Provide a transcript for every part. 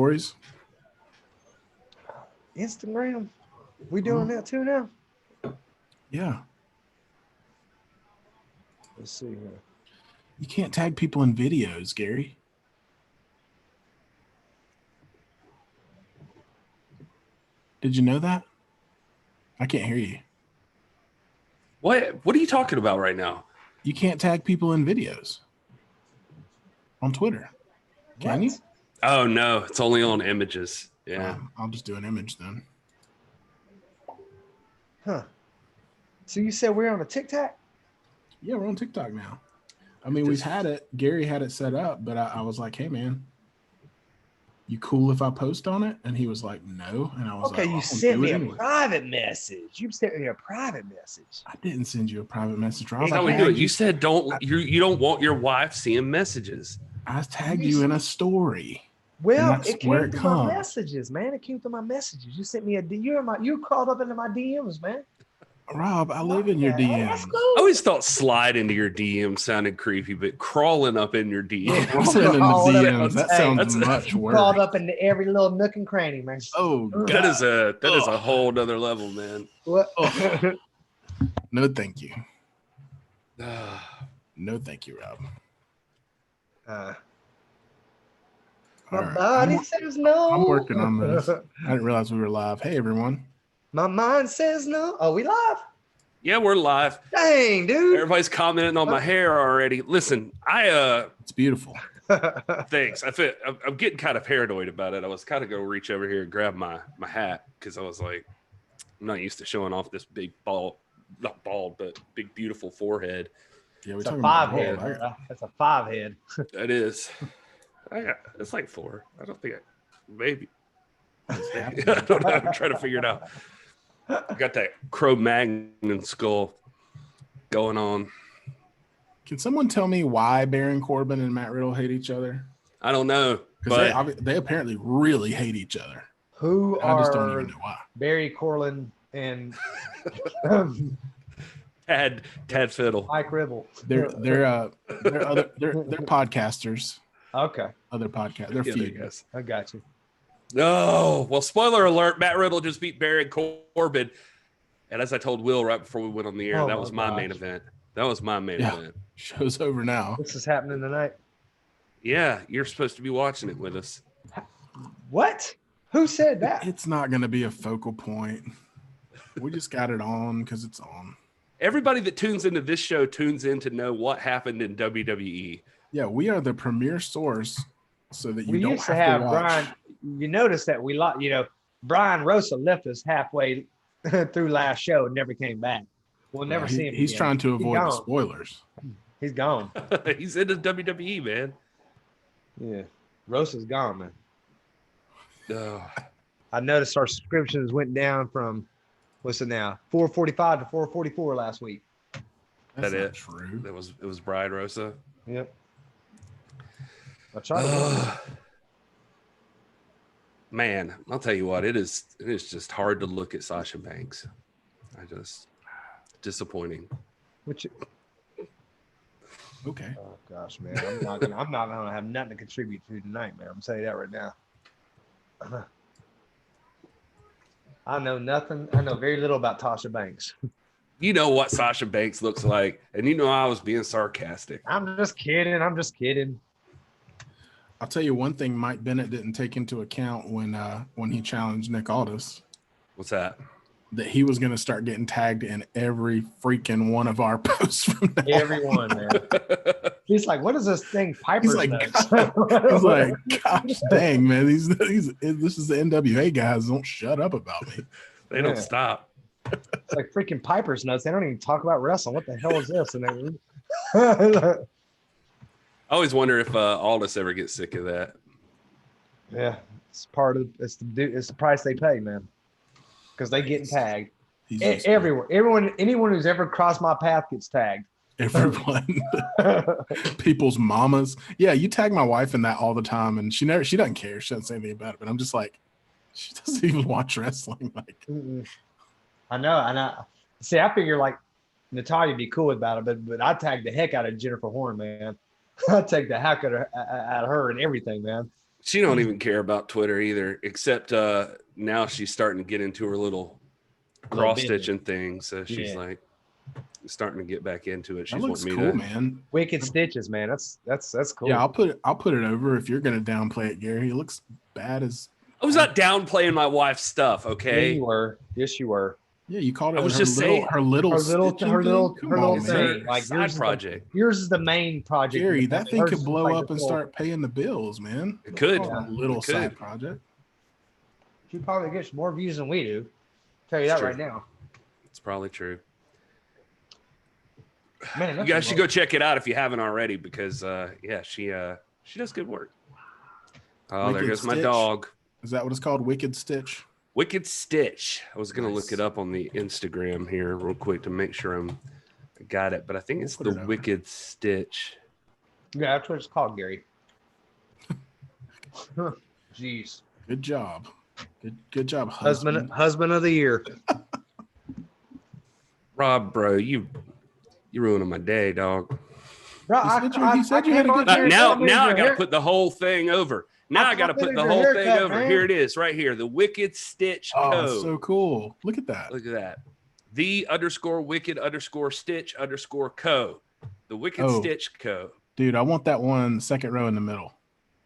stories? Instagram. We doing that too now? Yeah. Let's see here. You can't tag people in videos, Gary. Did you know that? I can't hear you. What are you talking about right now? You can't tag people in videos on Twitter. Can you? Oh, no. It's only on images. Yeah. I'll just do an image then. Huh. So you said we're on a TikTok? Yeah, we're on TikTok now. I mean, we've had it. Gary had it set up, but I was like, hey, man, you cool if I post on it? And he was like, no. And I was like, you sent me a private message. You sent me a private message. I didn't send you a private message. That's how we do it. You said you don't want your wife seeing messages. I tagged you in a story. Well, it came through my messages, man. It came through my messages. You sent me you crawled up into my DMs, man. Rob, I live in your DMs. Cool. I always thought slide into your DM sounded creepy, but crawling up in your DMs. That sounds much worse. Crawled up into every little nook and cranny, man. Oh, that is a whole nother level, man. What? No, thank you. No, thank you, Rob. My body says no. I'm working on this. I didn't realize we were live. Hey, everyone. My mind says no. Oh, we live? Yeah, we're live. Dang, dude. Everybody's commenting on my hair already. Listen, it's beautiful. Thanks. I'm getting kind of paranoid about it. I was kind of going to reach over here and grab my hat because I was like, I'm not used to showing off this big not bald, but big, beautiful forehead. Yeah, it's a 5 head. That's a 5 head. It is. It's like 4. I don't think maybe. I don't know. I'm trying to figure it out. I got that Cro-Magnon skull going on. Can someone tell me why Baron Corbin and Matt Riddle hate each other? I don't know. Because they apparently really hate each other. I just don't even know why. Barry Corlin and Tad Fiddle. Mike Ribble. They're podcasters. Okay. Other podcast. They're feud. I got you. No. Well, spoiler alert, Matt Riddle just beat Baron Corbin. And as I told Will right before we went on the air, that was my main event. That was my main event. Show's over now. This is happening tonight. Yeah, you're supposed to be watching it with us. What? Who said that? It's not going to be a focal point. We just got it on because it's on. Everybody that tunes into this show tunes in to know what happened in WWE. Yeah, we are the premier source so that you don't used to have Brian. You notice that Brian Rosa left us halfway through last show and never came back. We'll never see him. He's trying to avoid the spoilers. He's gone. He's into WWE, man. Yeah. Rosa's gone, man. I noticed our subscriptions went down from, what's it now, 445 to 444 last week. That's not true. It was Brian Rosa. Yep. I tried to man, I'll tell you what, it is just hard to look at Sasha Banks. Disappointing. Okay. Oh gosh, man. I'm not gonna have nothing to contribute to tonight, man. I'm saying that right now. I know nothing. I know very little about Tasha Banks. You know what Sasha Banks looks like, and you know I was being sarcastic. I'm just kidding. I'll tell you one thing Mike Bennett didn't take into account when he challenged Nick Aldis. What's that? That he was going to start getting tagged in every freaking one of our posts from now Everyone, man. He's like, what is this thing? Piper's He's like, notes. He's like, gosh dang, man. This is the NWA guys. Don't shut up about me. They don't stop. It's like freaking Piper's notes. They don't even talk about wrestling. What the hell is this? And they I always wonder if Aldis ever gets sick of that. Yeah, it's the price they pay, man. Because they getting tagged everywhere. Anyone who's ever crossed my path gets tagged. Everyone, people's mamas. Yeah, you tag my wife in that all the time, and she doesn't care. She doesn't say anything about it. But I'm just like, she doesn't even watch wrestling. Like, I know, and I figure like Natalia would be cool about it, but I tagged the heck out of Jennifer Horn, man. I take the heck out of her and everything, man. She don't even care about Twitter either, except now she's starting to get into her little cross stitching thing. So she's like starting to get back into it. She's that looks wanting cool, me to, man. Wicked stitches, man. That's cool. Yeah, I'll put it over if you're gonna downplay it, Gary. It looks bad as. I was not downplaying my wife's stuff, okay? Yeah, you were. Yes, you were. Yeah, you called it. I was her just little, saying her little thing. Like side project. Yours is the main project. Gary, that thing Hers could is blow like up the and full- start paying the bills, man. It could. A little It could. side project. She probably gets more views than we do. Tell you that true. right now. It's probably true. Man, You guys should go check it out if you haven't already, because she does good work. Oh, there Wicked goes my Stitch. dog. Is that what it's called? Wicked Stitch. Wicked Stitch. I was gonna Nice. look it up on the Instagram here real quick to make sure I got it, but I think it's Put the it over. Wicked Stitch. Yeah, that's what it's called, Gary. Jeez. Good job. Good job, husband. Husband of the year. Rob, bro, you ruining my day, dog. Bro, He said you had a good Now I gotta put the whole thing over. Now I gotta put the whole thing over. man. Here it is, right here. The Wicked Stitch Oh, code. it's so cool. Look at that. Look at that. The_wicked_stitch_co. The Wicked Stitch Co. Dude, I want that one second row in the middle.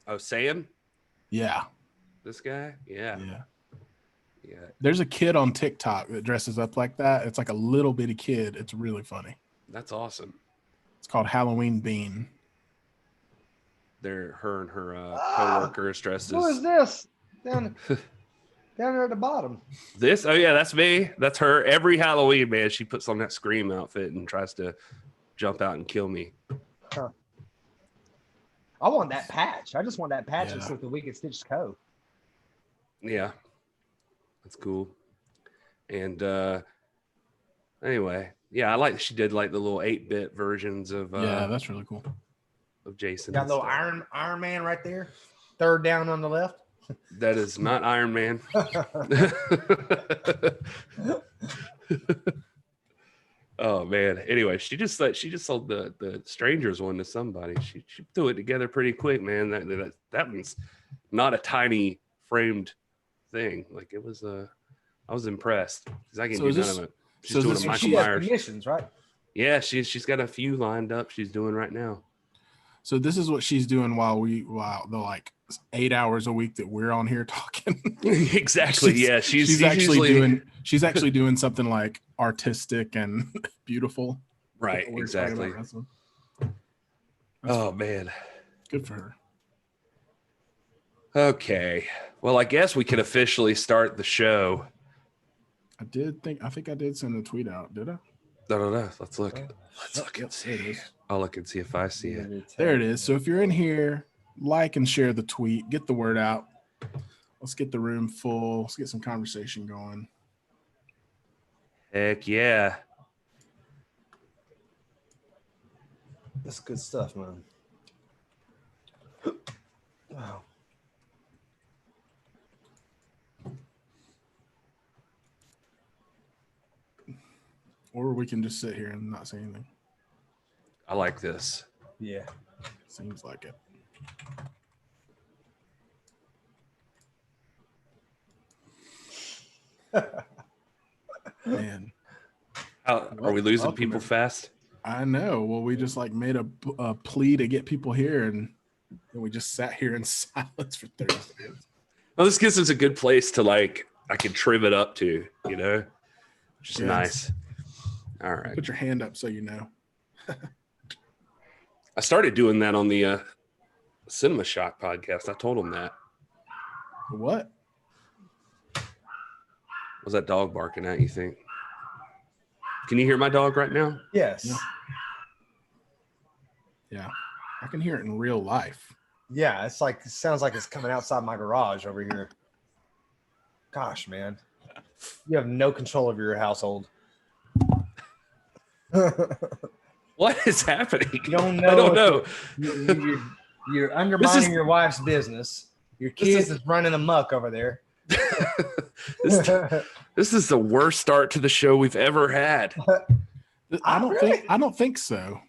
Oh, Sam? Yeah. This guy? Yeah. Yeah. There's a kid on TikTok that dresses up like that. It's like a little bitty kid. It's really funny. That's awesome. It's called Halloween Bean. Her and her co-workers dressed Who is as this? Down there at the bottom. this. Oh yeah, that's me. That's her. Every Halloween, man, she puts on that Scream outfit and tries to jump out and kill me. I want that patch. I just want that patch Yeah. that's with the Wicked Stitch Co. Yeah, that's cool. And anyway, yeah, I like she did like the little 8-bit versions of Yeah, that's really cool. of Jason. Got a and little stuff. Iron Man right there. Third down on the left. That is not Iron Man. Oh man. Anyway, she just sold the Strangers one to somebody. She threw it together pretty quick, man. That one's not a tiny framed thing. Like it was I was impressed because I can So do is none of it. She's so doing this- a Michael She has Myers. commissions, right? Yeah, she's got a few lined up. She's doing right now. So this is what she's doing while the like 8 hours a week that we're on here talking. Exactly. Yeah, she's actually usually doing something like artistic and beautiful. right. We're talking about Exactly. wrestling. Oh man. Good for her. Okay. Well, I guess we could officially start the show. I think I did send a tweet out. Did I? No. Let's look. Let's look and There it see. is. I'll look and see if I see it. There it is. So if you're in here, like and share the tweet, get the word out. Let's get the room full. Let's get some conversation going. Heck yeah. That's good stuff, man. Wow. Or we can just sit here and not say anything. I like this. Yeah. Seems like it. Man, Are we losing Welcome, people everybody. fast? I know. Well, we just like made a plea to get people here, and we just sat here in silence for 30 seconds. Well, this gives us a good place to like, I can trim it up to, which is Yes. nice. All right. Put your hand up so you know. I started doing that on the Cinema Shock podcast. I told them that. What? Was that dog barking at, you think? Can you hear my dog right now? Yes. Yeah. Yeah, I can hear it in real life. Yeah, it sounds like it's coming outside my garage over here. Gosh, man. You have no control over your household. What is happening? You don't know. I don't know. You're undermining is- your wife's business. Your kids is running amok over there. This is the worst start to the show we've ever had. I don't think so.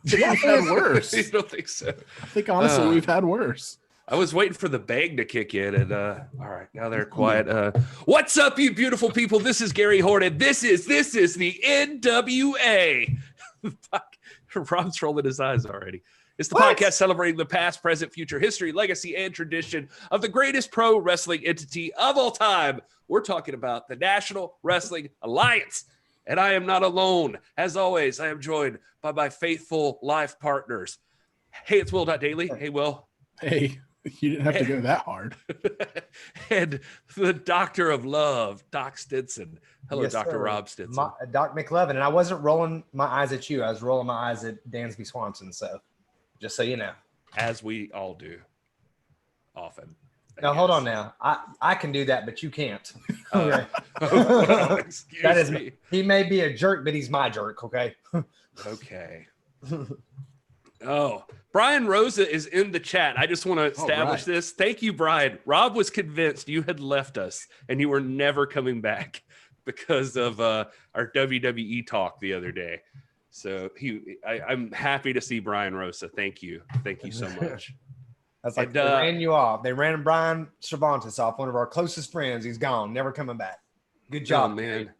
We've had worse. You don't think so? I think honestly we've had worse. I was waiting for the bang to kick in, and all right, now they're quiet. What's up, you beautiful people? This is Gary Horton. This is the NWA. Rob's rolling his eyes already. It's the podcast celebrating the past, present, future, history, legacy, and tradition of the greatest pro wrestling entity of all time. We're talking about the National Wrestling Alliance. And I am not alone. As always, I am joined by my faithful life partners. Hey, it's Will.Daly. Hey, Will. Hey, you didn't have to go that hard. And the Doctor of Love, Doc Stinson. Hello, Yes, Dr. sir. Rob Stinson. Doc McLevin. And I wasn't rolling my eyes at you. I was rolling my eyes at Dansby Swanson. So just so you know. As we all do often. Now, hold on now. I can do that, but you can't. Okay. Well, excuse that is me. He may be a jerk, but he's my jerk, okay? Okay. Oh, Brian Rosa is in the chat. I just want to establish this. Thank you, Brian. Rob was convinced you had left us and you were never coming back because of our WWE talk the other day. So I'm happy to see Brian Rosa. Thank you. Thank you so much. That's like they ran you off. They ran Brian Cervantes off, one of our closest friends. He's gone, never coming back. Good job, man.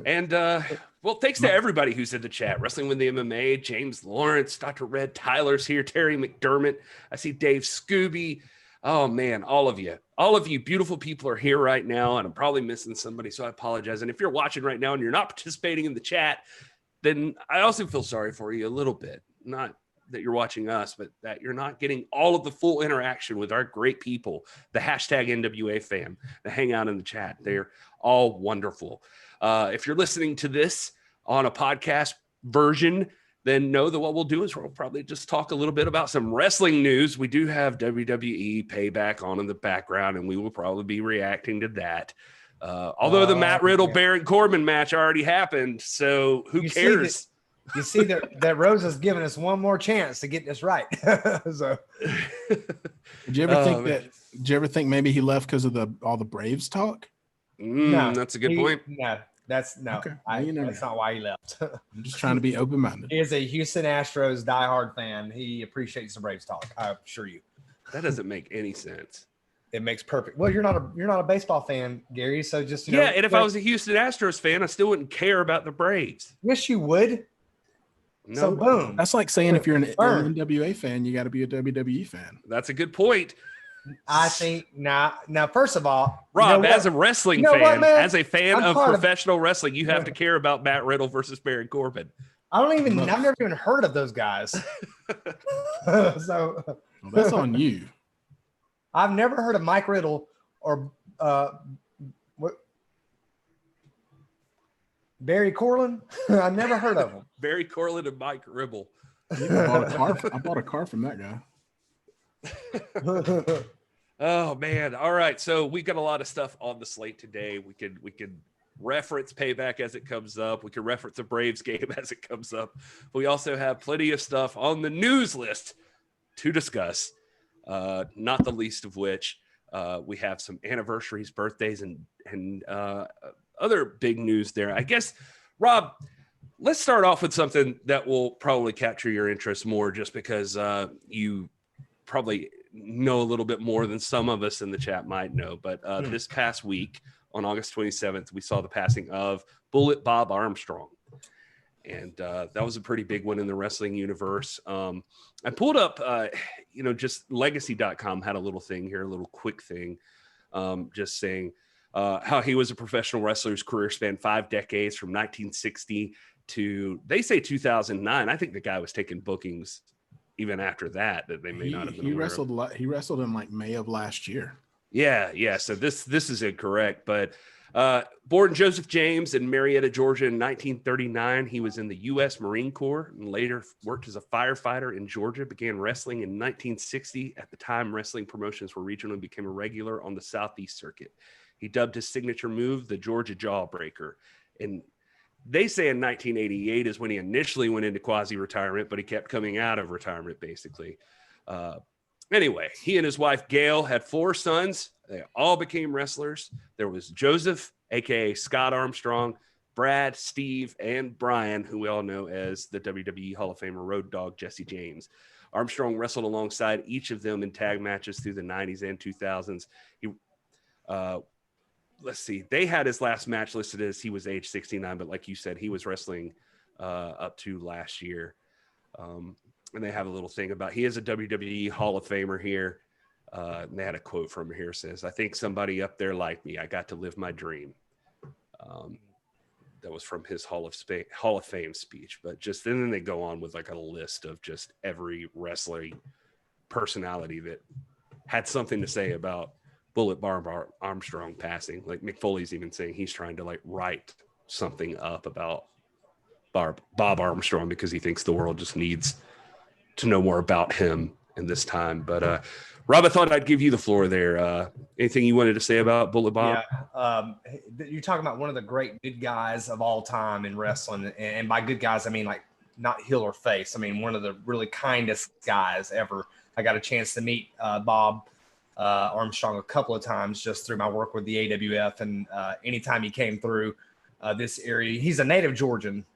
And well, thanks to everybody who's in the chat. Wrestling with the MMA, James Lawrence, Dr. Red Tyler's here, Terry McDermott. I see Dave Scooby. Oh man, all of you beautiful people are here right now, and I'm probably missing somebody, so I apologize. And if you're watching right now and you're not participating in the chat, then I also feel sorry for you a little bit. Not that you're watching us, but that you're not getting all of the full interaction with our great people, the hashtag NWA fam, that hang out in the chat. They're all wonderful. If you're listening to this on a podcast version, then know that what we'll do is we'll probably just talk a little bit about some wrestling news. We do have WWE Payback on in the background, and we will probably be reacting to that. Although the Matt Riddle, Baron Corbin match already happened, so who cares? You see that Rosa's giving us one more chance to get this right. So, Did you ever think maybe he left because of all the Braves talk? No, that's a good point. No, that's no. Okay. That's not why he left. I'm just trying to be open-minded. He is a Houston Astros diehard fan. He appreciates the Braves talk. I assure you. That doesn't make any sense. It makes perfect. Well, you're not a baseball fan, Gary. So just and if I was a Houston Astros fan, I still wouldn't care about the Braves. Yes, you would. No. So boom. That's like saying if you're an NWA fan, you got to be a WWE fan. That's a good point. I think now, first of all, Rob, as a wrestling fan, as a fan of professional wrestling, you have to care about Matt Riddle versus Baron Corbin. I've never even heard of those guys. So well, that's on you. I've never heard of Mike Riddle or Barry Corlin. I never heard of him. Barry Corlin and Mike Ribble. I bought a car from that guy. Oh man. All right. So we got a lot of stuff on the slate today. We could reference Payback as it comes up. We could reference the Braves game as it comes up. We also have plenty of stuff on the news list to discuss. Not the least of which we have some anniversaries, birthdays, and other big news there. I guess, Rob, let's start off with something that will probably capture your interest more just because you probably know a little bit more than some of us in the chat might know. But this past week on August 27th, we saw the passing of Bullet Bob Armstrong. And that was a pretty big one in the wrestling universe. I pulled up, just legacy.com had a little thing here, a little quick thing, just saying how he was a professional wrestler whose career spanned 5 decades from 1960 to, they say 2009. I think the guy was taking bookings even after that they may not have been aware of. He wrestled in like May of last year. Yeah. So this is incorrect, but born Joseph James in Marietta, Georgia in 1939. He was in the U.S. Marine Corps and later worked as a firefighter in Georgia, began wrestling in 1960. At the time, wrestling promotions were regional and became a regular on the Southeast circuit. He dubbed his signature move the Georgia Jawbreaker. And they say in 1988 is when he initially went into quasi-retirement, but he kept coming out of retirement, basically. Anyway, he and his wife, Gail, had 4 sons. They all became wrestlers. There was Joseph, a.k.a. Scott Armstrong, Brad, Steve, and Brian, who we all know as the WWE Hall of Famer Road Dogg Jesse James. Armstrong wrestled alongside each of them in tag matches through the 90s and 2000s. He, let's see, they had his last match listed as he was age 69, but like you said, he was wrestling up to last year. And they have a little thing about, he is a WWE Hall of Famer here. And they had a quote from here, says, "I think somebody up there like me. I got to live my dream." That was from his Hall of Fame speech. But just then they go on with like a list of just every wrestling personality that had something to say about Bullet Barb Armstrong passing. Like Mick Foley's even saying he's trying to like write something up about Bob Armstrong because he thinks the world just needs to know more about him in this time. But Rob, I thought I'd give you the floor there. Anything you wanted to say about Bullet Bob? Yeah, you're talking about one of the great good guys of all time in wrestling. And by good guys, I mean like not heel or face. I mean, one of the really kindest guys ever. I got a chance to meet Bob Armstrong a couple of times just through my work with the AWF. And anytime he came through this area, he's a native Georgian,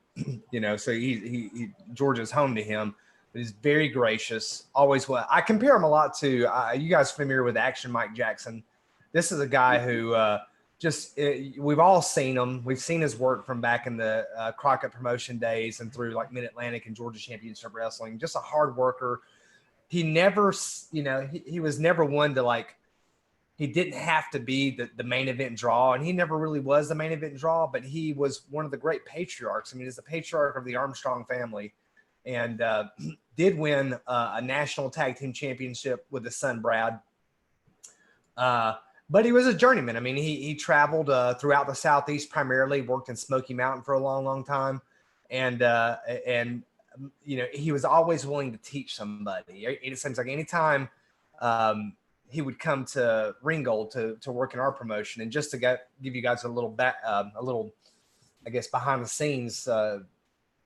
you know, so he Georgia's home to him. He's very gracious, always. Well, I compare him a lot to you guys familiar with Action Mike Jackson. This is a guy who we've all seen him. We've seen his work from back in the Crockett promotion days and through like Mid-Atlantic and Georgia Championship Wrestling. Just a hard worker. He never, you know, he was never one to like, he didn't have to be the main event draw, and he never really was the main event draw, but he was one of the great patriarchs. I mean, he's the patriarch of the Armstrong family, and did win a national tag team championship with his son, Brad. But he was a journeyman. I mean, he traveled throughout the Southeast, primarily worked in Smoky Mountain for a long, long time. And you know, he was always willing to teach somebody. It seems like anytime he would come to Ringgold to work in our promotion, and just to give you guys a little, I guess, behind the scenes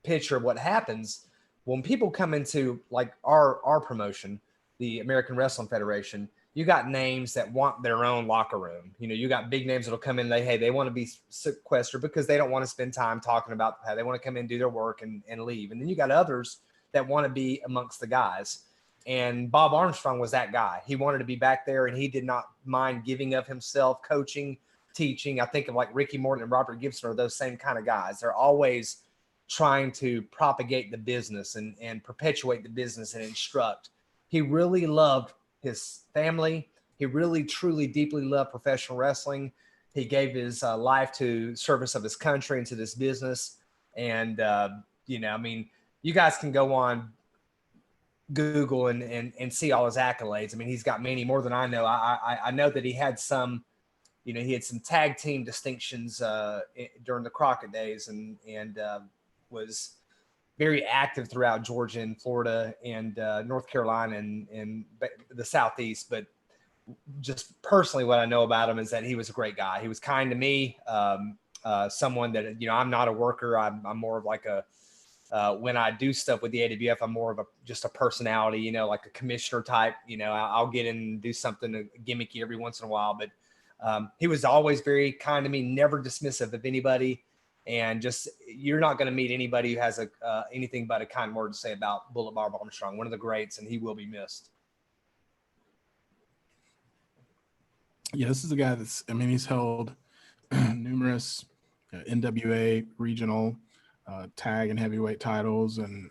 picture of what happens when people come into like our promotion, the American Wrestling Federation. You got names that want their own locker room. You know, you got big names that'll come in. They want to be sequestered because they don't want to spend time talking about how they want to come in, do their work and leave. And then you got others that want to be amongst the guys. And Bob Armstrong was that guy. He wanted to be back there, and he did not mind giving of himself, coaching, teaching. I think of like Ricky Morton and Robert Gibson are those same kind of guys. They're always trying to propagate the business and perpetuate the business and instruct. He really loved his family. He really, truly, deeply loved professional wrestling. He gave his life to service of his country and to this business. And, you know, I mean, you guys can go on Google and see all his accolades. I mean, he's got many more than I know. I know that he had some, you know, he had some tag team distinctions during the Crockett days and was very active throughout Georgia and Florida and North Carolina and the Southeast. But just personally, what I know about him is that he was a great guy. He was kind to me, someone that, you know, I'm not a worker. I'm more of like when I do stuff with the AWF, I'm more of just a personality, you know, like a commissioner type. You know, I'll get in and do something gimmicky every once in a while. But he was always very kind to me, never dismissive of anybody. And just, you're not going to meet anybody who has anything but a kind word to say about Bullet Bob Armstrong, one of the greats, and he will be missed. Yeah, this is a guy that's, I mean, he's held numerous NWA regional tag and heavyweight titles. And,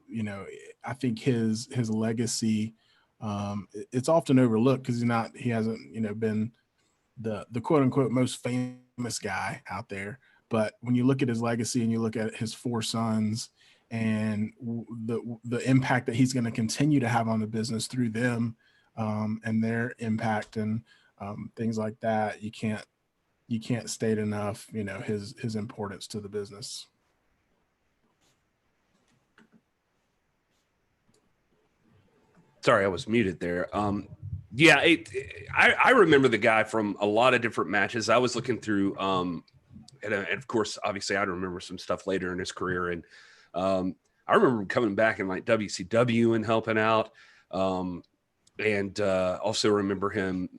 you know, I think his legacy, it's often overlooked because he hasn't, you know, been the quote unquote most famous guy out there. But when you look at his legacy and you look at his four sons and the impact that he's going to continue to have on the business through them and their impact and things like that, you can't state enough, you know, his importance to the business. Sorry, I was muted there. Yeah, I remember the guy from a lot of different matches. I was looking through, and of course, obviously, I remember some stuff later in his career. And I remember him coming back in like WCW and helping out. And also remember him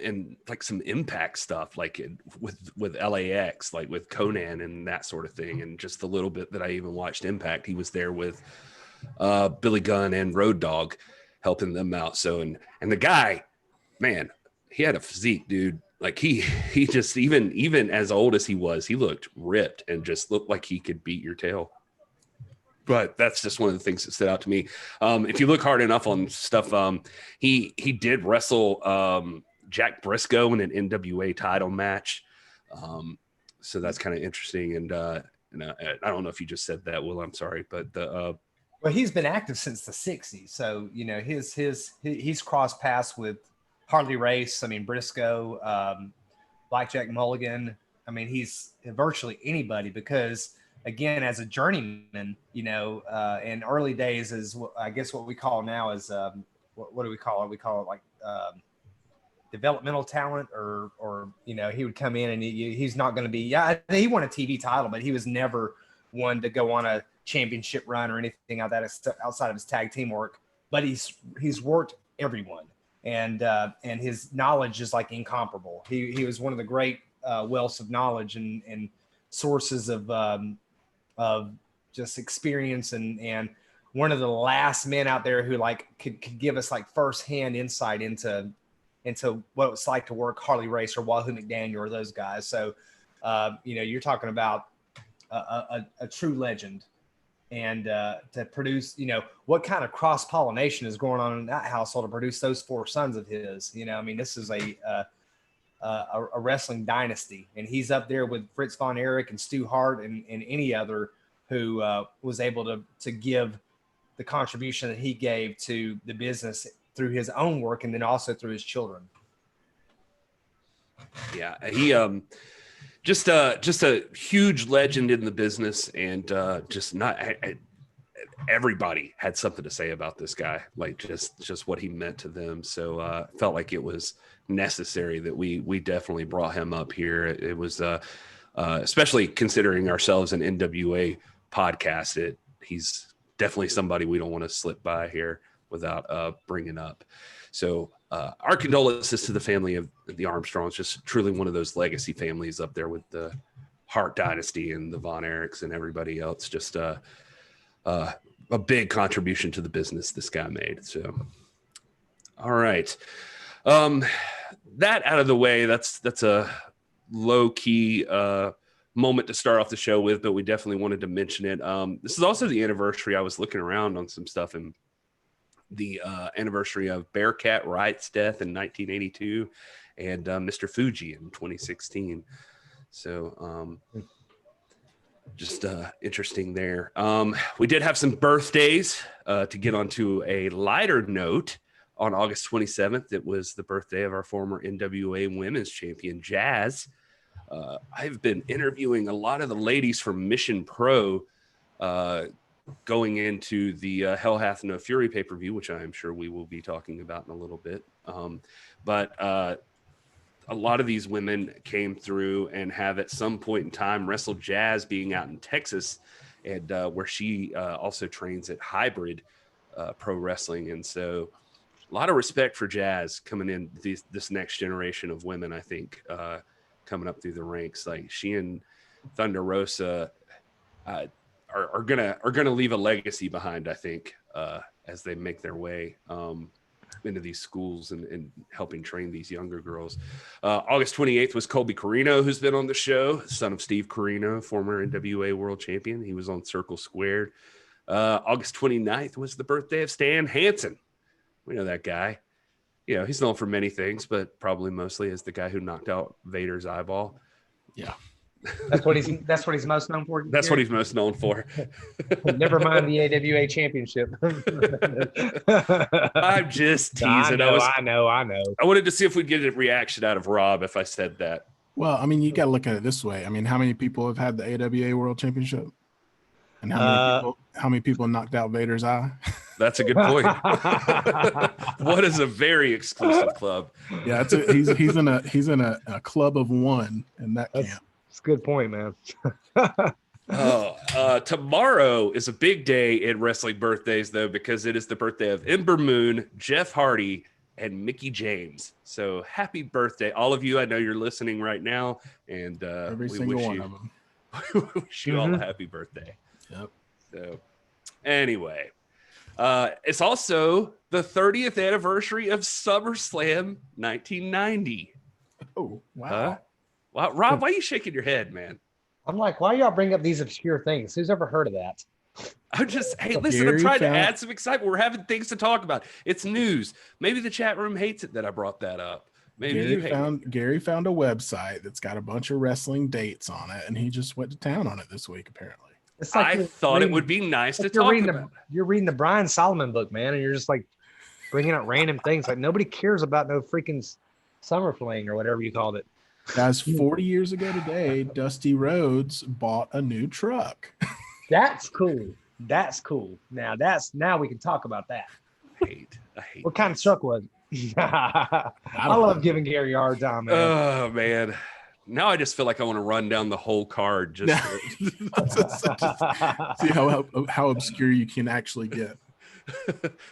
and like some Impact stuff, like with LAX, like with Conan and that sort of thing. And just the little bit that I even watched Impact, he was there with Billy Gunn and Road Dogg, helping them out. So, and the guy, man, he had a physique, dude. Like he just, even as old as he was, he looked ripped and just looked like he could beat your tail. But that's just one of the things that stood out to me. If you look hard enough on stuff, he did wrestle Jack Briscoe in an NWA title match. So that's kind of interesting. And I don't know if you just said that, Will. I'm sorry, but well, he's been active since the 60s. So, you know, he's crossed paths with Harley Race. I mean, Briscoe, Blackjack Mulligan. I mean, he's virtually anybody because, again, as a journeyman, you know, in early days is I guess what we call now is what do we call it? We call it like developmental talent, or you know, he would come in and he's not going to be. Yeah, he won a TV title, but he was never one to go on a championship run or anything like that outside of his tag team work. But he's worked everyone, and his knowledge is like incomparable. He was one of the great wealths of knowledge and sources of just experience and one of the last men out there who like could give us like firsthand insight into what it's like to work Harley Race or Wahoo McDaniel or those guys. So, you know, you're talking about a true legend, and to produce, you know, what kind of cross-pollination is going on in that household to produce those 4 sons of his. You know, I mean, this is a wrestling dynasty, and he's up there with Fritz von Erich and Stu Hart and any other who was able to give the contribution that he gave to the business through his own work and then also through his children. Yeah, he just a huge legend in the business, and just not everybody had something to say about this guy, like just what he meant to them. So felt like it was necessary that we definitely brought him up here. It was especially considering ourselves an NWA podcast, he's definitely somebody we don't want to slip by here without bringing up. So our condolences to the family of the Armstrongs, just truly one of those legacy families up there with the Hart dynasty and the Von Erichs and everybody else. Just a big contribution to the business this guy made. So, all right. That out of the way, that's a low key moment to start off the show with, but we definitely wanted to mention it. This is also the anniversary. I was looking around on some stuff, and the anniversary of Bearcat Wright's death in 1982 and Mr. Fuji in 2016. So just interesting there. We did have some birthdays to get onto a lighter note. On August 27th, it was the birthday of our former NWA Women's Champion, Jazz. I've been interviewing a lot of the ladies from Mission Pro going into the Hell Hath No Fury pay-per-view, which I am sure we will be talking about in a little bit. But a lot of these women came through and have at some point in time wrestled Jazz, being out in Texas, and where she also trains at Hybrid Pro Wrestling. And so a lot of respect for Jazz coming in this next generation of women, I think, coming up through the ranks. Like she and Thunder Rosa are gonna leave a legacy behind, I think, as they make their way into these schools and helping train these younger girls. August 28th was Colby Corino, who's been on the show, son of Steve Corino, former NWA world champion. He was on Circle Squared. August 29th was the birthday of Stan Hansen. We know that guy. You know, he's known for many things, but probably mostly as the guy who knocked out Vader's eyeball. Yeah. That's what he's most known for. That's what he's most known for. Never mind the AWA championship. I'm just teasing. I know. I wanted to see if we'd get a reaction out of Rob if I said that. Well, I mean, you got to look at it this way. I mean, how many people have had the AWA World Championship? And how many people knocked out Vader's eye? That's a good point. What is a very exclusive club? Yeah, he's in a club of one in that camp. That's a good point, man. Tomorrow is a big day in wrestling birthdays, though, because it is the birthday of Ember Moon, Jeff Hardy, and Mickey James. So happy birthday, all of you. I know you're listening right now, and Every we single wish one you, of them. we wish you all a happy birthday. Yep. So anyway, it's also the 30th anniversary of SummerSlam 1990. Oh, wow. Huh? Wow, Rob, why are you shaking your head, man? I'm like, why y'all bring up these obscure things? Who's ever heard of that? I'm just, hey, listen, Gary I'm trying found- to add some excitement. We're having things to talk about. It's news. Maybe the chat room hates it that I brought that up. Maybe you hate it. Gary found a website that's got a bunch of wrestling dates on it, and he just went to town on it this week, apparently. It's like I thought it would be nice to talk about. You're reading the Brian Solomon book, man, and you're just like bringing up random things. Like nobody cares about no freaking summer fling or whatever you called it. Guys, 40 years ago today, Dusty Rhodes bought a new truck. That's cool. That's cool. Now we can talk about that. I hate What kind of truck was it? I love giving Gary a hard time, man. Oh, man. Now I just feel like I want to run down the whole card just See how obscure you can actually get.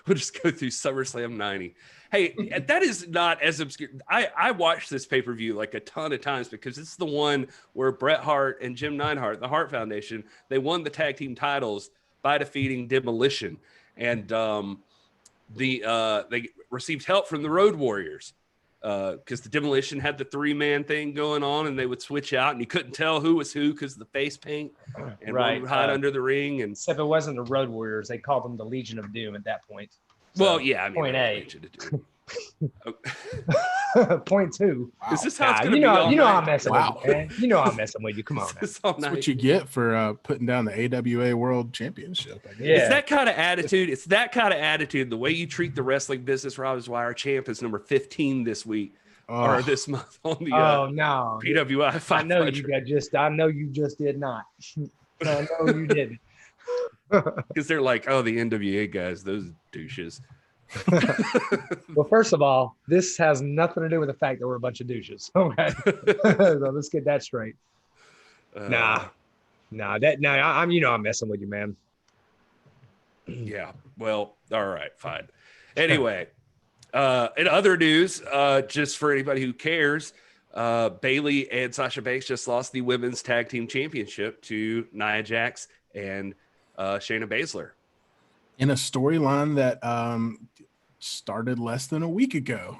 We'll just go through SummerSlam 90. Hey, that is not as obscure. I watched this pay-per-view like a ton of times because it's the one where Bret Hart and Jim Neidhart, the Hart Foundation, they won the tag team titles by defeating Demolition. And they received help from the Road Warriors because the Demolition had the 3-man thing going on, and they would switch out, and you couldn't tell who was who because of the face paint, and one would hide under the ring. And except it wasn't the Road Warriors; they called them the Legion of Doom at that point. So, well, yeah, I mean, point A. Okay. Point 2. Wow. Is this how it's going to be? You know I'm messing with you, man. You know I'm messing with you. Come on. That's what you get for putting down the AWA World Championship. I guess. Yeah. It's that kind of attitude. It's that kind of attitude. The way you treat the wrestling business, Rob, is why our champ is number 15 this week or this month on the no PWI 500. I know you just did not. I know you didn't. Because they're like, oh, the NWA guys, those douches. Well, first of all, this has nothing to do with the fact that we're a bunch of douches. Okay, so let's get that straight. I'm messing with you, man. Yeah. Well, all right, fine. Anyway, in other news, just for anybody who cares, Bayley and Sasha Banks just lost the women's tag team championship to Nia Jax and Shayna Baszler. In a storyline that started less than a week ago.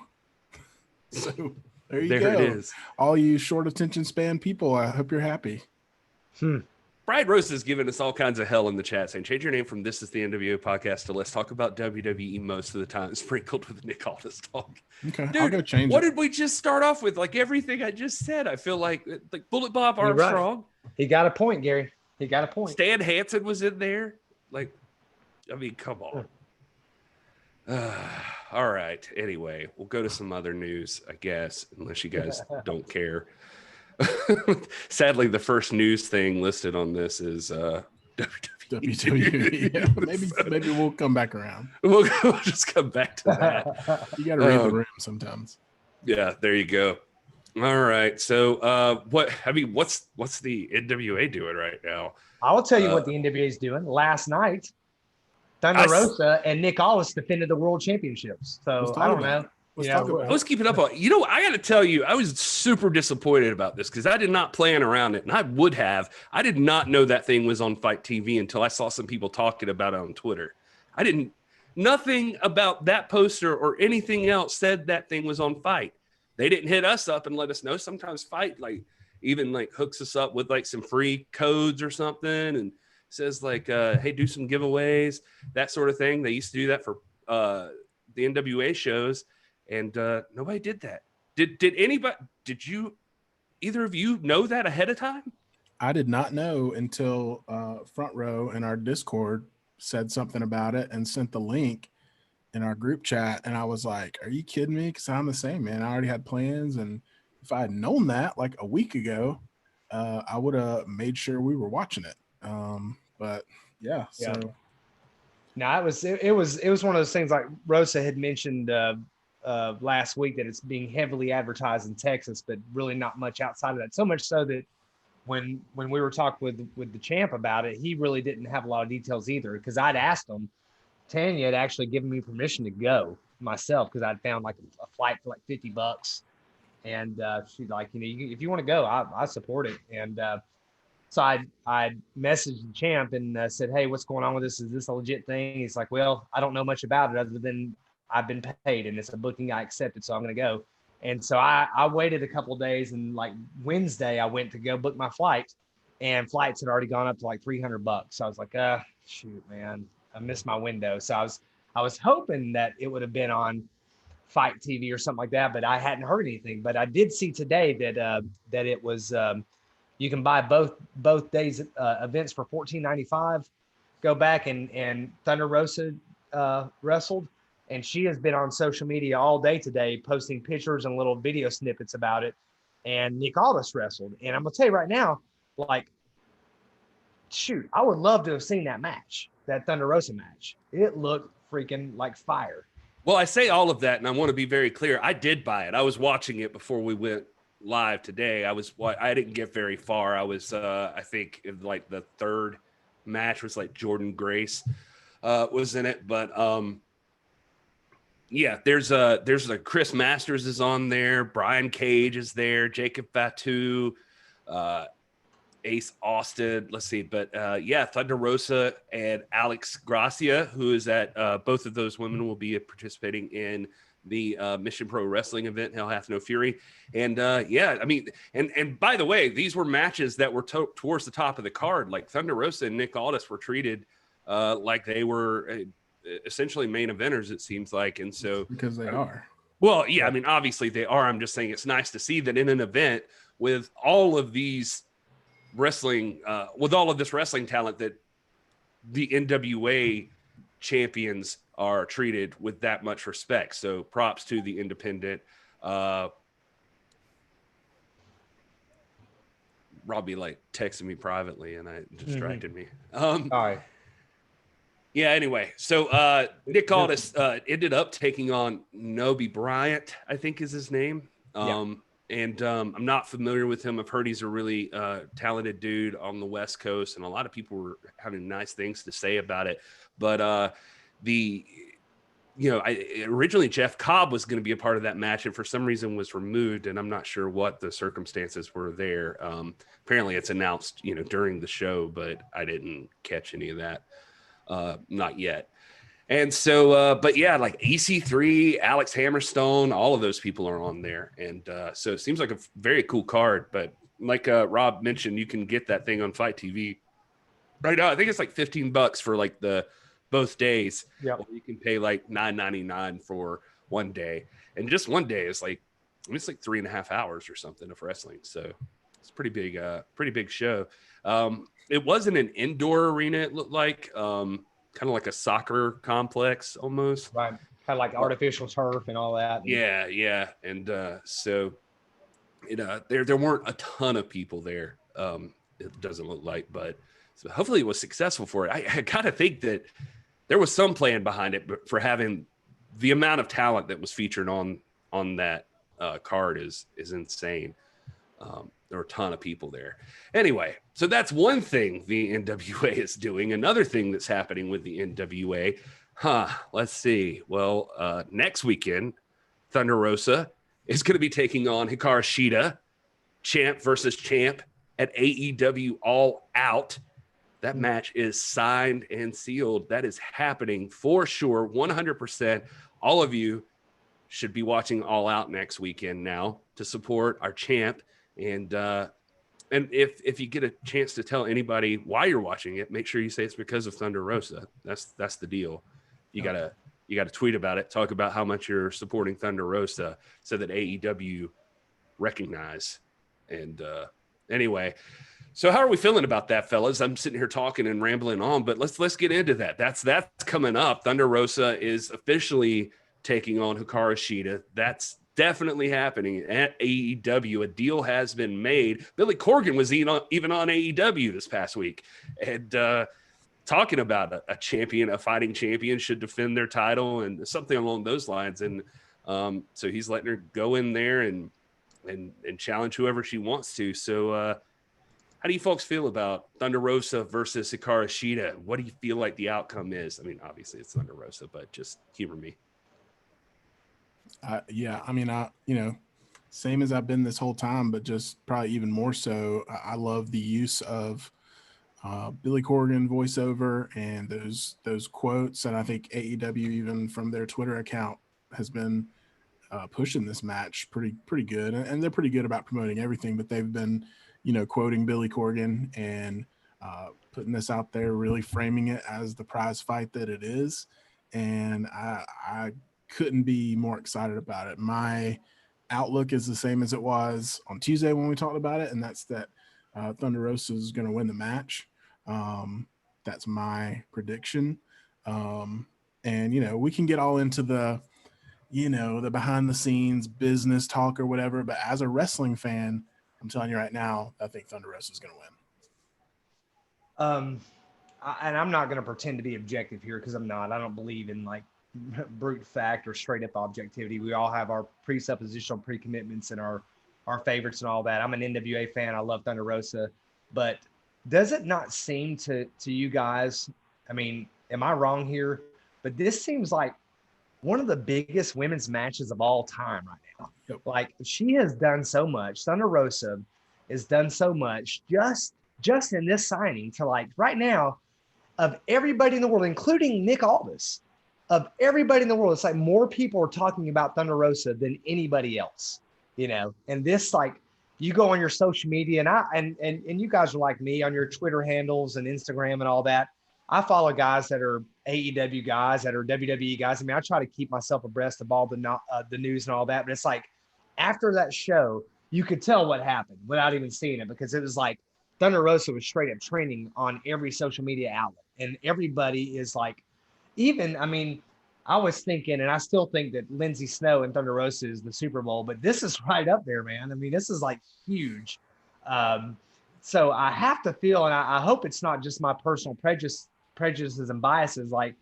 So there you go. It is. All you short attention span people, I hope you're happy. Brian Rose has given us all kinds of hell in the chat saying, change your name from This is the NWA Podcast to Let's Talk About WWE most of the time, sprinkled with Nick Aldis talk. Okay, Dude, I'll go change what it. did we just start off with? Like everything I just said, I feel like Bullet Bob Armstrong. Right. He got a point, Gary. He got a point. Stan Hansen was in there. Like, I mean, come on. All right. Anyway, we'll go to some other news, I guess, unless you guys don't care. Sadly, the first news thing listed on this is WWE. Yeah, maybe we'll come back around. We'll just come back to that. You got to read the room sometimes. Yeah, there you go. All right. So, what's the NWA doing right now? I will tell you what the NWA is doing. Last night, Thunder Rosa and Nick Aldis defended the world championships. So I don't know. I was keeping up on. I got to tell you, I was super disappointed about this because I did not plan around it, and I would have. I did not know that thing was on Fight TV until I saw some people talking about it on Twitter. Nothing about that poster or anything else said that thing was on Fight. They didn't hit us up and let us know. Sometimes Fight even hooks us up with some free codes or something and says hey, do some giveaways, that sort of thing. They used to do that for the NWA shows, and nobody did that. Did either of you know that ahead of time? I did not know until Front Row in our Discord said something about it and sent the link in our group chat, and I was like, are you kidding me? Because I'm the same, man. I already had plans, and if I had known that a week ago, I would have made sure we were watching it. But yeah. So now it was one of those things like Rosa had mentioned last week, that it's being heavily advertised in Texas, but really not much outside of that. So much so that when we were talking with the champ about it, he really didn't have a lot of details either, because I'd asked him. Tanya had actually given me permission to go, myself because I'd found like a flight for like $50. And she's like, if you want to go, I support it. And so I messaged the champ and said, hey, what's going on with this? Is this a legit thing? He's like, well, I don't know much about it other than I've been paid and it's a booking I accepted, so I'm going to go. And so I waited a couple of days, and like Wednesday I went to go book my flight, and flights had already gone up to like $300. So I was like, shoot, man, I missed my window. So I was hoping that it would have been on Fight TV or something like that, but I hadn't heard anything. But I did see today that it was you can buy both days events for $14.95. Go back and Thunder Rosa wrestled, and she has been on social media all day today, posting pictures and little video snippets about it. And Nick Aldis wrestled, and I'm gonna tell you right now, like, shoot, I would love to have seen that match, that Thunder Rosa match. It looked freaking like fire. Well, I say all of that, and I want to be very clear. I did buy it. I was watching it before we went live today. I didn't get very far. I was, I think, like the third match was like Jordan Grace was in it, but yeah, there's a Chris Masters is on there. Brian Cage is there. Jacob Fatu, Ace Austin. Let's see, but yeah, Thunder Rosa and Alex Gracia, who is at both of those women will be participating in the Mission Pro Wrestling event, Hell Hath No Fury. And yeah, I mean, and by the way, these were matches that were towards the top of the card. Like Thunder Rosa and Nick Aldis were treated like they were essentially main eventers, it seems like. And so because they are. Well, yeah, I mean, obviously they are. I'm just saying it's nice to see that in an event with all of these wrestling, with all of this wrestling talent, that the NWA champions are treated with that much respect. So props to the independent. Robbie like texted me privately and I distracted me. All right. Yeah, anyway, so Nick Aldis ended up taking on Nobi Bryant, I think is his name. And I'm not familiar with him. I've heard he's a really talented dude on the West Coast, and a lot of people were having nice things to say about it. But originally Jeff Cobb was going to be a part of that match, and for some reason was removed, and I'm not sure what the circumstances were there. Apparently it's announced, during the show, but I didn't catch any of that. Not yet. And so, but yeah, like EC3, Alex Hammerstone, all of those people are on there. And so it seems like a very cool card. But like Rob mentioned, you can get that thing on Fight TV right now. I think it's like $15 for like the both days. Yeah. You can pay like $9.99 for one day. And just one day is like, it's like 3.5 hours or something of wrestling. So it's pretty big show. It wasn't an indoor arena, it looked like. Kind of like a soccer complex almost. Right. Kind of like artificial turf and all that. Yeah. And so there weren't a ton of people there. It doesn't look like, but so hopefully it was successful for it. I gotta think that there was some plan behind it, but for having the amount of talent that was featured on that card is insane. There were a ton of people there. Anyway, so that's one thing the NWA is doing. Another thing that's happening with the NWA, let's see. Well, next weekend, Thunder Rosa is going to be taking on Hikaru Shida, champ versus champ at AEW All Out. That match is signed and sealed. That is happening for sure, 100%. All of you should be watching All Out next weekend now to support our champ. And if you get a chance to tell anybody why you're watching it, make sure you say it's because of Thunder Rosa. That's the deal. You gotta tweet about it, talk about how much you're supporting Thunder Rosa, so that AEW recognize. And anyway, so how are we feeling about that, fellas? I'm sitting here talking and rambling on, but let's get into that. That's coming up. Thunder Rosa is officially taking on Hikaru Shida. That's definitely happening at AEW. A deal has been made. Billy Corgan was even on AEW this past week, and talking about a fighting champion should defend their title and something along those lines. And so he's letting her go in there and challenge whoever she wants to. So how do you folks feel about Thunder Rosa versus Hikaru Shida? What do you feel like the outcome is? I mean, obviously it's Thunder Rosa, but just humor me. Yeah, I mean, same as I've been this whole time, but just probably even more so. I love the use of Billy Corgan voiceover and those quotes, and I think AEW even from their Twitter account has been pushing this match pretty good, and they're pretty good about promoting everything. But they've been, quoting Billy Corgan and putting this out there, really framing it as the prize fight that it is, and I couldn't be more excited about it. My outlook is the same as it was on Tuesday when we talked about it, and that's that Thunder Rosa is going to win the match. That's my prediction. And we can get all into the the behind the scenes business talk or whatever, but as a wrestling fan, I'm telling you right now, I think Thunder Rosa is going to win. And I'm not going to pretend to be objective here because I'm not. I don't believe in like brute fact or straight up objectivity. We all have our presuppositional pre-commitments and our favorites and all that. I'm an NWA fan. I love Thunder Rosa, but does it not seem to you guys? I mean, am I wrong here? But this seems like one of the biggest women's matches of all time right now. Yep. Like she has done so much. Thunder Rosa has done so much just in this signing to like right now of everybody in the world, including Nick Aldis, of everybody in the world. It's like more people are talking about Thunder Rosa than anybody else, and this like you go on your social media and you guys are like me on your Twitter handles and Instagram and all that. I follow guys that are AEW guys, that are WWE guys. I mean, I try to keep myself abreast of all the news and all that. But it's like after that show, you could tell what happened without even seeing it because it was like Thunder Rosa was straight up trending on every social media outlet. And everybody is like, I mean, I was thinking, and I still think that Lindsay Snow and Thunder Rosa is the Super Bowl, but this is right up there, man. I mean, this is like huge. So I have to feel, and I hope it's not just my personal prejudices and biases like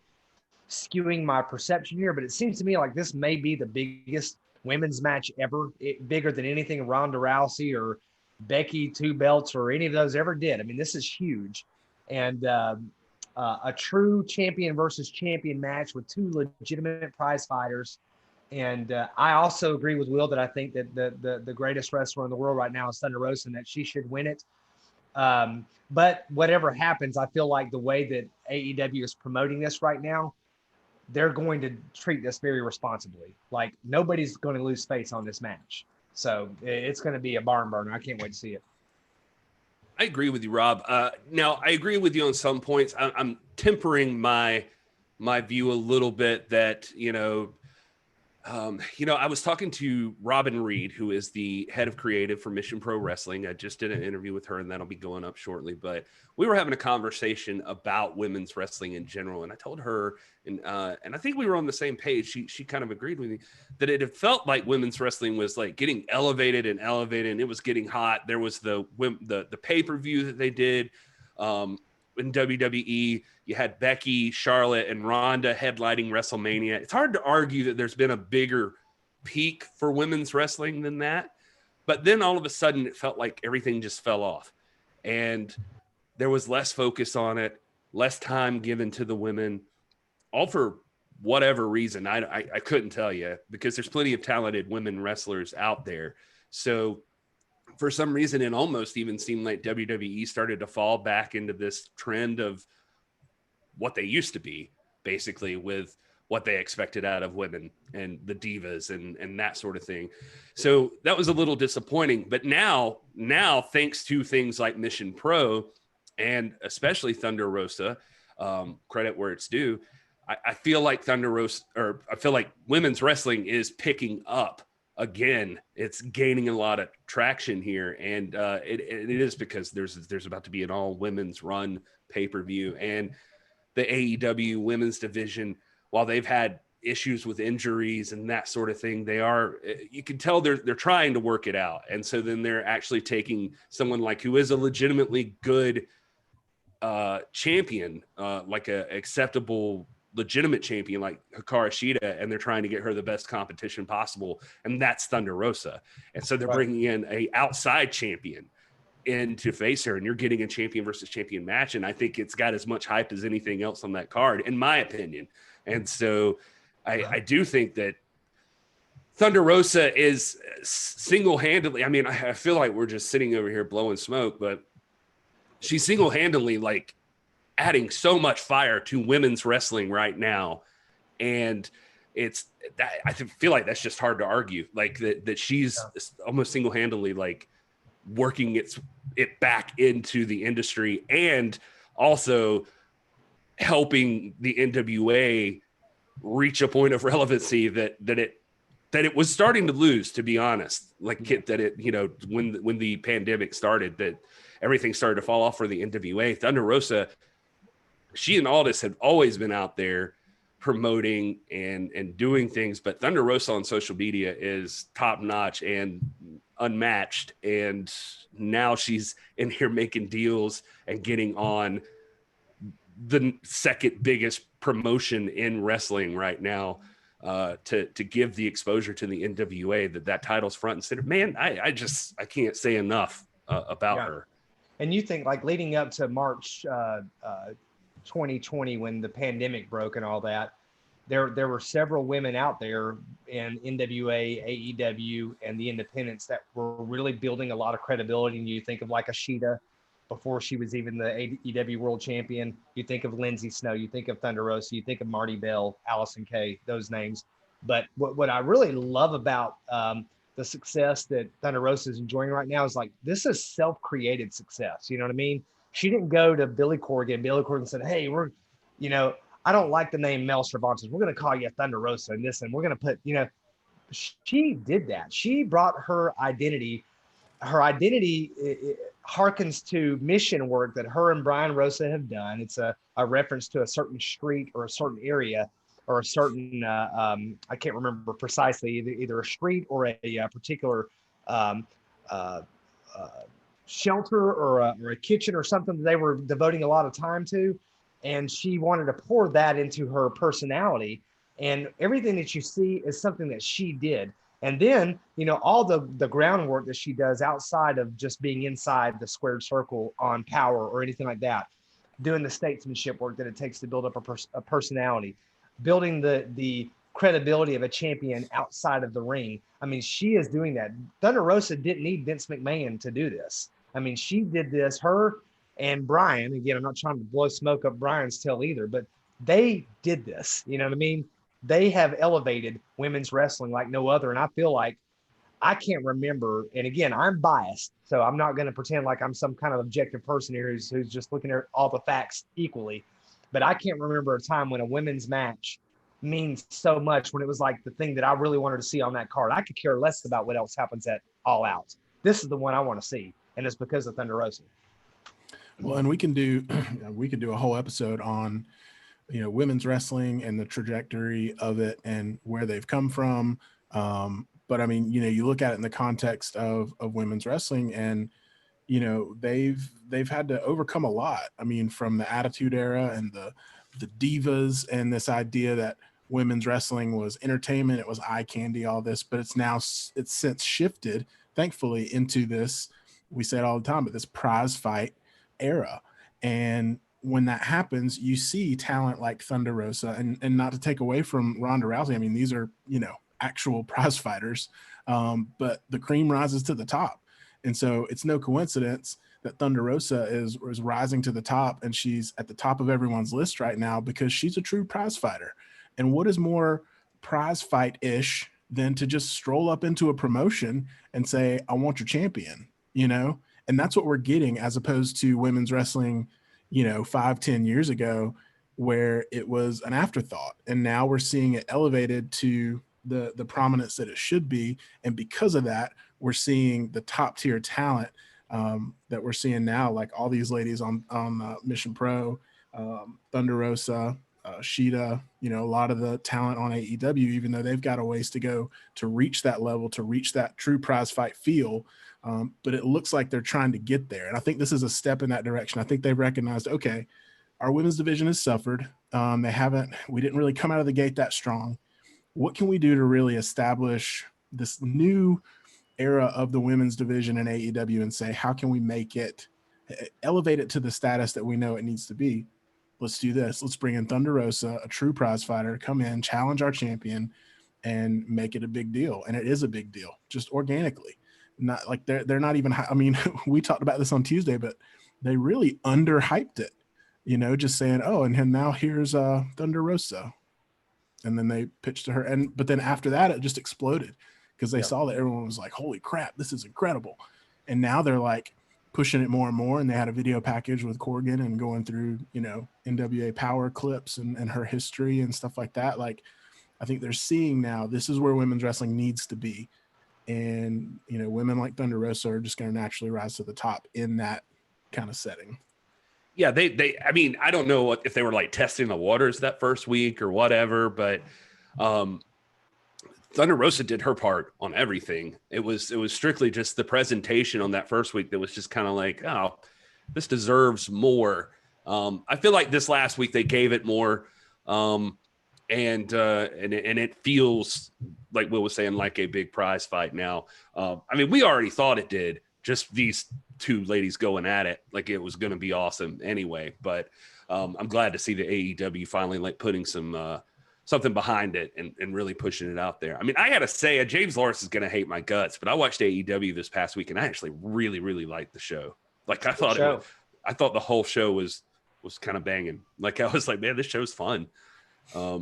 skewing my perception here, but it seems to me like this may be the biggest women's match ever, bigger than anything Ronda Rousey or Becky 2 belts or any of those ever did. I mean, this is huge. And a true champion versus champion match with two legitimate prize fighters. And I also agree with Will that I think that the greatest wrestler in the world right now is Thunder Rosa and that she should win it. But whatever happens, I feel like the way that AEW is promoting this right now, they're going to treat this very responsibly. Like nobody's going to lose face on this match. So it's going to be a barn burner. I can't wait to see it. I agree with you, Rob. Now, I agree with you on some points. I'm tempering my view a little bit that, I was talking to Robin Reed, who is the head of creative for Mission Pro Wrestling. I just did an interview with her, and that'll be going up shortly. But we were having a conversation about women's wrestling in general, and I told her, and I think we were on the same page. She kind of agreed with me that it had felt like women's wrestling was like getting elevated, and it was getting hot. There was the pay-per-view that they did. In WWE, you had Becky, Charlotte, and Ronda headlining WrestleMania. It's hard to argue that there's been a bigger peak for women's wrestling than that. But then all of a sudden, it felt like everything just fell off. And there was less focus on it, less time given to the women, all for whatever reason. I couldn't tell you because there's plenty of talented women wrestlers out there. So for some reason, it almost even seemed like WWE started to fall back into this trend of what they used to be, basically, with what they expected out of women and the divas and that sort of thing. So that was a little disappointing. But now, thanks to things like Mission Pro and especially Thunder Rosa, credit where it's due, I feel like I feel like women's wrestling is picking up. Again, it's gaining a lot of traction here, and it is because there's about to be an all women's run pay-per-view, and the AEW women's division, while they've had issues with injuries and that sort of thing, you can tell they're trying to work it out, and so then they're actually taking someone like who is a legitimately good champion, like a acceptable legitimate champion like Hikaru Shida, and they're trying to get her the best competition possible, and that's Thunder Rosa. And so they're bringing in a outside champion in to face her, and you're getting a champion versus champion match, and I think it's got as much hype as anything else on that card, in my opinion. And so I do think that Thunder Rosa is single-handedly, I mean, I feel like we're just sitting over here blowing smoke, but she's single-handedly like adding so much fire to women's wrestling right now. And it's that I feel like that's just hard to argue, like that she's almost single-handedly like working it back into the industry, and also helping the NWA reach a point of relevancy that it was starting to lose, to be honest. Like that it, you know, when the pandemic started, that everything started to fall off for the NWA. Thunder Rosa, she and Aldis had always been out there promoting and doing things, but Thunder Rosa on social media is top notch and unmatched. And now she's in here making deals and getting on the second biggest promotion in wrestling right now, to give the exposure to the NWA that title's front and center. Man, I can't say enough about her. And you think, like, leading up to March 2020, when the pandemic broke and all that, there were several women out there in NWA, AEW, and the independents that were really building a lot of credibility. And you think of like Ashita, before she was even the AEW World Champion. You think of Lindsay Snow, you think of Thunder Rosa, you think of Marty Bell, Allison Kay, those names. But what I really love about the success that Thunder Rosa is enjoying right now is like, this is self-created success. You know what I mean? She didn't go to Billy Corgan. Billy Corgan said, hey, I don't like the name Mel Cervantes. We're going to call you Thunder Rosa and this, and we're going to put, she did that. She brought her identity. Her identity harkens to mission work that her and Brian Rosa have done. It's a reference to a certain street or a certain area or a certain, I can't remember precisely, either a street or a particular shelter or a kitchen or something that they were devoting a lot of time to. And she wanted to pour that into her personality. And everything that you see is something that she did. And then, all the groundwork that she does outside of just being inside the squared circle on Power or anything like that, doing the statesmanship work that it takes to build up a personality, building the credibility of a champion outside of the ring. I mean, she is doing that. Thunder Rosa didn't need Vince McMahon to do this. I mean, she did this, her and Brian. Again, I'm not trying to blow smoke up Brian's tail either, but they did this. You know what I mean? They have elevated women's wrestling like no other. And I feel like I can't remember. And again, I'm biased, so I'm not going to pretend like I'm some kind of objective person here who's just looking at all the facts equally. But I can't remember a time when a women's match means so much, when it was like the thing that I really wanted to see on that card. I could care less about what else happens at All Out. This is the one I want to see. And it's because of Thunder Rosa. Well, and we can do a whole episode on, women's wrestling and the trajectory of it and where they've come from. But I mean, you look at it in the context of women's wrestling, and, they've had to overcome a lot. I mean, from the Attitude Era and the divas and this idea that women's wrestling was entertainment, it was eye candy, all this, but it's since shifted, thankfully, into this, we say it all the time, but this prize fight era. And when that happens, you see talent like Thunder Rosa, and not to take away from Ronda Rousey. I mean, these are, actual prize fighters, but the cream rises to the top. And so it's no coincidence that Thunder Rosa is rising to the top, and she's at the top of everyone's list right now because she's a true prize fighter. And what is more prize fight-ish than to just stroll up into a promotion and say, I want your champion, And that's what we're getting, as opposed to women's wrestling, 5-10 years ago, where it was an afterthought. And now we're seeing it elevated to the prominence that it should be. And because of that, we're seeing the top tier talent that we're seeing now, like all these ladies on Mission Pro, Thunder Rosa, Sheeta, a lot of the talent on AEW, even though they've got a ways to go to reach that level, to reach that true prize fight feel. But it looks like they're trying to get there. And I think this is a step in that direction. I think they've recognized, okay, our women's division has suffered. We didn't really come out of the gate that strong. What can we do to really establish this new era of the women's division in AEW and say, how can we make it, elevate it to the status that we know it needs to be? Let's do this. Let's bring in Thunder Rosa, a true prize fighter, come in, challenge our champion, and make it a big deal. And it is a big deal, just organically. Not like they're not even, I mean, we talked about this on Tuesday, but they really underhyped it, you know, just saying, oh, and now here's Thunder Rosa. And then they pitched to her. But then after that, it just exploded because they saw that everyone was like, holy crap, this is incredible. And now they're like pushing it more and more. And they had a video package with Corgan and going through, you know, NWA power clips and her history and stuff like that. Like, I think they're seeing now this is where women's wrestling needs to be. And, you know, women like Thunder Rosa are just going to naturally rise to the top in that kind of setting. Yeah, I mean, I don't know if they were like testing the waters that first week or whatever, but Thunder Rosa did her part on everything. It was strictly just the presentation on that first week that was just kind of like, oh, this deserves more. I feel like this last week they gave it more, and it feels like Will was saying, like a big prize fight now. I mean, we already thought it did. Just these two ladies going at it, like it was going to be awesome anyway. But I'm glad to see the AEW finally like putting some something behind it and really pushing it out there. I mean, I got to say, James Lawrence is going to hate my guts, but I watched AEW this past week and I actually really, really liked the show. Like I thought the whole show was kind of banging. Like I was like, man, this show's fun. I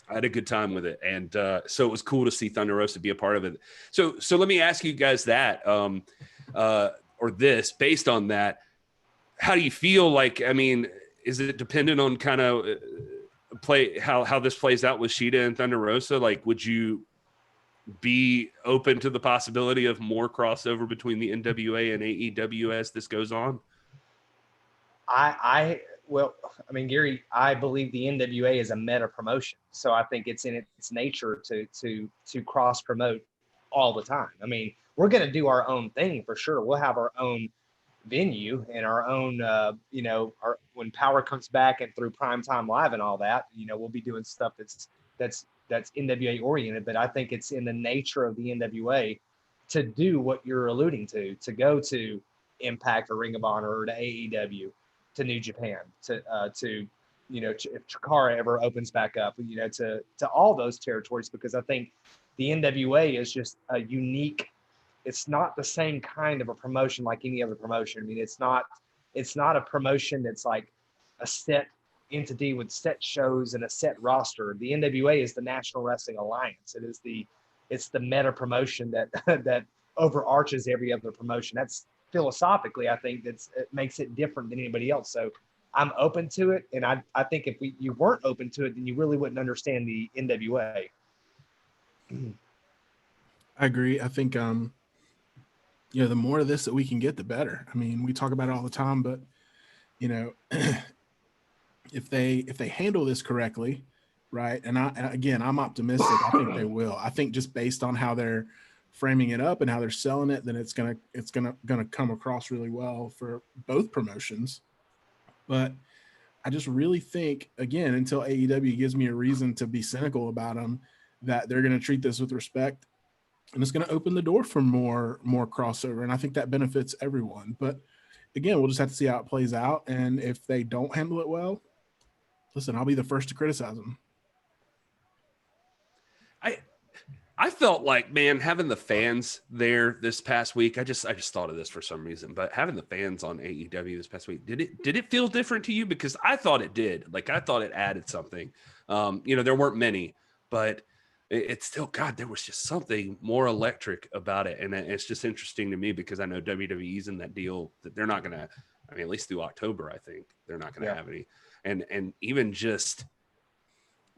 had a good time with it. And so it was cool to see Thunder Rosa be a part of it. So let me ask you guys that, or this, based on that, how do you feel like, I mean, is it dependent on kind of how this plays out with Shida and Thunder Rosa? Like, would you be open to the possibility of more crossover between the NWA and AEW as this goes on? Well, I mean, Gary, I believe the NWA is a meta promotion. So I think it's in its nature to cross promote all the time. I mean, we're going to do our own thing for sure. We'll have our own venue and our own, when Power comes back and through Primetime Live and all that, you know, we'll be doing stuff that's NWA oriented. But I think it's in the nature of the NWA to do what you're alluding to go to Impact or Ring of Honor or to AEW, to New Japan, to you know, if Chikara ever opens back up, you know, to all those territories, because I think the NWA is just a unique. It's not the same kind of a promotion like any other promotion. I mean, it's not a promotion that's like a set entity with set shows and a set roster. The NWA is the National Wrestling Alliance. It's the meta promotion that overarches every other promotion. That's philosophically, I think it makes it different than anybody else. So I'm open to it. And I think if you weren't open to it, then you really wouldn't understand the NWA. I agree. I think, you know, the more of this that we can get, the better. I mean, we talk about it all the time, but you know, if they handle this correctly, right? And I'm optimistic. I think they will. I think just based on how they're framing it up and how they're selling it, then it's gonna come across really well for both promotions. But I just really think, again, until AEW gives me a reason to be cynical about them, that they're going to treat this with respect, and it's going to open the door for more crossover. And I think that benefits everyone. But again, we'll just have to see how it plays out. And if they don't handle it well, listen, I'll be the first to criticize them. I felt like, man, having the fans there this past week, I just thought of this for some reason, but having the fans on AEW this past week, did it feel different to you? Because I thought it did. Like, I thought it added something. You know, there weren't many, but it's still, God, there was just something more electric about it. And it's just interesting to me because I know WWE's in that deal that they're not going to, I mean, at least through October, I think they're not going to have any. And even just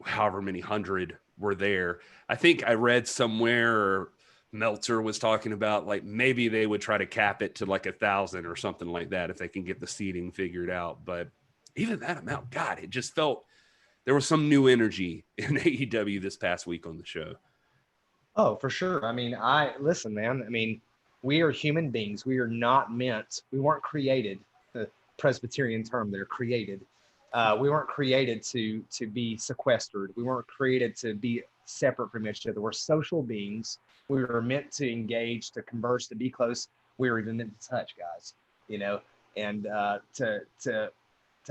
however many hundred were there. I think I read somewhere, or Meltzer was talking about, like, maybe they would try to cap it to like 1,000 or something like that if they can get the seating figured out. But even that amount, God, it just felt there was some new energy in AEW this past week on the show. Oh, for sure. I mean, listen, man. I mean, we are human beings. We are not meant. We weren't created. The Presbyterian term there, created. We weren't created to be sequestered. We weren't created to be separate from each other. We're social beings. We were meant to engage, to converse, to be close. We were even meant to touch, guys. You know, and to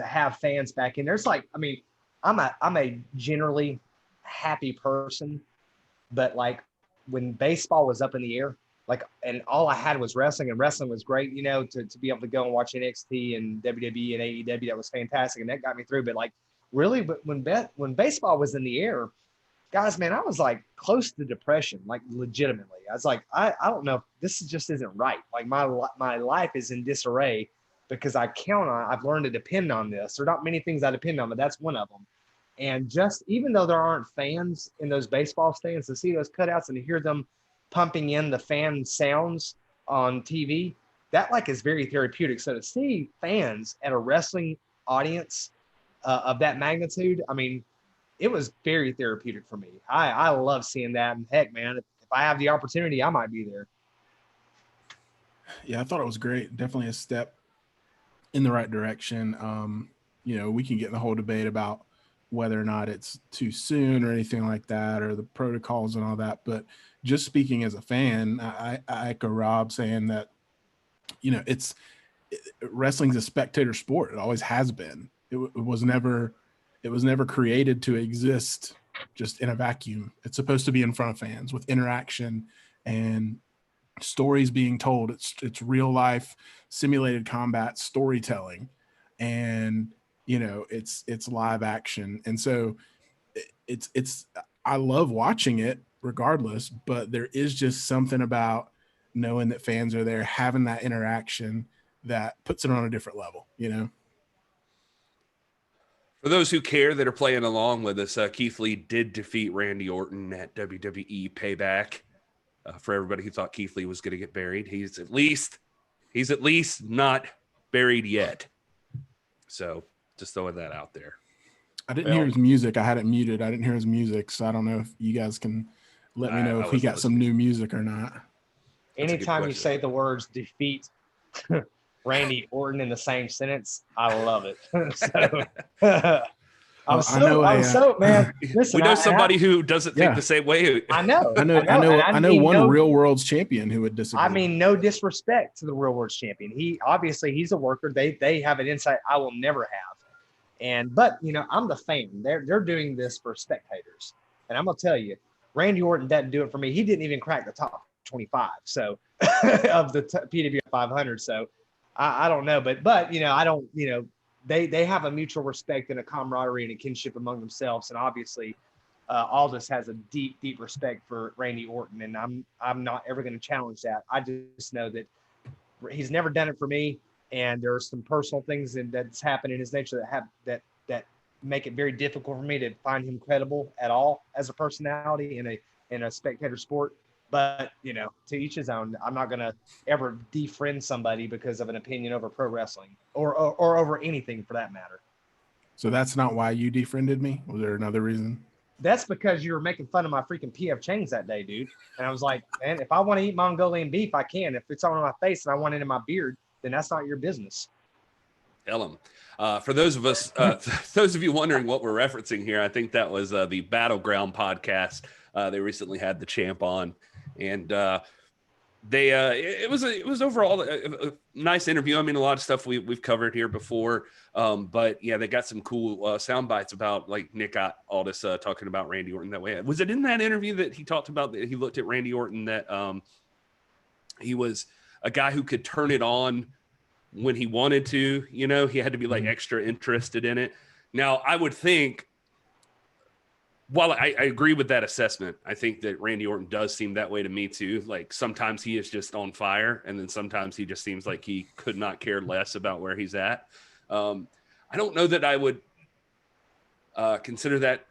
have fans back in. There's like, I mean, I'm a generally happy person, but like when baseball was up in the air, like, and all I had was wrestling, and wrestling was great, you know, to be able to go and watch NXT and WWE and AEW, that was fantastic, and that got me through. But like, really, but when baseball was in the air, guys, man, I was like close to depression, like legitimately. I was like, I don't know, this just isn't right. Like my life is in disarray because I've learned to depend on this. There are not many things I depend on, but that's one of them. And just even though there aren't fans in those baseball stands, to see those cutouts and to hear them pumping in the fan sounds on TV, that like is very therapeutic. So to see fans at a wrestling audience of that magnitude, I mean, it was very therapeutic for me. I love seeing that. And heck, man, if I have the opportunity, I might be there. Yeah, I thought it was great. Definitely a step in the right direction. You know, we can get in the whole debate about whether or not it's too soon or anything like that, or the protocols and all that. But just speaking as a fan, I echo Rob saying that, you know, wrestling's a spectator sport. It always has been. It was never created to exist just in a vacuum. It's supposed to be in front of fans with interaction and stories being told. It's real life simulated combat storytelling, and you know, it's live action. And so it's I love watching it regardless, but there is just something about knowing that fans are there, having that interaction, that puts it on a different level, you know. For those who care that are playing along with us, Keith Lee did defeat Randy Orton at WWE Payback. For everybody who thought Keith Lee was going to get buried, he's at least not buried yet. So just throwing that out there. I didn't hear his music. I had it muted. I didn't hear his music, so I don't know if you guys can let me know if he got some new music or not. Anytime you say the words defeat Randy Orton in the same sentence, I love it. Man. Listen, we know somebody who doesn't think the same way. I know one real world's champion who would disagree. I mean, no disrespect to the real world's champion. He's a worker. They have an insight I will never have. But you know, I'm the fan. They're doing this for spectators, and I'm gonna tell you, Randy Orton doesn't do it for me. He didn't even crack the top 25, so of the PWI 500. So I don't know, but you know, I don't, you know, they have a mutual respect and a camaraderie and a kinship among themselves, and obviously Aldous has a deep respect for Randy Orton, and I'm not ever going to challenge that. I just know that he's never done it for me, and there are some personal things that's happened in his nature that make it very difficult for me to find him credible at all as a personality in a spectator sport. But, you know, to each his own. I'm not going to ever defriend somebody because of an opinion over pro wrestling or over anything for that matter. So that's not why you defriended me? Was there another reason? That's because you were making fun of my freaking PF Chang's that day, dude. And I was like, man, if I want to eat Mongolian beef, I can. If it's on my face and I want it in my beard, then that's not your business. Tell him. For those of us, those of you wondering what we're referencing here, I think that was the Battleground podcast. They recently had the champ on, and it was overall a nice interview. I mean, a lot of stuff we've covered here before, but yeah, they got some cool sound bites about, like, Nick Aldis talking about Randy Orton that way. Was it in that interview that he talked about that he looked at Randy Orton that he was a guy who could turn it on when he wanted to, you know, he had to be like extra interested in it. Now, I would think, while I agree with that assessment, I think that Randy Orton does seem that way to me too. Like, sometimes he is just on fire, and then sometimes he just seems like he could not care less about where he's at. I don't know that I would consider that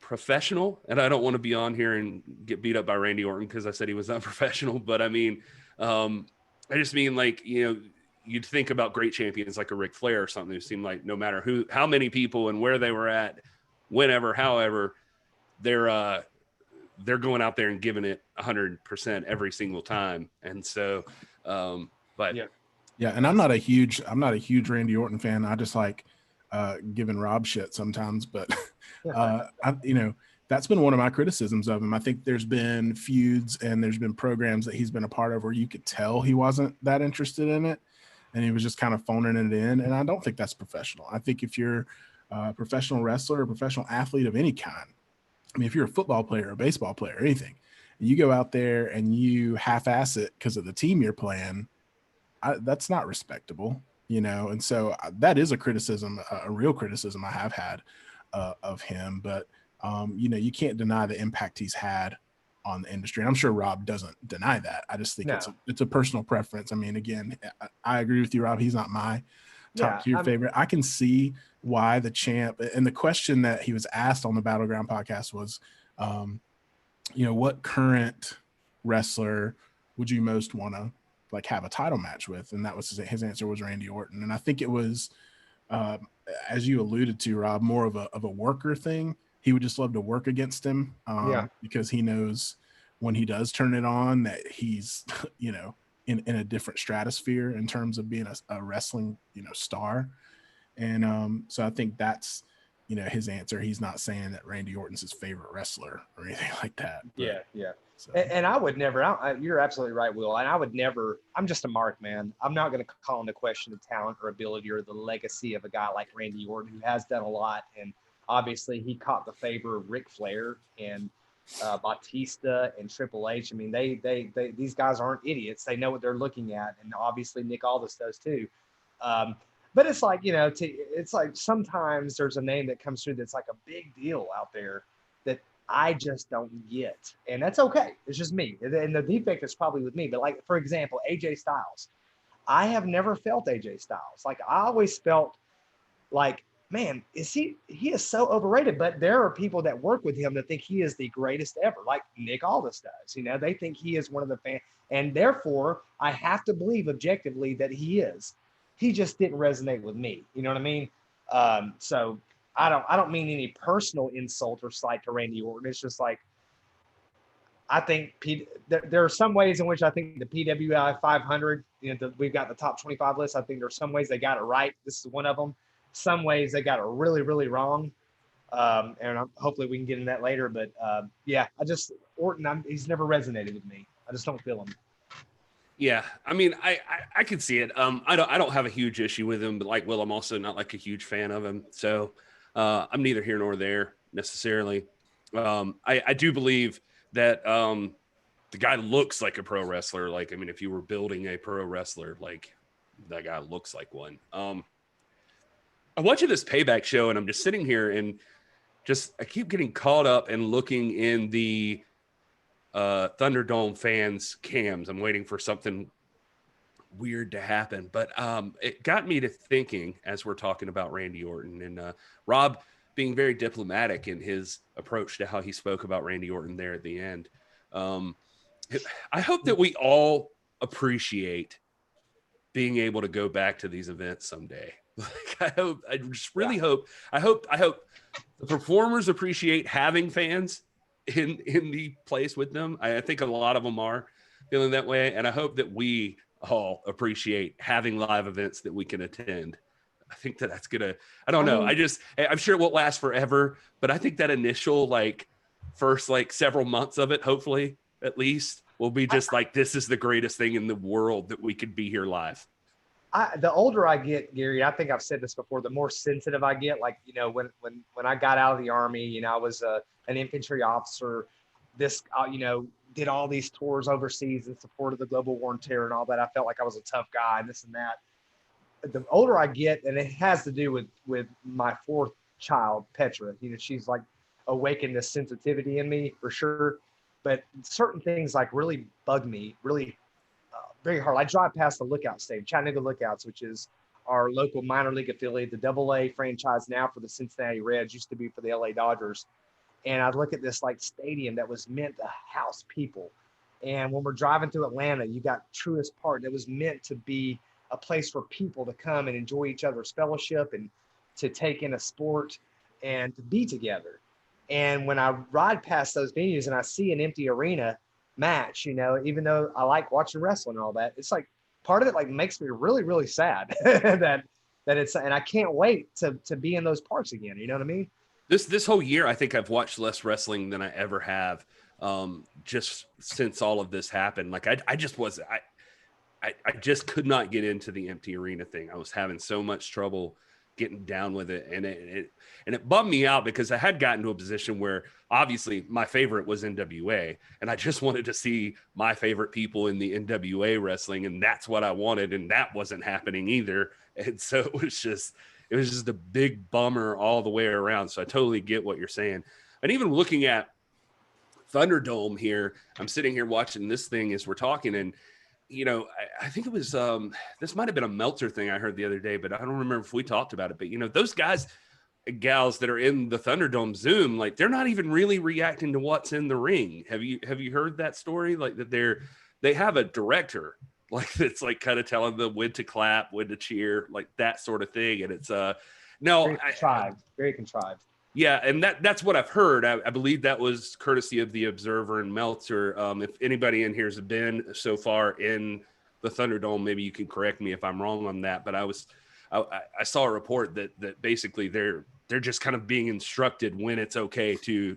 professional, and I don't want to be on here and get beat up by Randy Orton because I said he was unprofessional. But I mean, I just mean, like, you know, you'd think about great champions like a Ric Flair or something who seemed like no matter how many people and where they were at, whenever, however, they're going out there and giving it 100% every single time. And so, but yeah. And I'm not a huge Randy Orton fan. I just like giving Rob shit sometimes, but you know, that's been one of my criticisms of him. I think there's been feuds and there's been programs that he's been a part of where you could tell he wasn't that interested in it, and he was just kind of phoning it in. And I don't think that's professional. I think if you're a professional wrestler or a professional athlete of any kind, I mean, if you're a football player or a baseball player or anything, and you go out there and you half-ass it because of the team you're playing, that's not respectable, you know? And so that is a criticism, a real criticism I have had of him. But, you know, you can't deny the impact he's had on the industry. And I'm sure Rob doesn't deny that. I just think No. it's a personal preference. I mean, again, I agree with you, Rob. He's not my top tier favorite. I can see why the champ, and the question that he was asked on the Battleground podcast was, you know, what current wrestler would you most want to like have a title match with? And that was his answer was Randy Orton. And I think it was, as you alluded to, Rob, more of a worker thing. He would just love to work against him because he knows when he does turn it on that he's, you know, in a different stratosphere in terms of being a wrestling, you know, star. And so I think that's, you know, his answer. He's not saying that Randy Orton's his favorite wrestler or anything like that. But, yeah. So. And I would never, you're absolutely right, Will. And I would never, I'm just a mark, man. I'm not going to call into question the talent or ability or the legacy of a guy like Randy Orton, who has done a lot. And obviously he caught the favor of Ric Flair and Batista and Triple H. I mean, they these guys aren't idiots. They know what they're looking at. And obviously Nick Aldis does too. But it's like, you know, it's like sometimes there's a name that comes through that's like a big deal out there that I just don't get. And that's okay. It's just me. And the defect is probably with me. But like, for example, AJ Styles. I have never felt AJ Styles. Like, I always felt like, man, he is so overrated. But there are people that work with him that think he is the greatest ever, like Nick Aldis does. You know, they think he is one of the fans. And therefore, I have to believe objectively that he is. He just didn't resonate with me. You know what I mean? So I don't mean any personal insult or slight to Randy Orton. It's just like, I think there are some ways in which I think the PWI 500, you know, we've got the top 25 list. I think there's some ways they got it right. This is one of them. Some ways they got it really, really wrong. And hopefully we can get into that later. But yeah, Orton, he's never resonated with me. I just don't feel him. Yeah, I mean, I can see it. I don't have a huge issue with him, but like Will, I'm also not like a huge fan of him. So I'm neither here nor there necessarily. I do believe that the guy looks like a pro wrestler. Like, I mean, if you were building a pro wrestler, like that guy looks like one. I'm watching this Payback show and I'm just sitting here and I keep getting caught up and looking in the Thunderdome fans cams. I'm waiting for something weird to happen, but it got me to thinking as we're talking about Randy Orton and Rob being very diplomatic in his approach to how he spoke about Randy Orton there at the end. I hope that we all appreciate being able to go back to these events someday. Like, I just really hope the performers appreciate having fans in the place with them. I think a lot of them are feeling that way. And I hope that we all appreciate having live events that we can attend. I think that's gonna, I don't know. I'm sure it won't last forever, but I think that initial, like first, like several months of it, hopefully at least will be just like, this is the greatest thing in the world that we could be here live. The older I get, Gary, I think I've said this before, the more sensitive I get. Like, you know, when I got out of the Army, you know, I was an infantry officer, you know, did all these tours overseas in support of the global war on terror and all that. I felt like I was a tough guy and this and that. The older I get, and it has to do with my fourth child, Petra, you know, she's like awakened this sensitivity in me for sure. But certain things like really bug me, really very hard. I drive past the Lookout Stadium, Chattanooga Lookouts, which is our local minor league affiliate, the AA franchise now for the Cincinnati Reds, used to be for the LA Dodgers. And I look at this like stadium that was meant to house people. And when we're driving through Atlanta, you got Truist Park that was meant to be a place for people to come and enjoy each other's fellowship and to take in a sport and to be together. And when I ride past those venues and I see an empty arena match, you know, even though I like watching wrestling and all that, it's like part of it like makes me really, really sad that it's, and I can't wait to be in those parts again. You know what I mean? This whole year, I think I've watched less wrestling than I ever have, just since all of this happened. Like I just could not get into the empty arena thing. I was having so much trouble getting down with it. And it bummed me out because I had gotten to a position where obviously my favorite was NWA, and I just wanted to see my favorite people in the NWA wrestling. And that's what I wanted. And that wasn't happening either. And so it was just a big bummer all the way around. So I totally get what you're saying. And even looking at Thunderdome here, I'm sitting here watching this thing as we're talking, and you know, I think it was this might have been a Meltzer thing I heard the other day, but I don't remember if we talked about it. But you know, those guys and gals that are in the Thunderdome Zoom, like they're not even really reacting to what's in the ring. Have you heard that story? Like that they have a director like that's like kind of telling them when to clap, when to cheer, like that sort of thing. And it's no, very contrived. Yeah, and that's what I've heard. I believe that was courtesy of the Observer and Meltzer. If anybody in here has been so far in the Thunderdome, maybe you can correct me if I'm wrong on that. But I saw a report that basically they're just kind of being instructed when it's okay to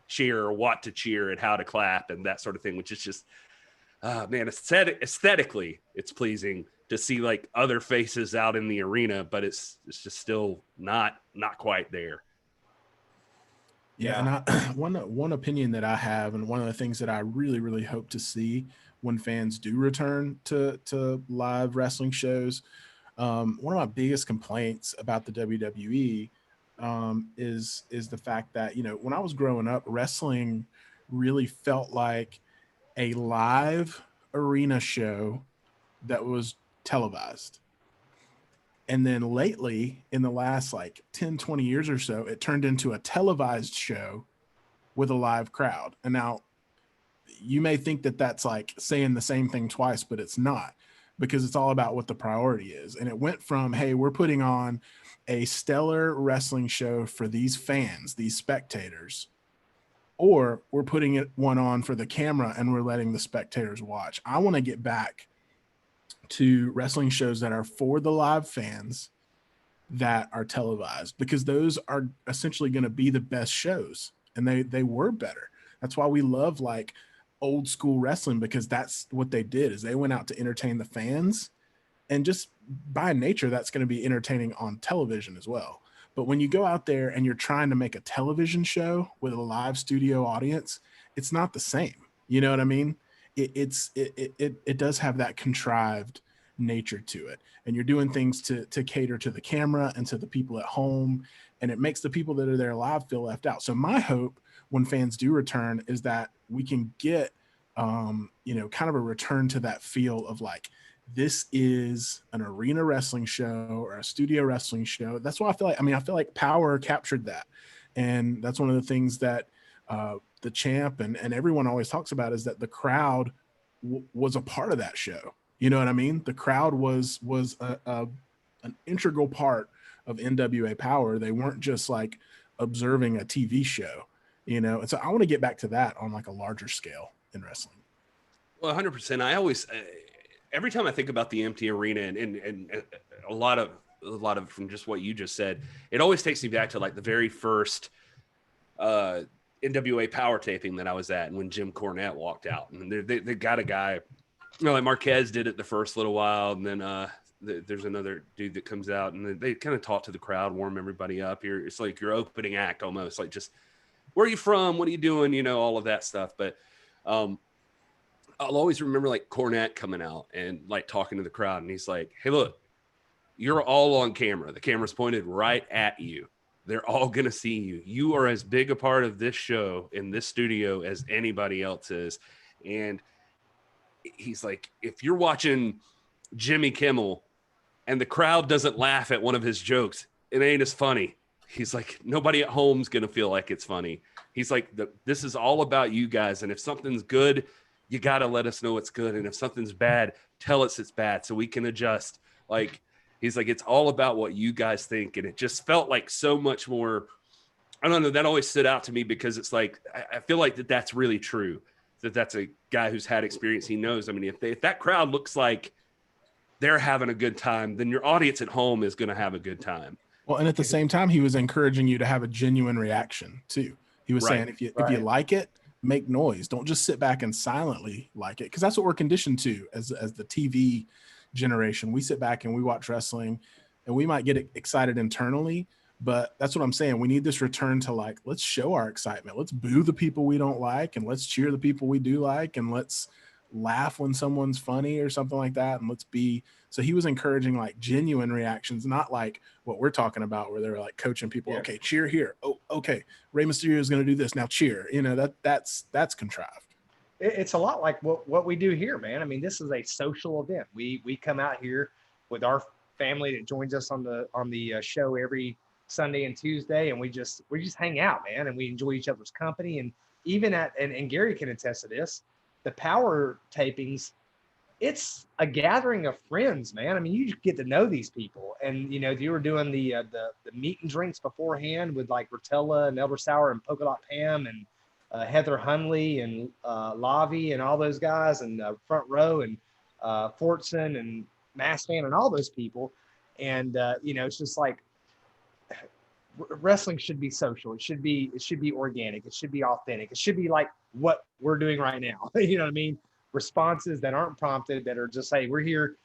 cheer or what to cheer and how to clap and that sort of thing, which is just, man, aesthetically, it's pleasing to see like other faces out in the arena, but it's just still not quite there. Yeah, and one opinion that I have, and one of the things that I really, really hope to see when fans do return to live wrestling shows, one of my biggest complaints about the WWE is the fact that, you know, when I was growing up, wrestling really felt like a live arena show that was televised. And then lately, in the last like 10, 20 years or so, it turned into a televised show with a live crowd. And now you may think that that's like saying the same thing twice, but it's not, because it's all about what the priority is. And it went from, hey, we're putting on a stellar wrestling show for these fans, these spectators, or we're putting one on for the camera and we're letting the spectators watch. I want to get back to wrestling shows that are for the live fans that are televised, because those are essentially going to be the best shows, and they were better. That's why we love like old school wrestling, because that's what they did, is they went out to entertain the fans, and just by nature that's going to be entertaining on television as well. But when you go out there and you're trying to make a television show with a live studio audience, it's not the same. You know what I mean? It does have that contrived nature to it, and you're doing things to cater to the camera and to the people at home, and it makes the people that are there live feel left out. So my hope when fans do return is that we can get you know, kind of a return to that feel of like, this is an arena wrestling show or a studio wrestling show. That's what I feel like Power captured that, and that's one of the things that the champ and everyone always talks about, is that the crowd was a part of that show. You know what I mean? The crowd was an integral part of NWA Power. They weren't just like observing a TV show, you know? And so I want to get back to that on like a larger scale in wrestling. Well, 100%. I always, every time I think about the empty arena and a lot of from just what you just said, it always takes me back to like the very first NWA Power taping that I was at, and when Jim Cornette walked out, and they got a guy, you know, like Marquez did it the first little while, and then there's another dude that comes out, and they kind of talk to the crowd, warm everybody up. It's like your opening act almost, like just, where are you from? What are you doing? You know, all of that stuff. But I'll always remember like Cornette coming out and like talking to the crowd, and he's like, hey, look, you're all on camera. The camera's pointed right at you. They're all going to see you. You are as big a part of this show in this studio as anybody else is. And he's like, if you're watching Jimmy Kimmel and the crowd doesn't laugh at one of his jokes, it ain't as funny. He's like, nobody at home's going to feel like it's funny. He's like, this is all about you guys. And if something's good, you got to let us know it's good. And if something's bad, tell us it's bad so we can adjust. Like, he's like, it's all about what you guys think. And it just felt like so much more, I don't know, that always stood out to me, because it's like, I feel like that's really true. That's a guy who's had experience. He knows. I mean, if that crowd looks like they're having a good time, then your audience at home is going to have a good time. Well, and at the same time, he was encouraging you to have a genuine reaction too. He was saying, if you like it, make noise. Don't just sit back and silently like it, because that's what we're conditioned to as the TV generation. We sit back and we watch wrestling and we might get excited internally, but that's what I'm saying. We need this return to like, let's show our excitement. Let's boo the people we don't like, and let's cheer the people we do like, and let's laugh when someone's funny or something like that. And let's be, so he was encouraging like genuine reactions, not like what we're talking about where they're like coaching people. Okay, cheer here. Oh, okay. Rey Mysterio is going to do this. Now cheer. You know, that's contrived. It's a lot like what we do here, man. I mean, this is a social event. We come out here with our family that joins us on the show every Sunday and Tuesday, and we just hang out, man, and we enjoy each other's company. And even and Gary can attest to this, the power tapings, it's a gathering of friends, man. I mean, you just get to know these people, and you were doing the meat and drinks beforehand with like Rotella and Elder Sour and Polka Dot Pam and Heather Hunley and Lavi and all those guys, and Front Row and Fortson and Massman and all those people. And it's just like wrestling should be social. It should be organic. It should be authentic. It should be like what we're doing right now. You know what I mean? Responses that aren't prompted, that are just, hey, we're here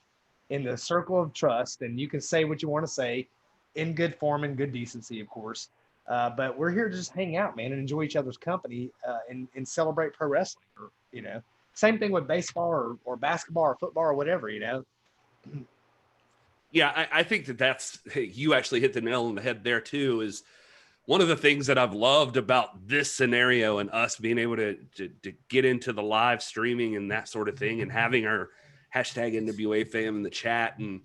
in the circle of trust, and you can say what you want to say in good form and good decency, of course. But we're here to just hang out, man, and enjoy each other's company and celebrate pro wrestling. Or, same thing with baseball or basketball or football or whatever, Yeah, I think that's you actually hit the nail on the head there too. Is one of the things that I've loved about this scenario and us being able to get into the live streaming and that sort of thing, and having our hashtag NWA fam in the chat and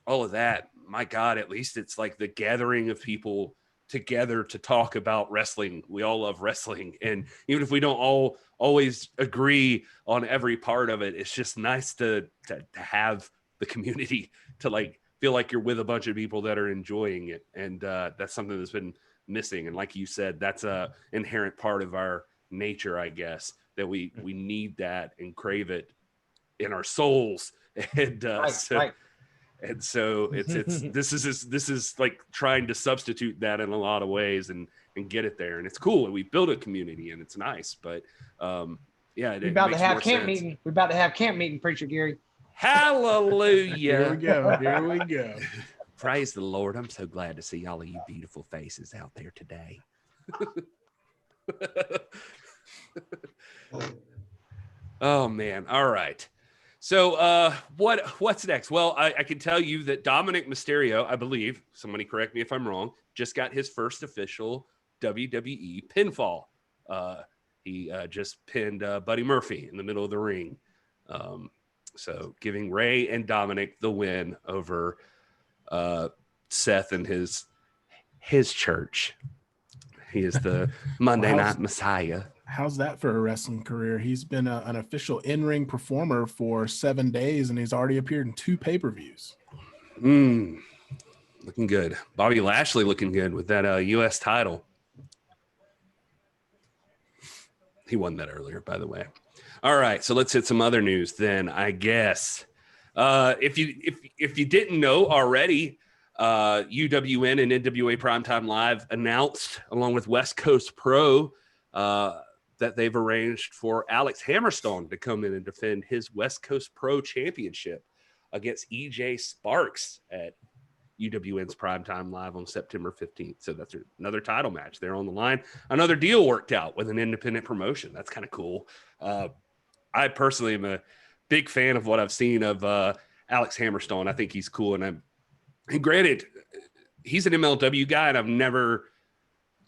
all of that. My God, at least it's like the gathering of people together to talk about wrestling. We all love wrestling, and even if we don't always agree on every part of it, it's just nice to have the community to like feel like you're with a bunch of people that are enjoying it. And that's something that's been missing. And like you said, that's a inherent part of our nature, I guess, that we need that and crave it in our souls. And right. And so it's this is like trying to substitute that in a lot of ways and get it there. And it's cool. And we built a community and it's nice. But yeah, we're about to have camp meeting. We're about to have camp meeting, Preacher Gary. Hallelujah. Here we go. Praise the Lord. I'm so glad to see all of you beautiful faces out there today. Oh man. All right. So what's next? Well, I can tell you that Dominic Mysterio, I believe, somebody correct me if I'm wrong, just got his first official WWE pinfall. He just pinned Buddy Murphy in the middle of the ring. So giving Ray and Dominic the win over Seth and his church. He is the Monday Night Messiah. How's that for a wrestling career? He's been an official in-ring performer for 7 days, and he's already appeared in 2 pay-per-views. Looking good. Bobby Lashley looking good with that U.S. title. He won that earlier, by the way. All right, so let's hit some other news then, I guess. If you didn't know already, UWN and NWA Primetime Live announced, along with West Coast Pro, that they've arranged for Alex Hammerstone to come in and defend his West Coast Pro Championship against EJ Sparks at UWN's Primetime Live on September 15th. So that's another title match there on the line. Another deal worked out with an independent promotion. That's kind of cool. I personally am a big fan of what I've seen of Alex Hammerstone. I think he's cool. And granted, he's an MLW guy, and I've never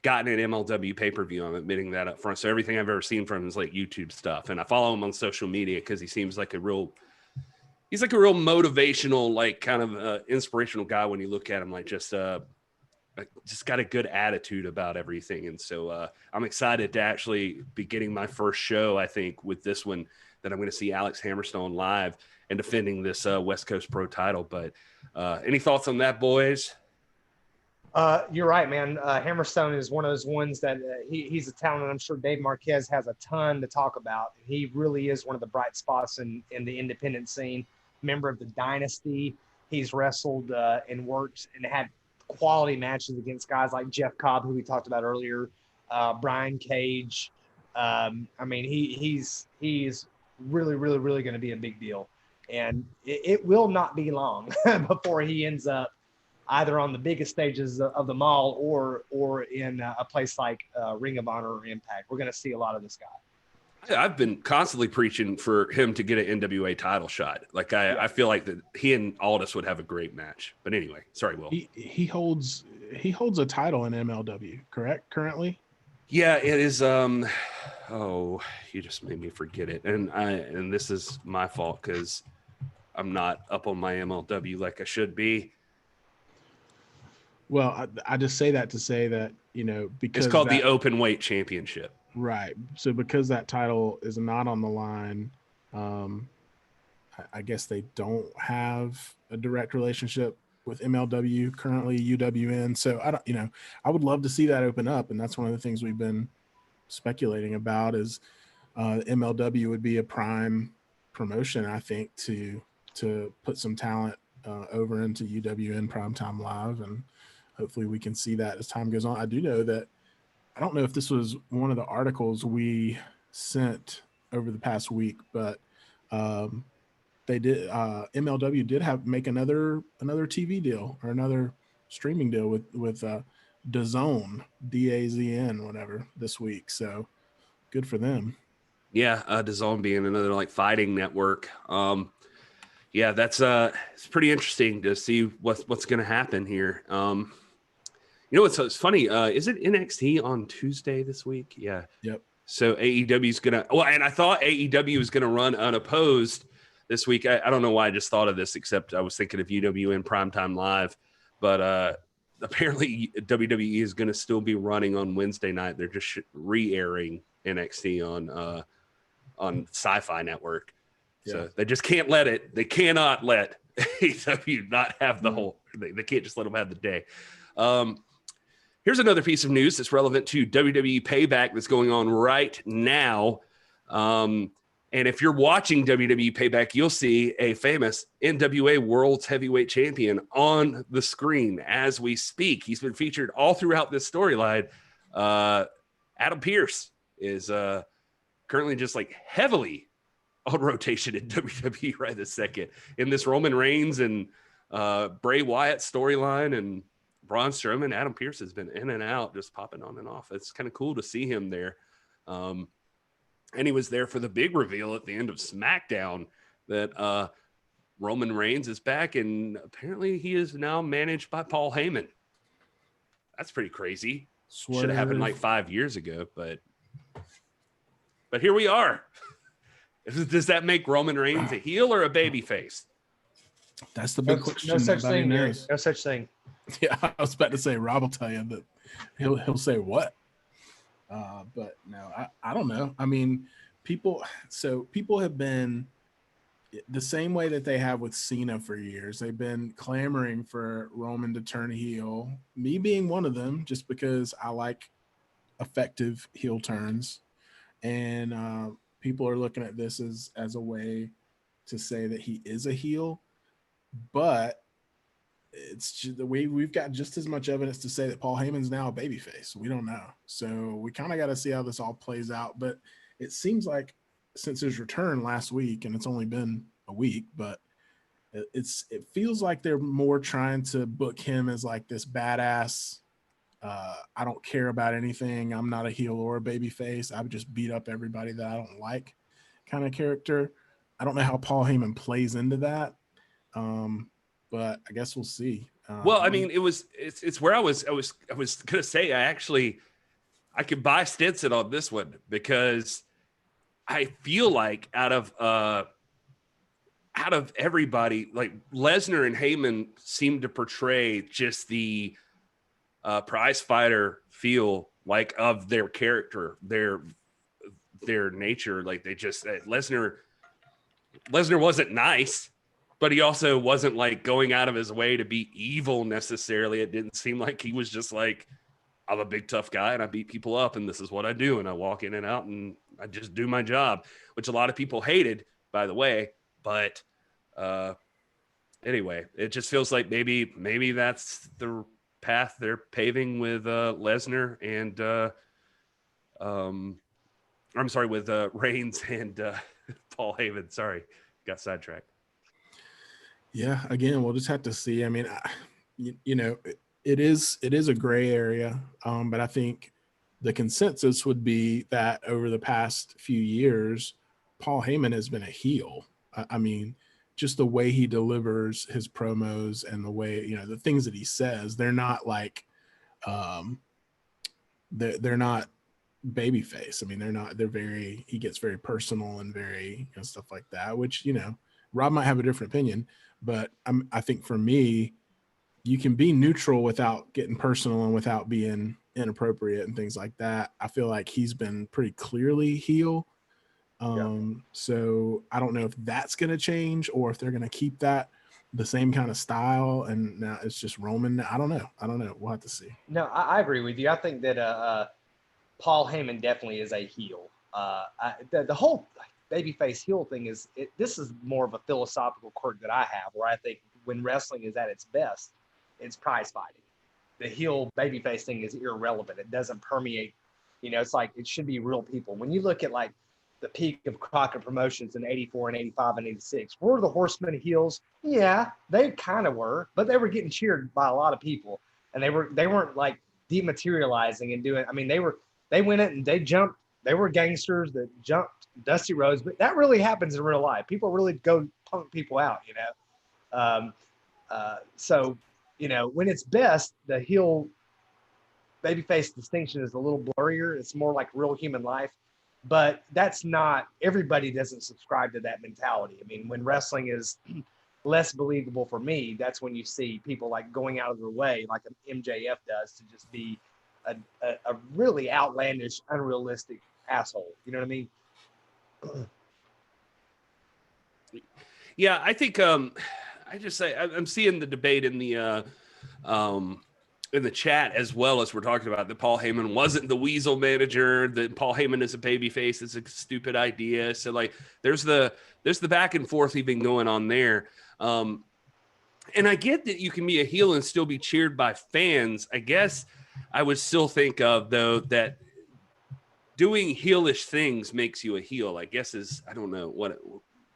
gotten an MLW pay-per-view. I'm admitting that up front. So everything I've ever seen from him is like YouTube stuff. And I follow him on social media because he seems like he's like a real motivational, like kind of inspirational guy when you look at him, like just got a good attitude about everything. And so I'm excited to actually be getting my first show, I think, with this one, that I'm going to see Alex Hammerstone live and defending this West Coast Pro title. But any thoughts on that, boys? You're right, man. Hammerstone is one of those ones that he's a talent, and I'm sure Dave Marquez has a ton to talk about. He really is one of the bright spots in the independent scene. Member of the Dynasty. He's wrestled and worked and had quality matches against guys like Jeff Cobb, who we talked about earlier, Brian Cage. I mean, he's really, really, really going to be a big deal. And it will not be long before he ends up either on the biggest stages of them all or in a place like Ring of Honor or Impact. We're going to see a lot of this guy. I've been constantly preaching for him to get an NWA title shot. Like I feel like that he and Aldis would have a great match. But anyway, sorry, Will. He holds a title in MLW, correct? Currently. Yeah, it is. Oh, you just made me forget it, and this is my fault because I'm not up on my MLW like I should be. Well, I just say that to say that, because it's called the Open Weight Championship. Right. So because that title is not on the line, I guess they don't have a direct relationship with MLW currently, UWN. So I would love to see that open up. And that's one of the things we've been speculating about is MLW would be a prime promotion, I think, to put some talent over into UWN Primetime Live. And hopefully we can see that as time goes on. I do know that, I don't know if this was one of the articles we sent over the past week, but they did MLW did make another TV deal or another streaming deal with DAZN, DAZN, whatever, this week. So good for them. Yeah, DAZN being another like fighting network. Yeah, that's it's pretty interesting to see what's going to happen here. It's funny. Is it NXT on Tuesday this week? Yeah. Yep. So AEW is gonna. Well, and I thought AEW was gonna run unopposed this week. I don't know why I just thought of this, except I was thinking of UWN Primetime Live, but apparently WWE is gonna still be running on Wednesday night. They're just re-airing NXT on Sci-Fi Network. Yeah. So they just can't let it. They cannot let AEW not have the whole. They can't just let them have the day. Here's another piece of news that's relevant to WWE Payback that's going on right now. And if you're watching WWE Payback, you'll see a famous NWA World's Heavyweight Champion on the screen as we speak. He's been featured all throughout this storyline. Adam Pearce is currently just like heavily on rotation in WWE right this second in this Roman Reigns and Bray Wyatt storyline, and Braun Strowman. Adam Pearce has been in and out, just popping on and off. It's kind of cool to see him there. And he was there for the big reveal at the end of SmackDown that Roman Reigns is back, and apparently he is now managed by Paul Heyman. That's pretty crazy. Should have happened like 5 years ago, but here we are. Does that make Roman Reigns a heel or a babyface? That's the big question. No such thing. No such thing. Yeah, I was about to say Rob will tell you, but he'll say what. But no, I don't know. I mean, people have been the same way that they have with Cena for years. They've been clamoring for Roman to turn heel, me being one of them, just because I like effective heel turns. And people are looking at this as a way to say that he is a heel, but it's just the way we've got just as much evidence to say that Paul Heyman's now a babyface. We don't know. So we kind of got to see how this all plays out. But it seems like since his return last week, and it's only been a week, but it feels like they're more trying to book him as like this badass. I don't care about anything. I'm not a heel or a babyface. I would just beat up everybody that I don't like kind of character. I don't know how Paul Heyman plays into that. But I guess we'll see. Well, I mean, it's where I was gonna say I could buy Stinson on this one, because I feel like out of everybody, like Lesnar and Heyman seem to portray just the prize fighter feel like of their character, their nature. Like they just Lesnar wasn't nice, but he also wasn't like going out of his way to be evil necessarily. It didn't seem like he was just like, I'm a big tough guy and I beat people up and this is what I do. And I walk in and out and I just do my job, which a lot of people hated, by the way. But anyway, it just feels like maybe that's the path they're paving with Lesnar and I'm sorry, with Reigns and Paul Heyman. Sorry, got sidetracked. Yeah, again, we'll just have to see. I mean, you know, it is a gray area. But I think the consensus would be that over the past few years, Paul Heyman has been a heel. I mean, just the way he delivers his promos and the way, you know, the things that he says, they're not like, they're not babyface. I mean, they're very, he gets very personal and very, you know, stuff like that, which, you know, Rob might have a different opinion, but I think for me, you can be neutral without getting personal and without being inappropriate and things like that. I feel like he's been pretty clearly heel. So I don't know if that's going to change or if they're going to keep that the same kind of style. And now it's just Roman. I don't know. We'll have to see. No, I agree with you. I think that Paul Heyman definitely is a heel. The whole babyface heel thing this is more of a philosophical quirk that I have, where I think when wrestling is at its best, it's prize fighting. The heel babyface thing is irrelevant. It doesn't permeate. You know, it's like it should be real people. When you look at like the peak of Crockett Promotions in 84 and 85 and 86, were the Horsemen heels? Yeah, they kind of were, but they were getting cheered by a lot of people, and they weren't like dematerializing and doing. I mean, they went in and they jumped. They were gangsters that jumped Dusty Rhodes, but that really happens in real life. People really go punk people out, you know. So, you know, when it's best, the heel babyface distinction is a little blurrier. It's more like real human life, but that's not, everybody doesn't subscribe to that mentality. I mean, when wrestling is less believable for me, that's when you see people like going out of their way, like an MJF does, to just be a really outlandish, unrealistic asshole. You know what I mean? Yeah, I think I'm seeing the debate in the chat as well as we're talking about that Paul Heyman wasn't the Weasel manager, that Paul Heyman is a babyface. It's a stupid idea. So like there's the back and forth even going on there. And I get that you can be a heel and still be cheered by fans. I guess I would still think of though that doing heelish things makes you a heel, I guess I don't know what,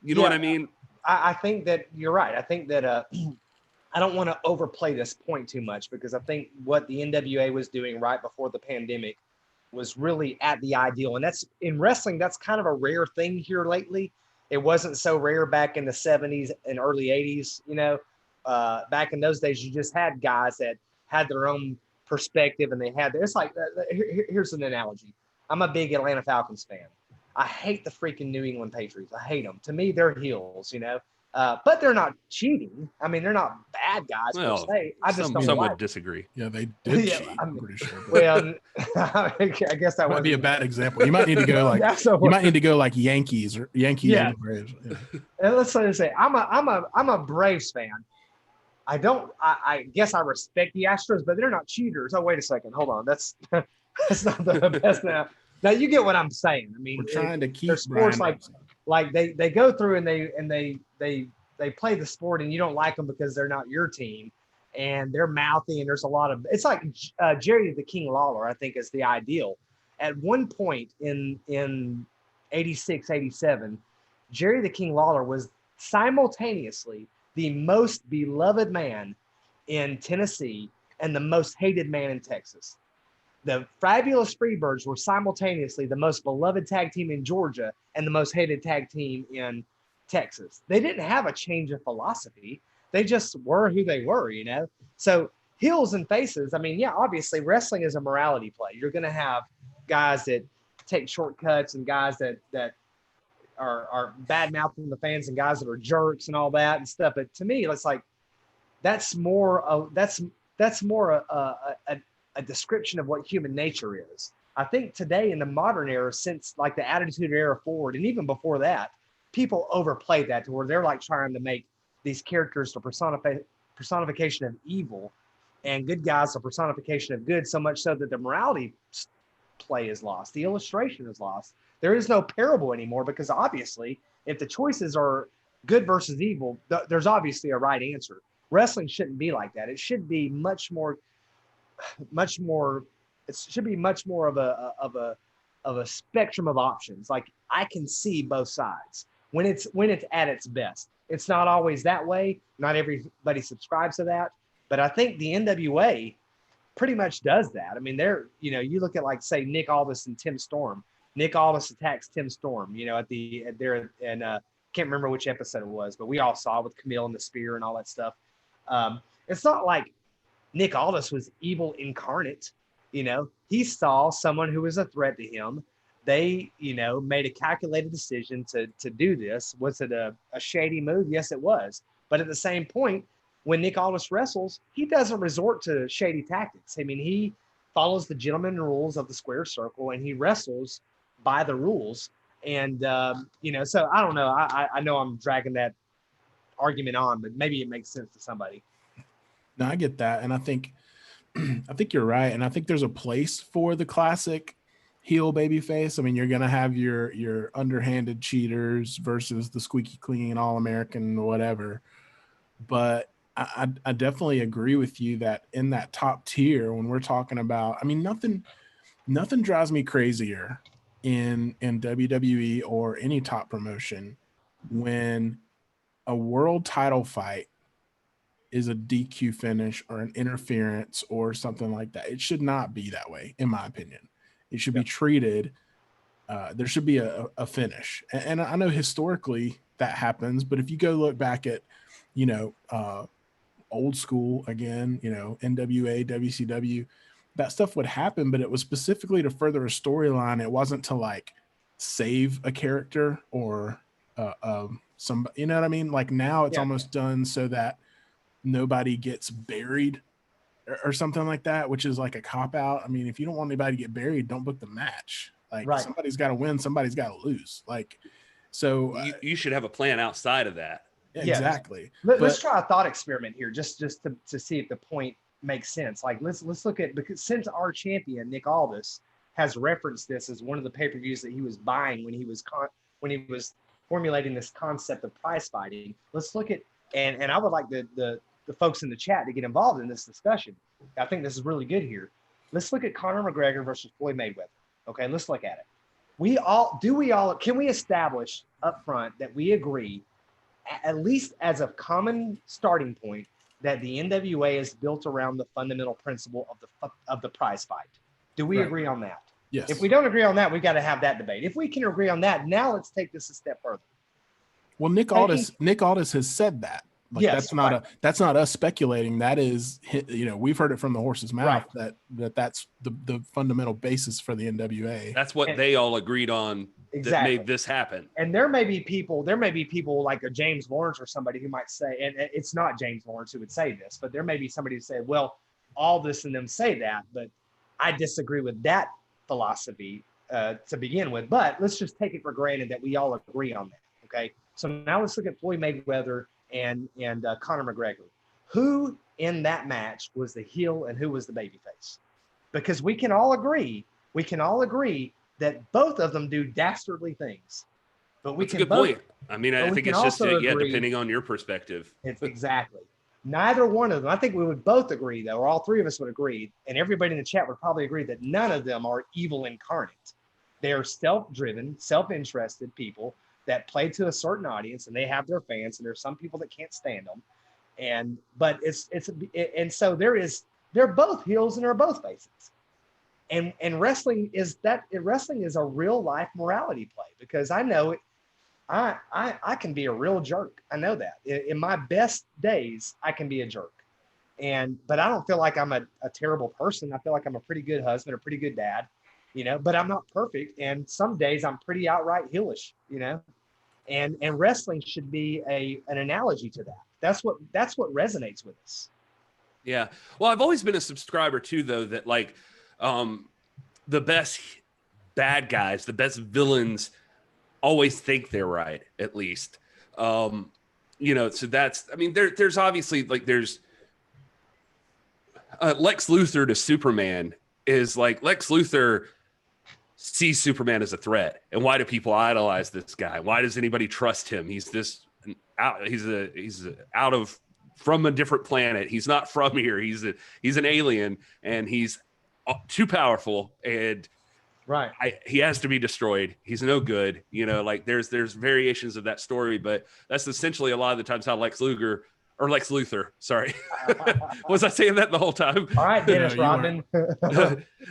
you know what I mean? I think that you're right. I think that I don't want to overplay this point too much, because I think what the NWA was doing right before the pandemic was really at the ideal. And that's in wrestling, that's kind of a rare thing here lately. It wasn't so rare back in the 70s and early 80s. You know, back in those days, you just had guys that had their own perspective, and it's like, here's an analogy. I'm a big Atlanta Falcons fan. I hate the freaking New England Patriots. I hate them. To me, they're heels, you know. But they're not cheating. I mean, they're not bad guys per se. I just don't some like would disagrey. Yeah, they did cheat. I'm pretty sure. Well, I guess that might be a bad example. You might need to go like Yankees or Yankees. Yeah. And Braves. Yeah. And let's say I'm a Braves fan. I guess I respect the Astros, but they're not cheaters. Oh, wait a second. Hold on. That's not the best now. Now you get what I'm saying. I mean, we're trying to keep sports like they go through and they play the sport, and you don't like them because they're not your team, and they're mouthy, and there's a lot of, it's like Jerry the King Lawler, I think, is the ideal. At one point in 86, 87, Jerry the King Lawler was simultaneously the most beloved man in Tennessee and the most hated man in Texas. The Fabulous Freebirds were simultaneously the most beloved tag team in Georgia and the most hated tag team in Texas. They didn't have a change of philosophy. They just were who they were, you know? So heels and faces, I mean, yeah, obviously wrestling is a morality play. You're going to have guys that take shortcuts and guys that are bad-mouthing the fans and guys that are jerks and all that and stuff. But to me, it's like, that's more a description of what human nature is. I think today in the modern era, since like the Attitude Era forward, and even before that, people overplay that to where they're like trying to make these characters the personification of evil, and good guys a personification of good, so much so that the morality play is lost. The illustration is lost. There is no parable anymore, because obviously if the choices are good versus evil, there's obviously a right answer. Wrestling shouldn't be like that. It should be much more it should be much more of a spectrum of options. Like, I can see both sides when it's at its best. It's not always that way. Not everybody subscribes to that, But I think the NWA pretty much does that. I mean, you look at like say Nick Aldis and Tim Storm. Nick Aldis attacks Tim Storm, can't remember which episode it was, but we all saw with Camille and the spear and all that stuff. It's not like Nick Aldis was evil incarnate. He saw someone who was a threat to him. They, made a calculated decision to do this. Was it a shady move? Yes, it was. But at the same point, when Nick Aldis wrestles, he doesn't resort to shady tactics. I mean, he follows the gentleman rules of the square circle, and he wrestles by the rules. And, so I don't know. I know I'm dragging that argument on, but maybe it makes sense to somebody. No, I get that. And I think you're right. And I think there's a place for the classic heel baby face. I mean, you're going to have your underhanded cheaters versus the squeaky clean All-American, whatever. But I definitely agree with you that in that top tier, when we're talking about, I mean, nothing drives me crazier in WWE or any top promotion when a world title fight is a DQ finish or an interference or something like that. It should not be that way, in my opinion. It should be treated. There should be a finish. And I know historically that happens, but if you go look back at, old school again, NWA, WCW, that stuff would happen, but it was specifically to further a storyline. It wasn't to like save a character or some, you know what I mean? Like now it's almost done so that nobody gets buried or something like that, which is like a cop out. I mean, if you don't want anybody to get buried, don't book the match. Like somebody's got to win, somebody's got to lose. Like, so you should have a plan outside of that. Exactly. Let's try a thought experiment here, just to see if the point makes sense. Like let's look at, because since our champion Nick Aldis has referenced this as one of the pay-per-views that he was buying when he was formulating this concept of prize fighting. Let's look at and I would like the folks in the chat to get involved in this discussion. I think this is really good here. Let's look at Conor McGregor versus Floyd Mayweather. Okay, let's look at it. Can we establish up front that we agree, at least as a common starting point, that the NWA is built around the fundamental principle of the prize fight? Do we agree on that? Yes. If we don't agree on that, we got to have that debate. If we can agree on that, now let's take this a step further. Well, Nick Aldis has said that. Like, yes, that's not us speculating. That is, we've heard it from the horse's mouth that's the fundamental basis for the NWA. That's what they all agreed on. Exactly. That made this happen. And there may be people like a James Lawrence or somebody who might say, and it's not James Lawrence who would say this, but there may be somebody who say, well, all this and them say that, but I disagree with that philosophy to begin with. But let's just take it for granted that we all agree on that. Okay. So now let's look at Floyd Mayweather and Conor McGregor. Who in that match was the heel and who was the babyface? Because we can all agree that both of them do dastardly things. But That's a good point. I mean, I think it's just depending on your perspective. It's exactly. Neither one of them. I think we would both agree, though, or all three of us would agree, and everybody in the chat would probably agree that none of them are evil incarnate. They are self-driven, self-interested people that play to a certain audience, and they have their fans, and there's some people that can't stand them. So they're both heels and they're both faces. And wrestling is a real life morality play, because I know it. I can be a real jerk. I know that in my best days, I can be a jerk. But I don't feel like I'm a terrible person. I feel like I'm a pretty good husband, a pretty good dad, but I'm not perfect. And some days I'm pretty outright heelish, and wrestling should be an analogy to that. That's what resonates with us. Yeah. Well, I've always been a subscriber too, though, that like the best bad guys, the best villains always think they're right, at least. So that's, I mean, there's obviously like there's Lex Luthor to Superman is like Lex Luthor sees Superman as a threat. And why do people idolize this guy? Why does anybody trust him? He's from a different planet. He's not from here. He's an alien, and he's too powerful, and he has to be destroyed. He's no good. Like there's variations of that story, but that's essentially a lot of the times how Lex Luger or Lex Luthor. Sorry. Was I saying that the whole time? All right, Dennis No, Rodman.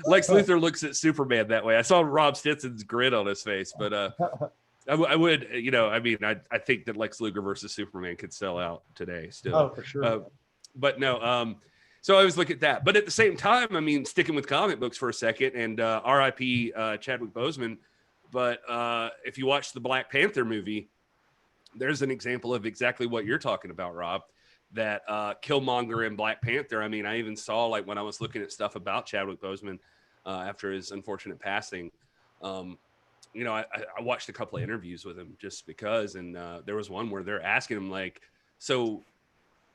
Lex Luthor looks at Superman that way. I saw Rob Stinson's grin on his face, but I would, I think that Lex Luthor versus Superman could sell out today still. Oh, for sure. But no, so I always look at that. But at the same time, I mean, sticking with comic books for a second, and R.I.P. Chadwick Boseman. But if you watch the Black Panther movie, there's an example of exactly what you're talking about, Rob. That Killmonger in Black Panther. I mean, I even saw, like, when I was looking at stuff about Chadwick Boseman after his unfortunate passing. I watched a couple of interviews with him just because, and there was one where they're asking him, like, so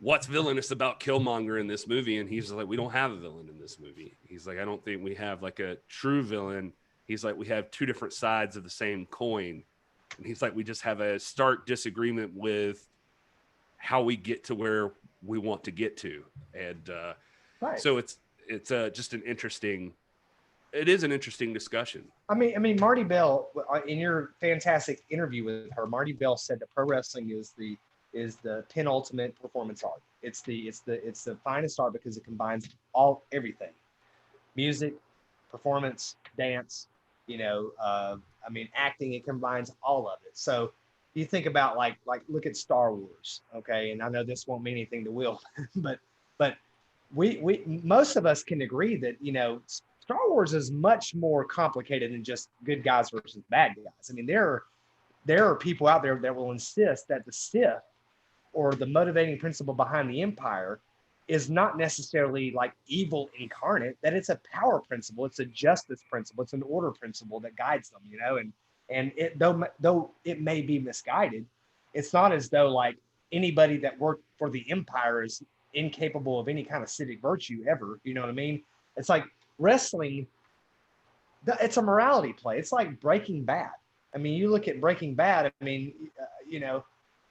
what's villainous about Killmonger in this movie? And he's like, we don't have a villain in this movie. He's like, I don't think we have like a true villain. He's like, we have two different sides of the same coin. And he's like, we just have a stark disagreement with how we get to where we want to get to. And Right. so it's just an interesting discussion. I mean, Marty Bell, in your fantastic interview with her, Marty Bell said that pro wrestling is the penultimate performance art. It's the finest art because it combines everything, music, performance, dance, acting. It combines all of it. So you think about like look at Star Wars, okay? And I know this won't mean anything to Will, but we most of us can agree that Star Wars is much more complicated than just good guys versus bad guys. I mean, there are people out there that will insist that the Sith, or the motivating principle behind the Empire, is not necessarily like evil incarnate, that it's a power principle, it's a justice principle, it's an order principle that guides them, and it, though it may be misguided, it's not as though like anybody that worked for the Empire is incapable of any kind of civic virtue ever. You know what I mean? It's like wrestling, it's a morality play. It's like Breaking Bad. I mean, you look at Breaking Bad, I mean,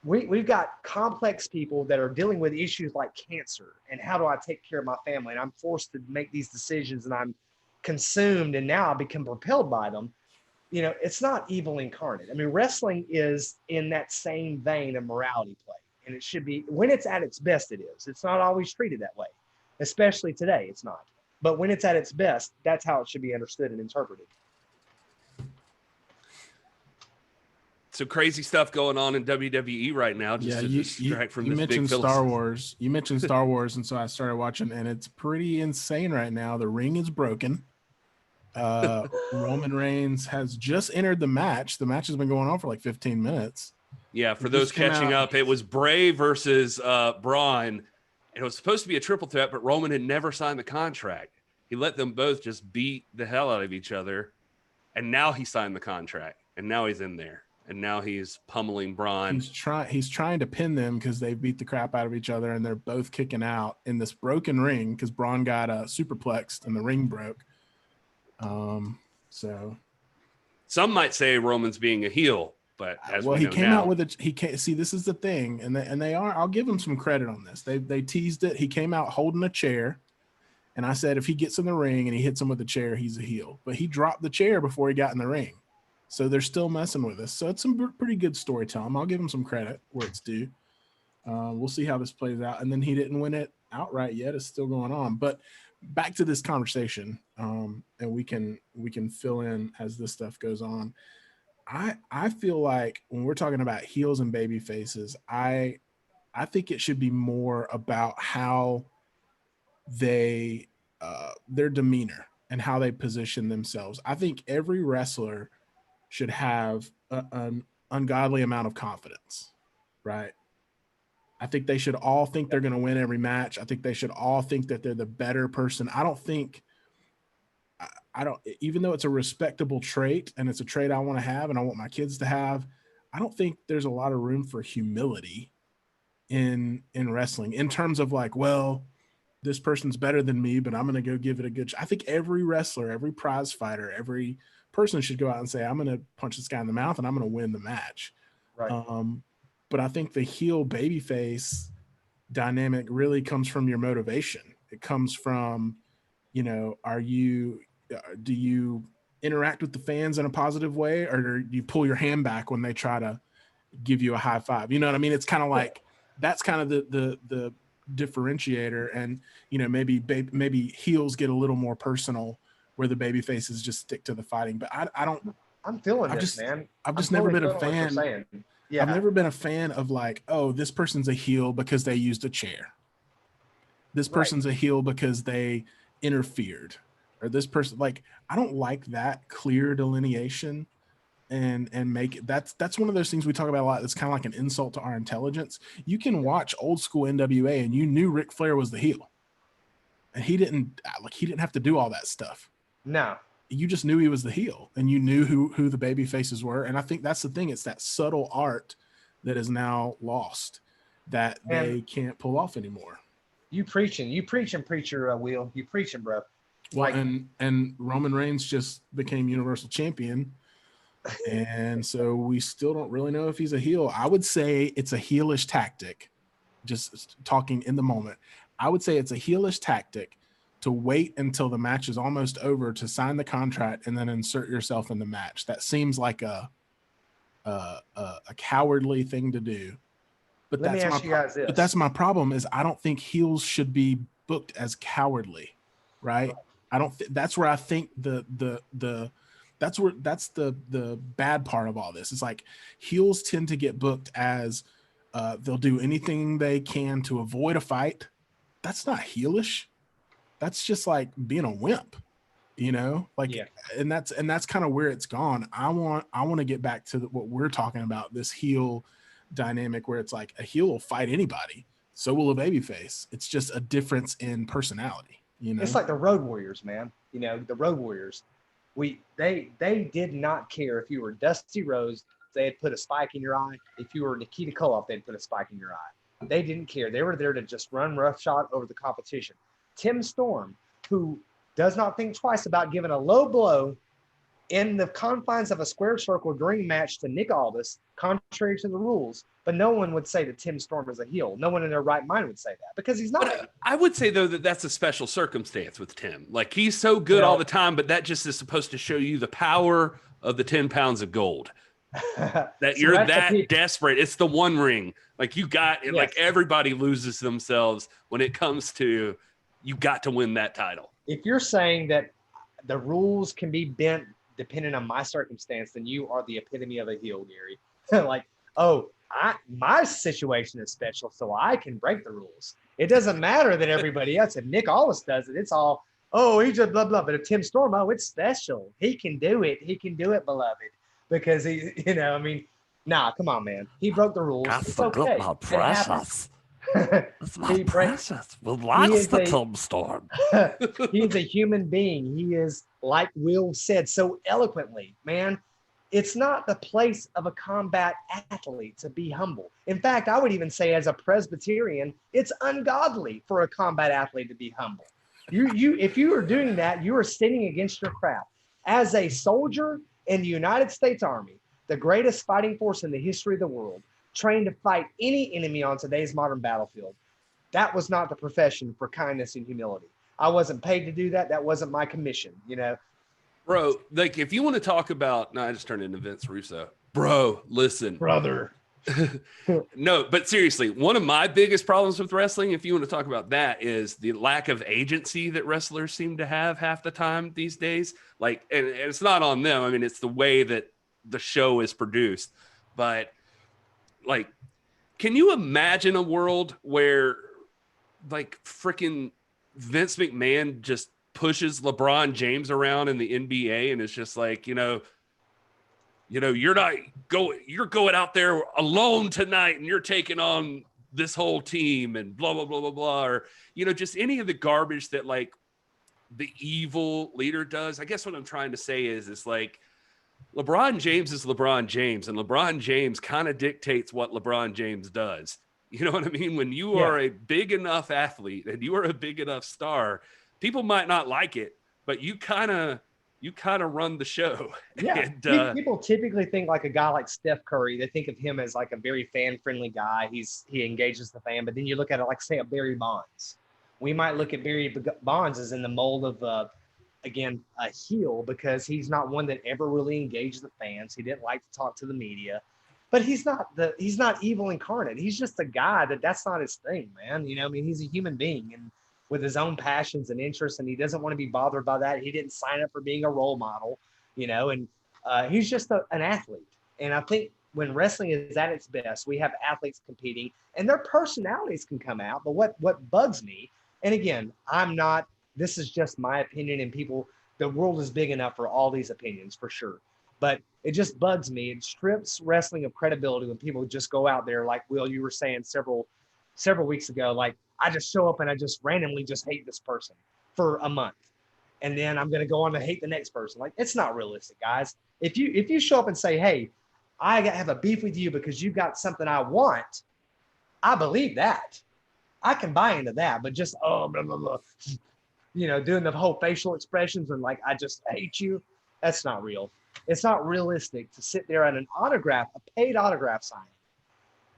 we've got complex people that are dealing with issues like cancer and how do I take care of my family, and I'm forced to make these decisions and I'm consumed, and now I become propelled by them. It's not evil incarnate. I mean, wrestling is in that same vein of morality play, and it should be, when it's at its best, it is. It's not always treated that way, especially today, it's not. But when it's at its best, that's how it should be understood and interpreted. So crazy stuff going on in WWE right now. Just to distract from you this mentioned big Star Wars. You mentioned Star Wars, and so I started watching, and it's pretty insane right now. The ring is broken. Roman Reigns has just entered the match. The match has been going on for like 15 minutes. Yeah, for those catching up, it was Bray versus Braun. It was supposed to be a triple threat, but Roman had never signed the contract. He let them both just beat the hell out of each other, and now he signed the contract, and now he's in there, and now he's pummeling Braun. He's trying to pin them because they beat the crap out of each other, and they're both kicking out in this broken ring because Braun got superplexed and the ring broke. So some might say Roman's being a heel, but he came out with he can't see. This is the thing, and they are. I'll give him some credit on this. They teased it. He came out holding a chair, and I said if he gets in the ring and he hits him with a chair, he's a heel. But he dropped the chair before he got in the ring, so they're still messing with us. So it's some pretty good storytelling. I'll give him some credit where it's due. We'll see how this plays out. And then he didn't win it outright yet. It's still going on. But back to this conversation, and we can fill in as this stuff goes on. I feel like when we're talking about heels and baby faces, I think it should be more about how they their demeanor and how they position themselves. I think every wrestler should have an ungodly amount of confidence, right? I think they should all think they're going to win every match. I think they should all think that they're the better person. I don't, even though it's a respectable trait and it's a trait I want to have and I want my kids to have, I don't think there's a lot of room for humility in wrestling in terms of like, well, this person's better than me, but I'm going to go give it a good shot. I think every wrestler, every prize fighter, every person should go out and say, I'm going to punch this guy in the mouth and I'm going to win the match. Right. But I think the heel babyface dynamic really comes from your motivation. It comes from, do you interact with the fans in a positive way, or do you pull your hand back when they try to give you a high five? You know what I mean? It's kind of like that's kind of the differentiator. And, you know, maybe heels get a little more personal where the baby faces just stick to the fighting. But I don't, I'm feeling I've this, just, man. I've just I'm never totally been a feeling what you're fan. saying. Yeah. I've never been a fan of like, oh, this person's a heel because they used a chair. This person's a heel because they interfered, or this person, like, I don't like that clear delineation and make it, that's one of those things we talk about a lot. That's kind of like an insult to our intelligence. You can watch old school NWA and you knew Ric Flair was the heel, and he didn't have to do all that stuff. No. You just knew he was the heel, and you knew who the baby faces were. And I think that's the thing. It's that subtle art that is now lost that they can't pull off anymore. You preaching, preacher, Will. You preaching, bro. Well, and Roman Reigns just became Universal Champion, and so we still don't really know if he's a heel. I would say it's a heelish tactic. Just talking in the moment, I would say it's a heelish tactic to wait until the match is almost over to sign the contract and then insert yourself in the match. That seems like a cowardly thing to do. But let me ask you guys this. But that's my problem is I don't think heels should be booked as cowardly, right? I don't. That's where I think that's the bad part of all this. It's like heels tend to get booked as they'll do anything they can to avoid a fight. That's not heelish. That's just like being a wimp, you know. Like, and that's kind of where it's gone. I want to get back to what we're talking about. This heel dynamic where it's like a heel will fight anybody, so will a babyface. It's just a difference in personality, you know. It's like the Road Warriors, man. You know, the Road Warriors. They did not care if you were Dusty Rhodes, they'd put a spike in your eye. If you were Nikita Koloff, they'd put a spike in your eye. They didn't care. They were there to just run roughshod over the competition. Tim Storm, who does not think twice about giving a low blow in the confines of a square circle during match to Nick Aldis, contrary to the rules, but no one would say that Tim Storm is a heel. No one in their right mind would say that because he's not. But I would say, though, that that's a special circumstance with Tim. Like, he's so good all the time, but that just is supposed to show you the power of the 10 pounds of gold. That so you're that desperate. It's the one ring. Like, you got it. Yes. Like, everybody loses themselves when it comes to you got to win that title. If you're saying that the rules can be bent depending on my circumstance, then you are the epitome of a heel, Gary. Like, oh, my situation is special, so I can break the rules. It doesn't matter that everybody else, if Nick Aldis does it, it's all, oh, he's just blah, blah. But if Tim Storm, oh, it's special. He can do it. He can do it, beloved. Because he, you know, I mean, nah, come on, man. He broke the rules. It's okay. My precious. It's my precious. Will likes the Tim Storm. He's a human being. He is, like Will said so eloquently, man, it's not the place of a combat athlete to be humble. In fact, I would even say as a Presbyterian, it's ungodly for a combat athlete to be humble. If you are doing that, you are sinning against your craft. As a soldier in the United States Army, the greatest fighting force in the history of the world, trained to fight any enemy on today's modern battlefield, that was not the profession for kindness and humility. I wasn't paid to do that. That wasn't my commission, you know. Bro, like, if you want to talk about, no, I just turned into Vince Russo. Bro, listen. Brother. No, but seriously, one of my biggest problems with wrestling, if you want to talk about that, is the lack of agency that wrestlers seem to have half the time these days. Like, and it's not on them. I mean, it's the way that the show is produced. But, like, can you imagine a world where, like, freaking Vince McMahon just pushes LeBron James around in the NBA and it's just like, you know, you're going out there alone tonight and you're taking on this whole team and blah, blah, blah, blah, blah. Or, you know, just any of the garbage that, like, the evil leader does. I guess what I'm trying to say is like, LeBron James is LeBron James, and LeBron James kind of dictates what LeBron James does. You know what I mean? When you are a big enough athlete and you are a big enough star, people might not like it, but you kind of run the show. Yeah. And, people typically think like a guy like Steph Curry. They think of him as like a very fan-friendly guy. He engages the fan. But then you look at it like, say, a Barry Bonds. We might look at Barry Bonds as in the mold of, again, a heel, because he's not one that ever really engaged the fans. He didn't like to talk to the media. but he's not evil incarnate. He's just a guy that's not his thing, man. You know, I mean, he's a human being and with his own passions and interests, and he doesn't want to be bothered by that. He didn't sign up for being a role model, you know, and he's just an athlete. And I think when wrestling is at its best, we have athletes competing and their personalities can come out. But what bugs me, and again, this is just my opinion, and the world is big enough for all these opinions for sure. But it just bugs me. It strips wrestling of credibility when people just go out there, like Will, you were saying several weeks ago, like, I just show up and I just randomly just hate this person for a month. And then I'm going to go on to hate the next person. Like, it's not realistic, guys. If you show up and say, hey, I have a beef with you because you got something I want, I believe that. I can buy into that. But just, blah, blah, blah, you know, doing the whole facial expressions and like, I just hate you. That's not real. It's not realistic to sit there at a paid autograph signing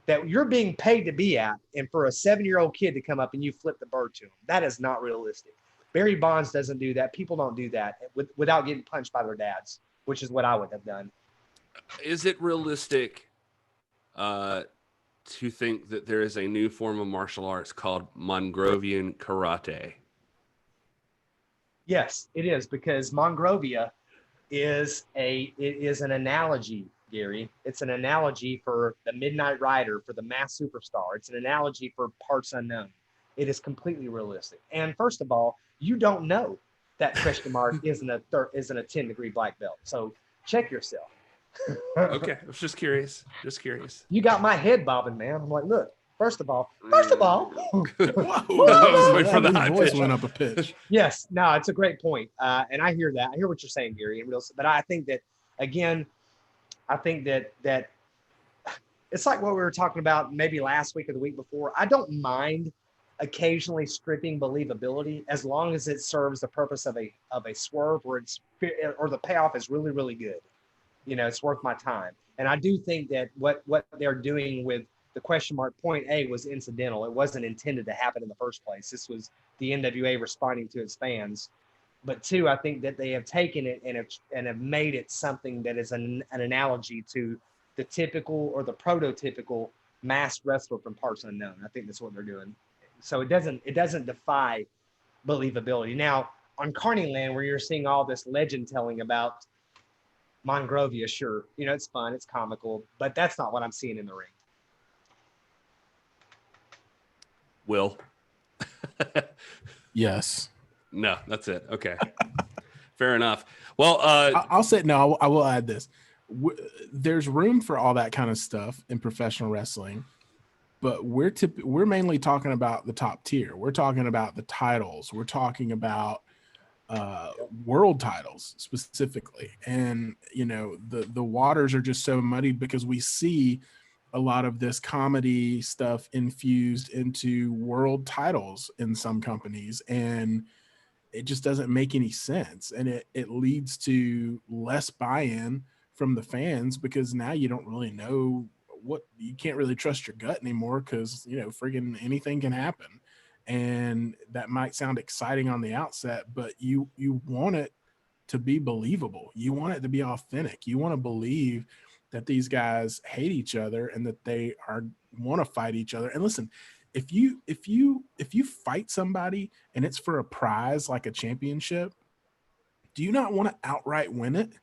that you're being paid to be at, and for a 7-year-old kid to come up and you flip the bird to him. That is not realistic. Barry Bonds doesn't do that. People don't do that without getting punched by their dads, which is what I would have done. Is it realistic to think that there is a new form of martial arts called Mongrovian karate? Yes, it is, because Mongrovia is an analogy, Gary. It's an analogy for the Midnight Rider, for the Masked Superstar. It's an analogy for Parts Unknown. It is completely realistic. And first of all, you don't know that Christian Mark isn't a 10-degree black belt. So check yourself. Okay, I was just curious. You got my head bobbing, man. I'm like, look. First of all. Whoa. I was waiting for the high voice pitch. went up a pitch. Yes, no, it's a great point. And I hear that. I hear what you're saying, Gary. But I think that, again, that it's like what we were talking about maybe last week or the week before. I don't mind occasionally stripping believability as long as it serves the purpose of a swerve or the payoff is really, really good. You know, it's worth my time. And I do think that what they're doing with the question mark point A was incidental. It wasn't intended to happen in the first place. This was the NWA responding to its fans. But two, I think that they have taken it and have made it something that is an analogy to the typical or the prototypical masked wrestler from Parts Unknown. I think that's what they're doing. So it doesn't defy believability. Now, on Carney Land, where you're seeing all this legend telling about Mongrovia, sure, you know, it's fun, it's comical, but that's not what I'm seeing in the ring. Will. Yes. No, that's it. Okay. Fair enough. Well, I'll say no. I will add this. There's room for all that kind of stuff in professional wrestling, but we're mainly talking about the top tier. We're talking about the titles. We're talking about world titles specifically, and you know the waters are just so muddy because we see a lot of this comedy stuff infused into world titles in some companies, and it just doesn't make any sense. And it leads to less buy-in from the fans because now you don't really know you can't really trust your gut anymore because, you know, friggin' anything can happen. And that might sound exciting on the outset, but you want it to be believable. You want it to be authentic. You want to believe that these guys hate each other and that they want to fight each other. And listen, if you fight somebody and it's for a prize like a championship, do you not want to outright win it?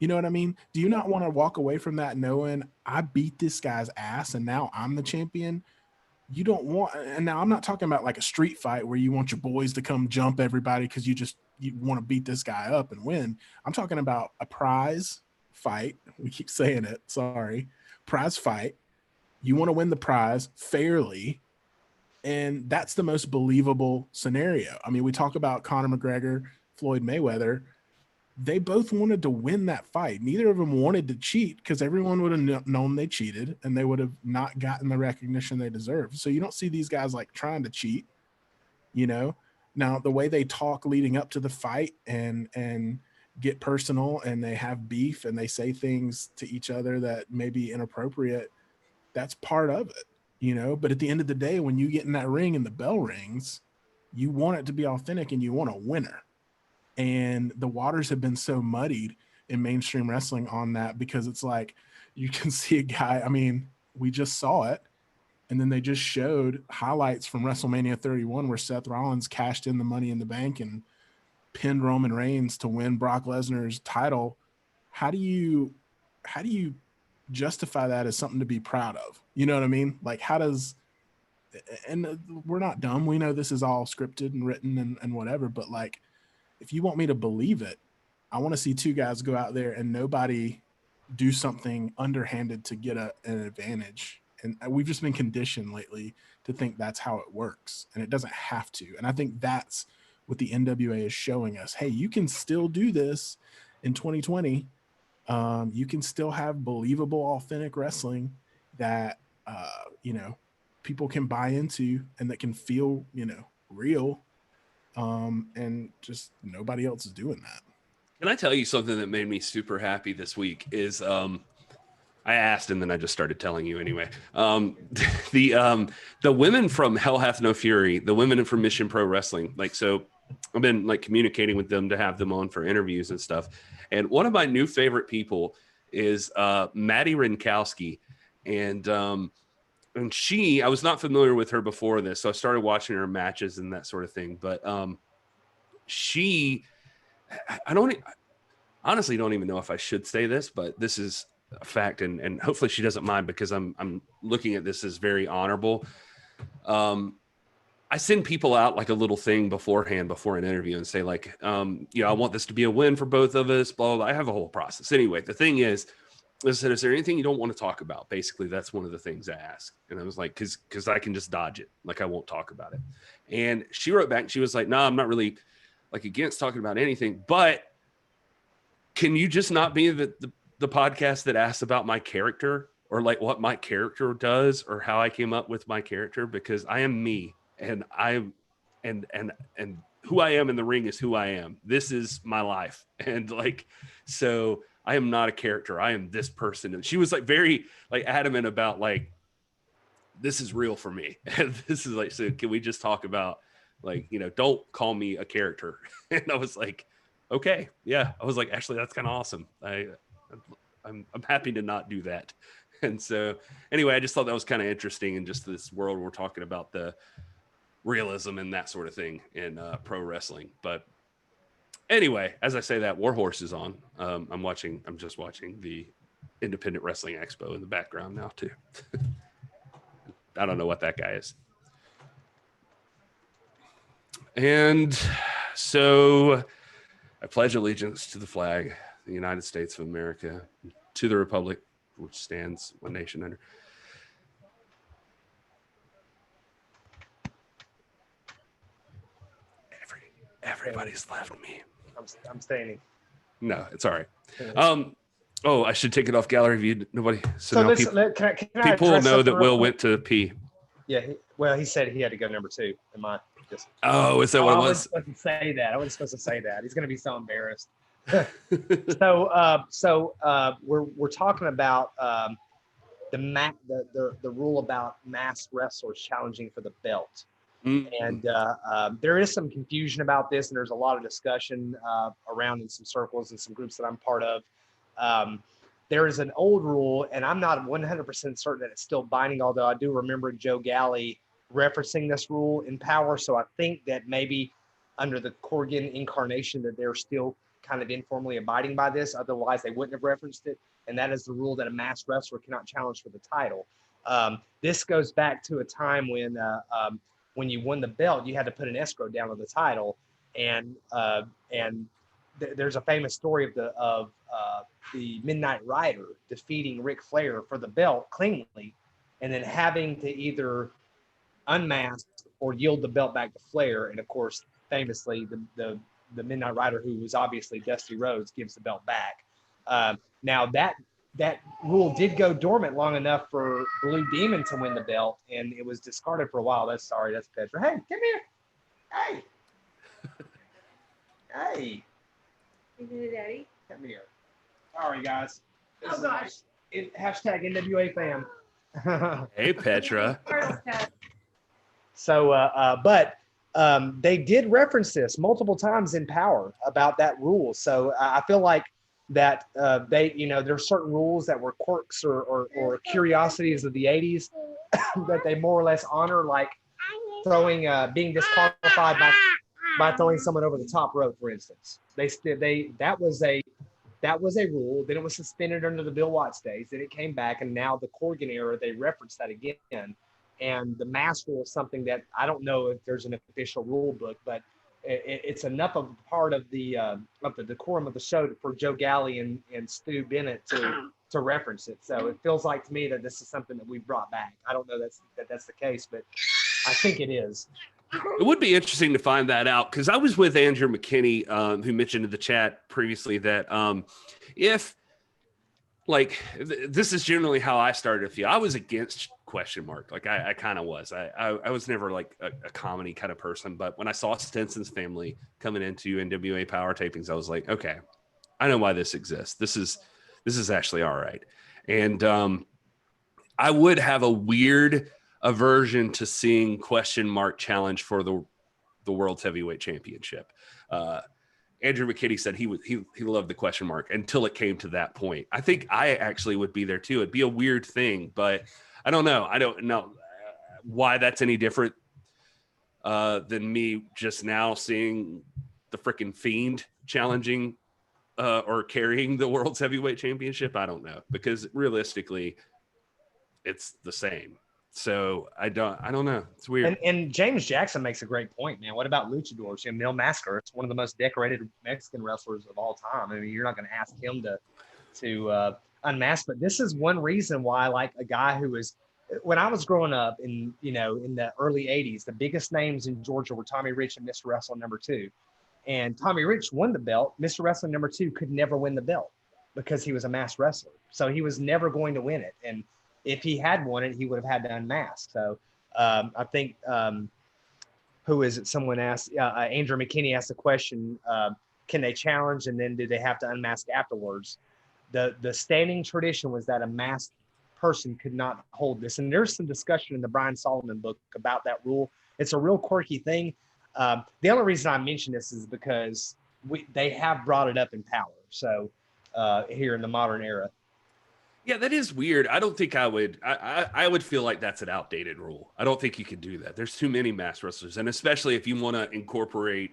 You know what I mean? Do you not want to walk away from that knowing I beat this guy's ass and now I'm the champion? You don't want, and now I'm not talking about like a street fight where you want your boys to come jump everybody because you want to beat this guy up and win. I'm talking about a prize fight. We keep saying it. Sorry. Prize fight. You want to win the prize fairly. And that's the most believable scenario. I mean, we talk about Conor McGregor, Floyd Mayweather. They both wanted to win that fight. Neither of them wanted to cheat because everyone would have known they cheated and they would have not gotten the recognition they deserve. So you don't see these guys like trying to cheat, you know. Now, the way they talk leading up to the fight and get personal and they have beef and they say things to each other that may be inappropriate, that's part of it, you know. But at the end of the day, when you get in that ring and the bell rings, you want it to be authentic and you want a winner. And the waters have been so muddied in mainstream wrestling on that because it's like you can see a guy. I mean, we just saw it. And then they just showed highlights from WrestleMania 31 where Seth Rollins cashed in the Money in the Bank and pinned Roman Reigns to win Brock Lesnar's title. How do you justify that as something to be proud of? You know what I mean? Like, how does, and we're not dumb. We know this is all scripted and written and whatever, but like, if you want me to believe it, I want to see two guys go out there and nobody do something underhanded to get an advantage. And we've just been conditioned lately to think that's how it works, and it doesn't have to. And I think that's what the NWA is showing us. Hey, you can still do this in 2020. You can still have believable, authentic wrestling that, people can buy into and that can feel, real. And just nobody else is doing that. Can I tell you something that made me super happy this week is, I asked and then I just started telling you anyway. The women from Hell Hath No Fury, the women from Mission Pro Wrestling, like, so I've been like communicating with them to have them on for interviews and stuff. And one of my new favorite people is Maddie Rinkowski. And I was not familiar with her before this, so I started watching her matches and that sort of thing. But I honestly don't even know if I should say this, but this is a fact, and hopefully she doesn't mind, because I'm looking at this as very honorable. I send people out like a little thing beforehand before an interview and say like, I want this to be a win for both of us, blah, blah, blah. I have a whole process. Anyway, the thing is, I said, is there anything you don't want to talk about? Basically, that's one of the things I ask. And I was like, because I can just dodge it. Like, I won't talk about it. And she wrote back and she was like, no, I'm not really like against talking about anything, but can you just not be the podcast that asks about my character, or like what my character does, or how I came up with my character? Because I am me, and and who I am in the ring is who I am. This is my life. And like, so I am not a character. I am this person. And she was like very like adamant about like, this is real for me. And this is like, so can we just talk about like, don't call me a character. And I was like, okay, yeah. I was like, actually, that's kind of awesome. I'm happy to not do that. And so anyway, I just thought that was kind of interesting in just this world we're talking about the realism and that sort of thing in pro wrestling. But anyway, as I say that, Warhorse is on. I'm just watching the Independent Wrestling Expo in the background now too. I don't know what that guy is. And so I pledge allegiance to the flag, the United States of America, to the republic which stands one nation under. Everybody's left me. I'm staying. No, it's all right. I should take it off gallery view. Nobody. So now can people will know that Will went to pee. Yeah. He said he had to go number 2. Am I just? Oh, is that what it was? I wasn't supposed to say that. I wasn't supposed to say that. He's going to be so embarrassed. So we're talking about the rule about masked wrestlers challenging for the belt. And there is some confusion about this, and there's a lot of discussion around in some circles and some groups that I'm part of. There is an old rule, and I'm not 100% certain that it's still binding, although I do remember Joe Galley referencing this rule in Power. So I think that maybe under the Corgan incarnation that they're still kind of informally abiding by this. Otherwise, they wouldn't have referenced it. And that is the rule that a masked wrestler cannot challenge for the title. This goes back to a time when you won the belt, you had to put an escrow down on the title, and there's a famous story of the Midnight Rider defeating Ric Flair for the belt cleanly, and then having to either unmask or yield the belt back to Flair. And of course, famously, the Midnight Rider, who was obviously Dusty Rhodes, gives the belt back. Now that rule did go dormant long enough for Blue Demon to win the belt, and it was discarded for a while. That's Petra. Hey, come here. Hey. Hey. Daddy. Come here. Sorry, guys. Oh, gosh. Hashtag NWA fam. Hey, Petra. So, but they did reference this multiple times in Power about that rule. So I feel like that there are certain rules that were quirks or curiosities of the 80s that they more or less honor, like throwing being disqualified by throwing someone over the top rope, for instance. That was a rule. Then it was suspended under the Bill Watts days. Then it came back, and now the Corgan era, they referenced that again. And the mask rule is something that I don't know if there's an official rule book, but it's enough of a part of the decorum of the show for Joe Galley and Stu Bennett to reference it. So it feels like to me that this is something that we brought back. I don't know that's the case, but I think it is. It would be interesting to find that out, because I was with Andrew McKinney, who mentioned in the chat previously that if, like, this is generally how I started to feel. I was against question mark. Like, I kind of was. I was never like a comedy kind of person, but when I saw Stinson's family coming into NWA Power tapings, I was like, okay, I know why this exists. This is actually all right. And I would have a weird aversion to seeing question mark challenge for the world's heavyweight championship. Andrew McKinney said he loved the question mark until it came to that point. I think I actually would be there too. It'd be a weird thing, but I don't know. I don't know why that's any different than me just now seeing the freaking Fiend challenging or carrying the world's heavyweight championship. I don't know, because realistically it's the same. So I don't know. It's weird. And James Jackson makes a great point, man. What about luchadors? Mil Mascar, it's one of the most decorated Mexican wrestlers of all time. I mean, you're not going to ask him to unmask, but this is one reason why, like, a guy who was, when I was growing up in the early 80s, the biggest names in Georgia were Tommy Rich and Mr. Wrestling number 2. And Tommy Rich won the belt. Mr. Wrestling number 2 could never win the belt because he was a masked wrestler. So he was never going to win it. And if he had won it, he would have had to unmask. So I think, who is it? Someone asked, Andrew McKinney asked the question, can they challenge? And then do they have to unmask afterwards? The standing tradition was that a masked person could not hold this. And there's some discussion in the Brian Solomon book about that rule. It's a real quirky thing. The only reason I mention this is because they have brought it up in Power. So here in the modern era. Yeah, that is weird. I don't think I would. I would feel like that's an outdated rule. I don't think you could do that. There's too many masked wrestlers, and especially if you want to incorporate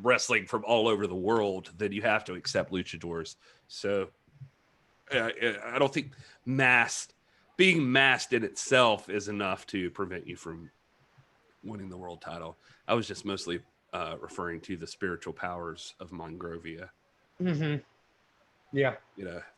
wrestling from all over the world, then you have to accept luchadors. So I don't think being masked in itself is enough to prevent you from winning the world title. I was just mostly referring to the spiritual powers of Monrovia. Mm-hmm. Yeah.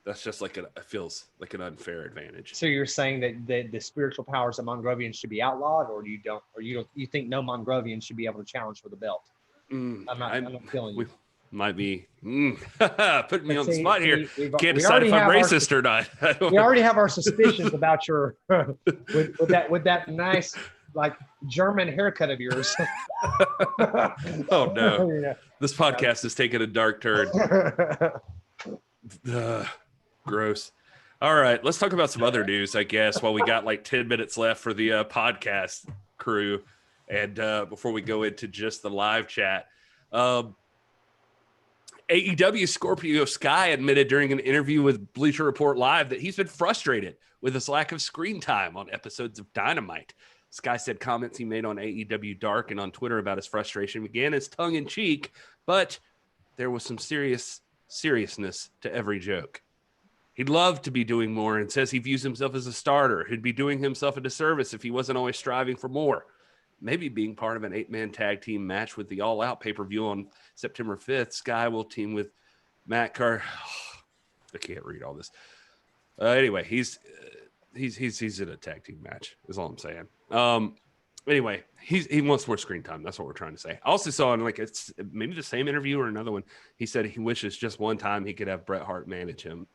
That's just like it feels like an unfair advantage. So you're saying that the spiritual powers of Mongrovians should be outlawed, or you think no Mongrovian should be able to challenge for the belt? I'm not feeling you. Might be putting me on the spot here. Can't we decide if I'm racist or not. We already have our suspicions about your with that nice, like, German haircut of yours. Oh no. This podcast is taking a dark turn. Gross. All right, let's talk about some other news, I guess, while we got like 10 minutes left for the podcast crew, and before we go into just the live chat. AEW Scorpio Sky admitted during an interview with Bleacher Report Live that he's been frustrated with his lack of screen time on episodes of Dynamite. Sky said comments he made on AEW Dark and on Twitter about his frustration began as tongue-in-cheek, but there was some seriousness to every joke. He'd love to be doing more and says he views himself as a starter. He'd be doing himself a disservice if he wasn't always striving for more. Maybe being part of an 8-man tag team match with the All Out pay-per-view on September 5th. Sky will team with Matt Carr. I can't read all this. Anyway, he's in a tag team match is all I'm saying. Anyway, he wants more screen time. That's what we're trying to say. I also saw in it's maybe the same interview or another one. He said he wishes just one time he could have Bret Hart manage him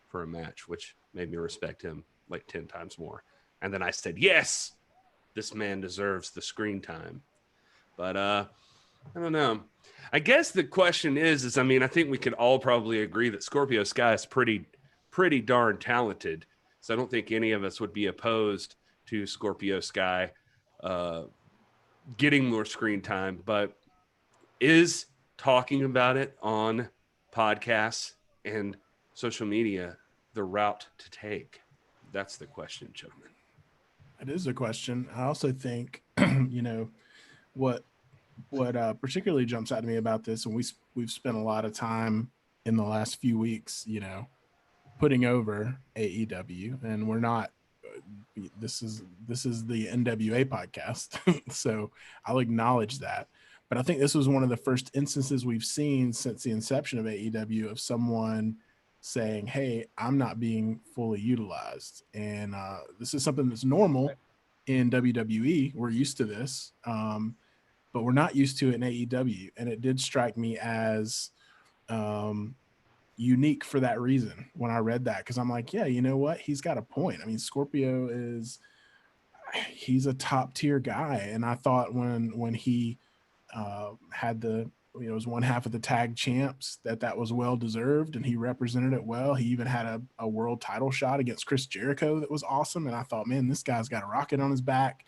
for a match, which made me respect him like 10 times more. And then I said, yes, this man deserves the screen time. But I don't know. I guess the question is I mean, I think we could all probably agree that Scorpio Sky is pretty darn talented. So I don't think any of us would be opposed to Scorpio Sky getting more screen time, but is talking about it on podcasts and social media the route to take? That's the question, gentlemen. It is a question. I also think, what particularly jumps out to me about this, and we've spent a lot of time in the last few weeks, putting over AEW, and we're not. This is the NWA podcast, so I'll acknowledge that. But I think this was one of the first instances we've seen since the inception of AEW of someone saying, "Hey, I'm not being fully utilized," and this is something that's normal in WWE. We're used to this, but we're not used to it in AEW, and it did strike me as unique for that reason when I read that, because I'm like, yeah, you know what? He's got a point. I mean, Scorpio he's a top tier guy, and I thought when he had was one half of the tag champs that was well deserved, and he represented it well. He even had a world title shot against Chris Jericho that was awesome, and I thought, man, this guy's got a rocket on his back.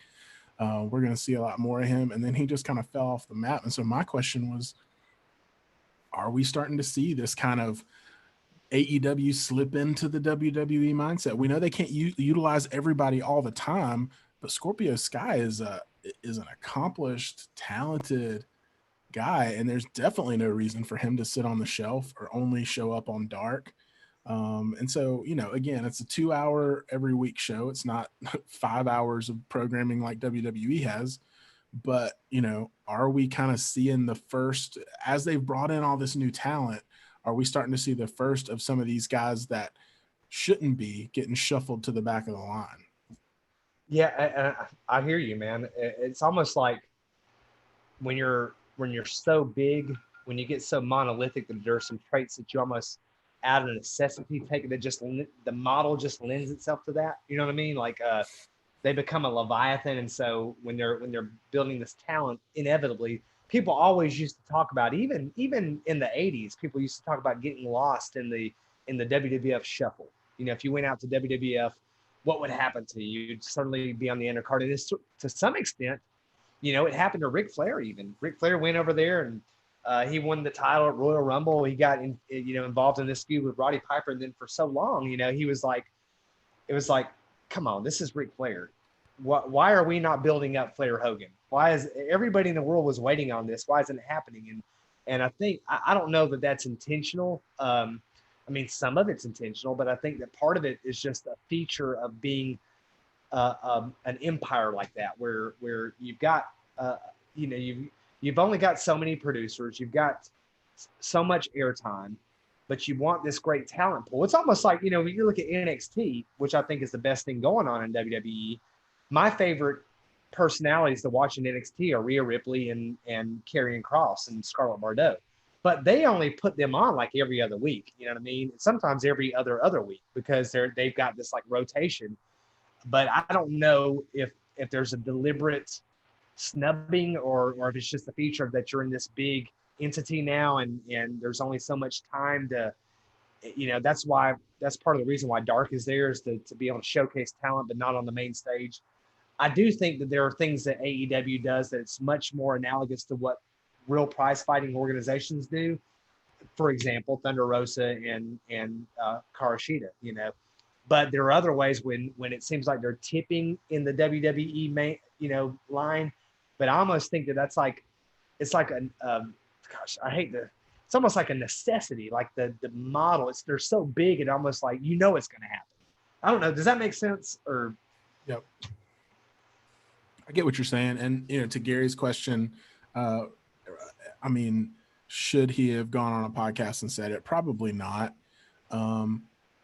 We're going to see a lot more of him, and then he just kind of fell off the map. And so my question was, are we starting to see this kind of AEW slip into the WWE mindset? We know they can't utilize everybody all the time, but Scorpio Sky is an accomplished, talented guy, and there's definitely no reason for him to sit on the shelf or only show up on Dark. And so, again, it's a 2-hour every week show. It's not 5 hours of programming like WWE has, but, are we kind of seeing the first, as they've brought in all this new talent, are we starting to see the first of some of these guys that shouldn't be getting shuffled to the back of the line? Yeah, I hear you, man. It's almost like when you're so big, when you get so monolithic, that there are some traits that you almost out of necessity take it, that just the model just lends itself to that. You know what I mean? Like they become a Leviathan, and so when they're building this talent, inevitably people always used to talk about, even in the 80s, people used to talk about getting lost in the WWF shuffle. If you went out to WWF, what would happen to you? You'd suddenly be on the undercard. And this, to some extent, it happened to Ric Flair. Even Ric Flair went over there and he won the title at Royal Rumble. He got involved in this feud with Roddy Piper, and then for so long, he was like, it was like, come on, this is Ric Flair. Why are we not building up Flair Hogan? Why is everybody in the world was waiting on this? Why isn't it happening? And I think, I don't know that that's intentional. I mean, some of it's intentional, but I think that part of it is just a feature of being an empire like that, where you've got, you've only got so many producers, you've got so much airtime, but you want this great talent pool. It's almost like, when you look at NXT, which I think is the best thing going on in WWE, my favorite personalities to watch in NXT are Rhea Ripley and Karrion Kross and Scarlett Bordeaux. But they only put them on like every other week. You know what I mean? Sometimes every other week, because they've got this like rotation. But I don't know if there's a deliberate snubbing or if it's just a feature of that you're in this big entity now and there's only so much time to, that's part of the reason why Dark is there, is to be able to showcase talent, but not on the main stage. I do think that there are things that AEW does that it's much more analogous to what real prize fighting organizations do. For example, Thunder Rosa and Karashida, but there are other ways when it seems like they're tipping in the WWE main, line. But I almost think that's like, it's like it's almost like a necessity, like the model. They're so big, and almost like, it's going to happen. I don't know. Does that make sense? Or Yep. I get what you're saying. And, to Gary's question, I mean, should he have gone on a podcast and said it? Probably not.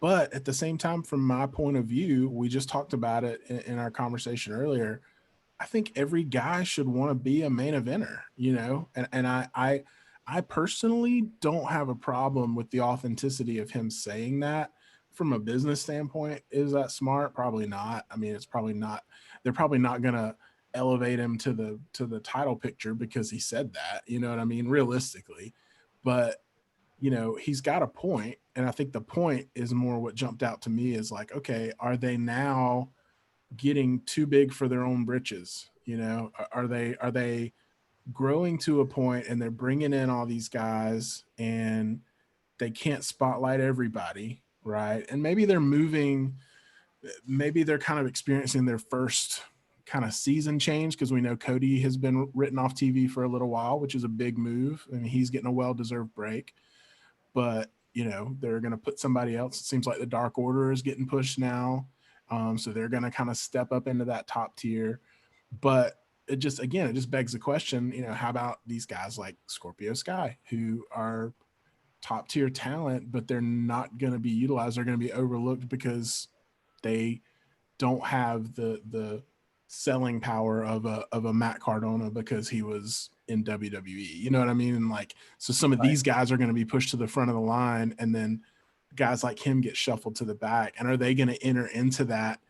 But at the same time, from my point of view, we just talked about it in our conversation earlier. I think every guy should want to be a main eventer, and I personally don't have a problem with the authenticity of him saying that. From a business standpoint, is that smart? Probably not. I mean, it's probably not. They're probably not going to elevate him to the title picture because he said that, you know what I mean, realistically. But he's got a point, and I think the point is more what jumped out to me is like, okay, are they now getting too big for their own britches? Are they growing to a point and they're bringing in all these guys, and they can't spotlight everybody, right? And maybe they're kind of experiencing their first kind of season change, because we know Cody has been written off TV for a little while, which is a big move. I mean, he's getting a well-deserved break, but they're going to put somebody else. It seems like the Dark Order is getting pushed now. So they're going to kind of step up into that top tier. But it just begs the question, how about these guys like Scorpio Sky, who are top tier talent, but they're not going to be utilized. They're going to be overlooked because they don't have the selling power of a Matt Cardona because he was in WWE. You know what I mean? And so some of these guys are going to be pushed to the front of the line, and then guys like him get shuffled to the back. And are they going to enter into that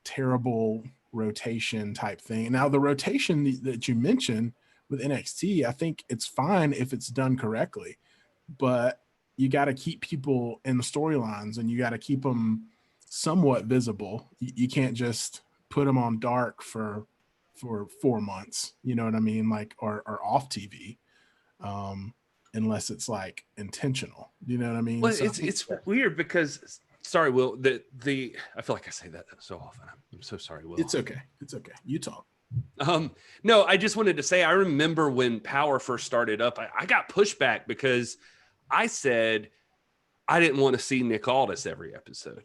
terrible rotation type thing? Now, the rotation that you mentioned with NXT, I think it's fine if it's done correctly, but you got to keep people in the storylines, and you got to keep them somewhat visible. You can't just put them on dark for 4 months, you know what I mean? Or off TV, unless it's intentional, you know what I mean? Well, it's weird because, sorry, Will, I feel like I say that so often. I'm so sorry, Will. It's okay. You talk. No, I just wanted to say, I remember when Power first started up, I got pushback because I said I didn't want to see Nick Aldis every episode.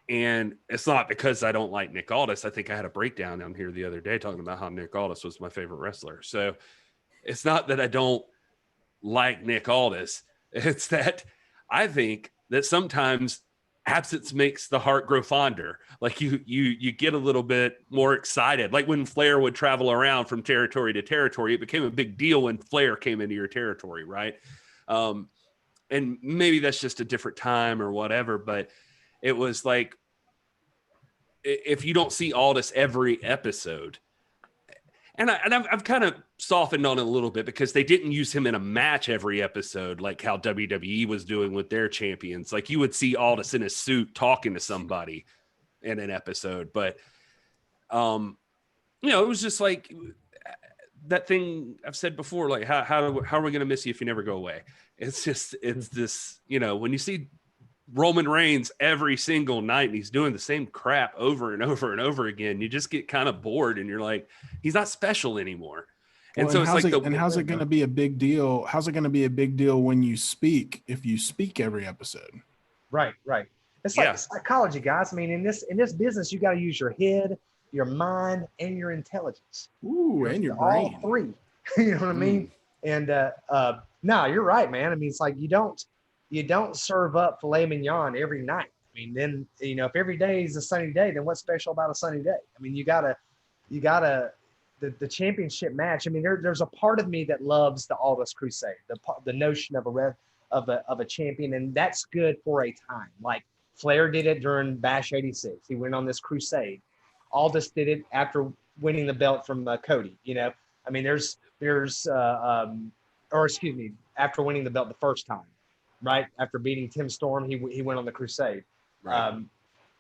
And it's not because I don't like Nick Aldis. I think I had a breakdown down here the other day talking about how Nick Aldis was my favorite wrestler. So it's not that I don't like Nick Aldis. It's that I think that sometimes absence makes the heart grow fonder. You get a little bit more excited. Like when Flair would travel around from territory to territory, it became a big deal when Flair came into your territory, right? And maybe that's just a different time or whatever, but it was like, if you don't see Aldis every episode, and I've kind of softened on it a little bit because they didn't use him in a match every episode, like how WWE was doing with their champions. Like you would see Aldis in his suit talking to somebody in an episode, but it was just like that thing I've said before, like how are we going to miss you if you never go away? It's this, when you see Roman Reigns every single night and he's doing the same crap over and over and over again, you just get kind of bored and you're like, he's not special anymore. And so it's like, how's it going to be a big deal? How's it going to be a big deal when you speak, if you speak every episode? Right. It's like psychology, guys. I mean, in this business, you got to use your head, your mind, and your intelligence. Ooh, and your brain. All three. You know what I mean? And no, you're right, man. I mean, it's like you don't serve up filet mignon every night. I mean, then, if every day is a sunny day, then what's special about a sunny day? I mean, you gotta, the championship match. I mean, there's a part of me that loves the Aldis Crusade, the notion of a champion. And that's good for a time. Like Flair did it during Bash 86. He went on this crusade. Aldis did it after winning the belt from Cody, I mean, after winning the belt the first time. Right after beating Tim Storm, he went on the crusade. Right.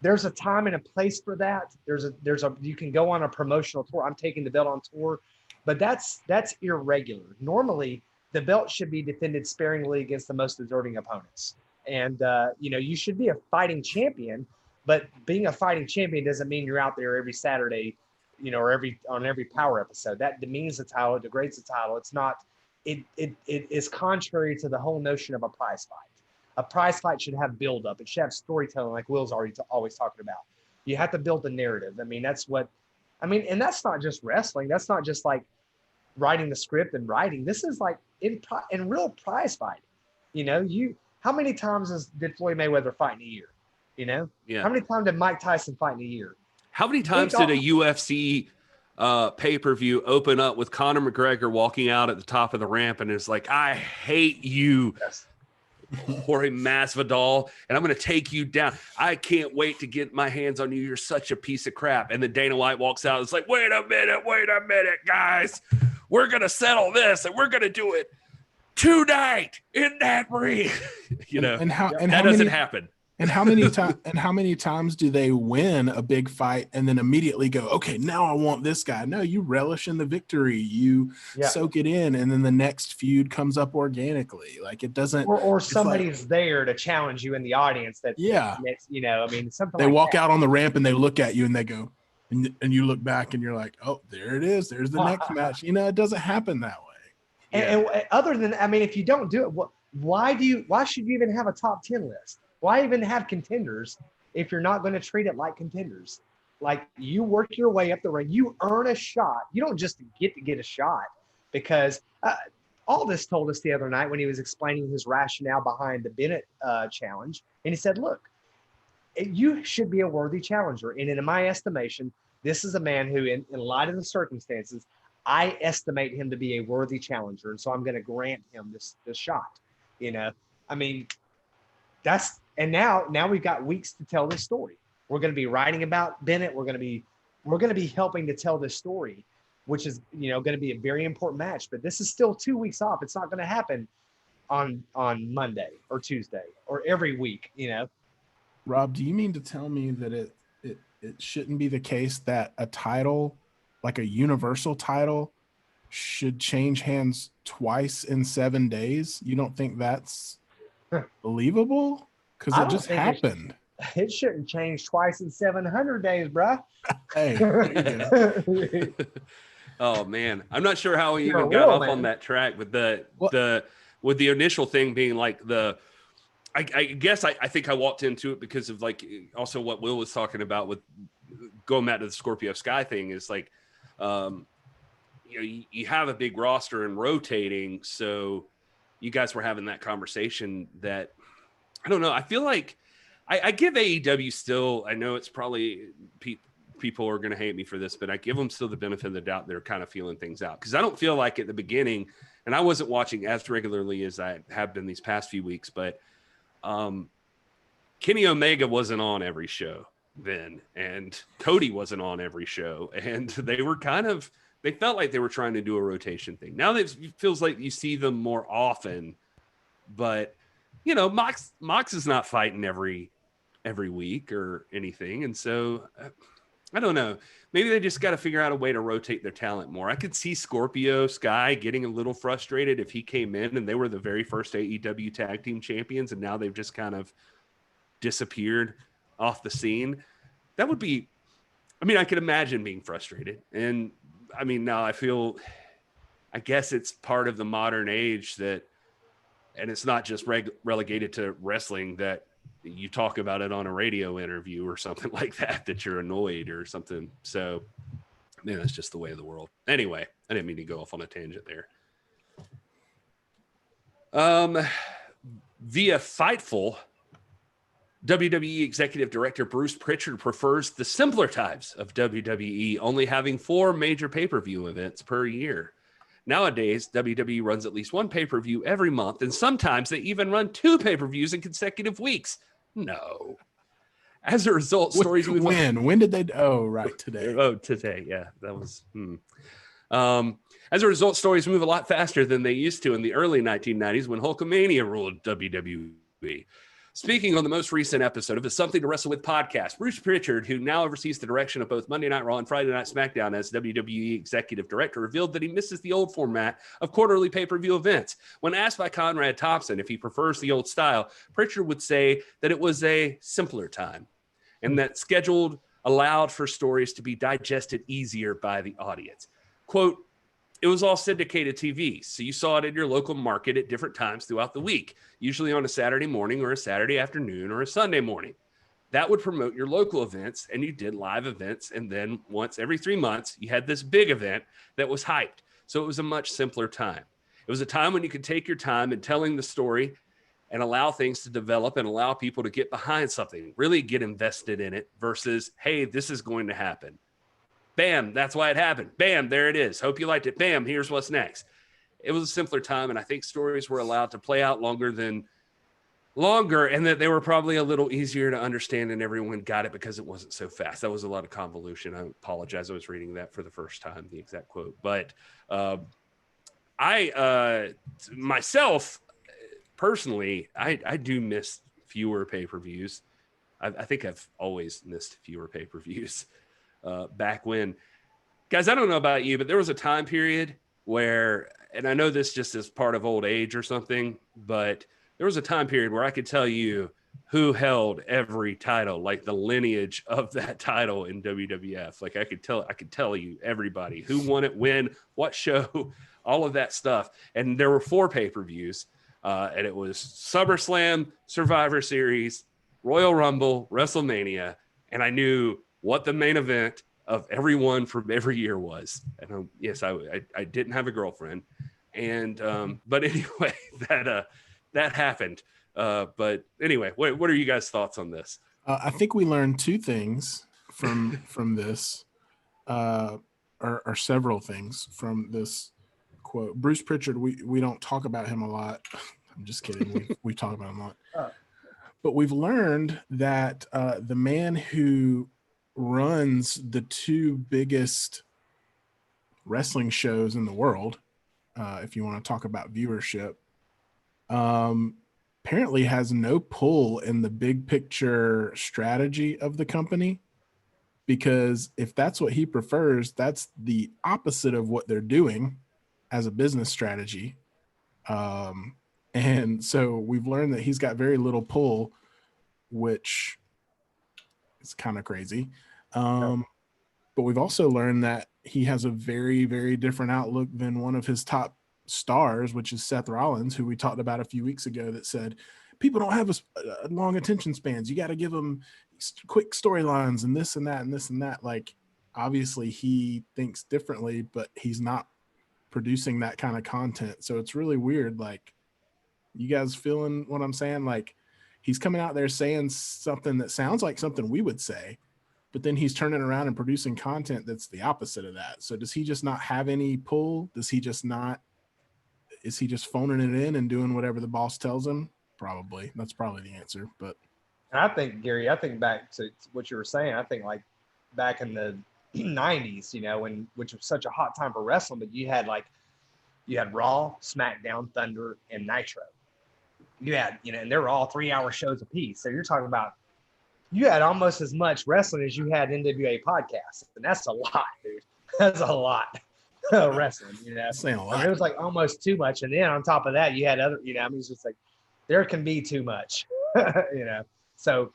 There's a time and a place for that. You can go on a promotional tour. I'm taking the belt on tour, but that's irregular. Normally, the belt should be defended sparingly against the most deserving opponents. And you should be a fighting champion, but being a fighting champion doesn't mean you're out there every Saturday, or on every Power episode. That demeans the title, it degrades the title. It's not. It is contrary to the whole notion of a prize fight. A prize fight should have build up. It should have storytelling, like Will's always talking about. You have to build the narrative. I mean, and that's not just wrestling. That's not just like writing the script and writing. This is like in real prize fighting. How many times did Floyd Mayweather fight in a year? Yeah. How many times did Mike Tyson fight in a year? How many times did a UFC pay-per-view open up with Conor McGregor walking out at the top of the ramp and it's like, I hate you, yes. Jorge Masvidal, and I'm going to take you down. I can't wait to get my hands on you. You're such a piece of crap. And then Dana White walks out. It's like, wait a minute, guys. We're going to settle this and we're going to do it tonight in that ring. And how that doesn't happen. And how many times do they win a big fight and then immediately go, okay, now I want this guy? No, you relish in the victory, you soak it in, and then the next feud comes up organically. Like it doesn't, or somebody's there to challenge you in the audience. Something. They walk out on the ramp and they look at you and they go, and you look back and you're like, oh, there it is. There's the next match. It doesn't happen that way. And other than, if you don't do it, why should you even have a top 10 list? Why even have contenders if you're not going to treat it like contenders? Like, you work your way up the rank, you earn a shot. You don't just get a shot, because Aldis told us the other night when he was explaining his rationale behind the Bennett challenge. And he said, look, you should be a worthy challenger. And in my estimation, this is a man who, in light of the circumstances, I estimate him to be a worthy challenger. And so I'm going to grant him this shot. And now we've got weeks to tell this story. We're going to be writing about Bennett. We're going to be helping to tell this story, which is, going to be a very important match. But this is still 2 weeks off. It's not going to happen on Monday or Tuesday or every week. Rob, do you mean to tell me that it shouldn't be the case that a title, like a universal title, should change hands twice in 7 days? You don't think that's believable? Because it just happened. It shouldn't change twice in 700 days, bruh. Hey. Oh man, I'm not sure how we even got off on that track, but with the initial thing being like I guess I think I walked into it because of like also what Will was talking about with going back to the Scorpio Sky thing is like, you have a big roster and rotating. So you guys were having that conversation that, I don't know. I feel like I give AEW still, I know it's probably people are going to hate me for this, but I give them still the benefit of the doubt. They're kind of feeling things out. Cause I don't feel like at the beginning, and I wasn't watching as regularly as I have been these past few weeks, but Kenny Omega wasn't on every show then, and Cody wasn't on every show, and they felt like they were trying to do a rotation thing. Now it feels like you see them more often, but Mox is not fighting every week or anything, and so I don't know. Maybe they just got to figure out a way to rotate their talent more. I could see Scorpio Sky getting a little frustrated if he came in and they were the very first AEW tag team champions and now they've just kind of disappeared off the scene. That would be, I could imagine being frustrated. And now I guess it's part of the modern age and it's not just relegated to wrestling, that you talk about it on a radio interview or something like that you're annoyed or something. So, that's just the way of the world. Anyway, I didn't mean to go off on a tangent there. Via Fightful, WWE Executive Director Bruce Pritchard prefers the simpler times of WWE, only having 4 major pay-per-view events per year. Nowadays, WWE runs at least 1 pay-per-view every month, and sometimes they even run 2 pay-per-views in consecutive weeks. No. As a result, stories move on. When did they? Oh, right, today. Oh, today. Yeah, that was. As a result, stories move a lot faster than they used to in the early 1990s when Hulkamania ruled WWE. Speaking on the most recent episode of the Something to Wrestle With podcast, Bruce Pritchard, who now oversees the direction of both Monday Night Raw and Friday Night SmackDown as WWE Executive Director, revealed that he misses the old format of quarterly pay-per-view events. When asked by Conrad Thompson if he prefers the old style, Pritchard would say that it was a simpler time and that scheduled allowed for stories to be digested easier by the audience. Quote, it was all syndicated TV, so you saw it in your local market at different times throughout the week, usually on a Saturday morning or a Saturday afternoon or a Sunday morning. That would promote your local events, and you did live events, and then once every 3 months, you had this big event that was hyped. So it was a much simpler time. It was a time when you could take your time in telling the story and allow things to develop and allow people to get behind something, really get invested in it versus, hey, this is going to happen. Bam, that's why it happened. Bam, there it is. Hope you liked it. Bam, here's what's next. It was a simpler time, and I think stories were allowed to play out longer, and that they were probably a little easier to understand, and everyone got it because it wasn't so fast. That was a lot of convolution. I apologize. I was reading that for the first time, the exact quote. But I myself, personally, I do miss fewer pay-per-views. I think I've always missed fewer pay-per-views back when. Guys, I don't know about you, but there was a time period where, and I know this just is part of old age or something, but there was a time period where I could tell you who held every title, like the lineage of that title in WWF. Like I could tell you everybody who won it, when, what show, all of that stuff. And there were 4 pay-per-views, and it was SummerSlam, Survivor Series, Royal Rumble, WrestleMania, and I knew what the main event of everyone from every year was. And yes, I didn't have a girlfriend, and but anyway, that happened. But anyway, what are you guys' thoughts on this? I think we learned 2 things from this, or several things from this quote. Bruce Pritchard, we don't talk about him a lot. I'm just kidding. We talk about him a lot. But we've learned that the man who runs the 2 biggest wrestling shows in the world, if you want to talk about viewership, apparently has no pull in the big picture strategy of the company, because if that's what he prefers, that's the opposite of what they're doing as a business strategy. And so we've learned that he's got very little pull, which is kind of crazy. But we've also learned that he has a very, very different outlook than one of his top stars, which is Seth Rollins, who we talked about a few weeks ago, that said people don't have a long attention spans. You got to give them quick storylines and this and that and this and that. Like, obviously he thinks differently, but he's not producing that kind of content. So it's really weird. Like, you guys feeling what I'm saying? Like, he's coming out there saying something that sounds like something we would say, but then he's turning around and producing content that's the opposite of that. So does he just not have any pull? Is he just phoning it in and doing whatever the boss tells him? Probably. That's probably the answer. But I think, Gary, back to what you were saying, I think like back in the 90s, which was such a hot time for wrestling, but you had Raw, SmackDown, Thunder, and Nitro. You had, and they were all 3-hour shows apiece. So you're talking about, you had almost as much wrestling as you had NWA Podcast. And that's a lot, dude. That's a lot of wrestling, saying a lot. I mean, it was like almost too much. And then on top of that, you had other, it's just like, there can be too much, So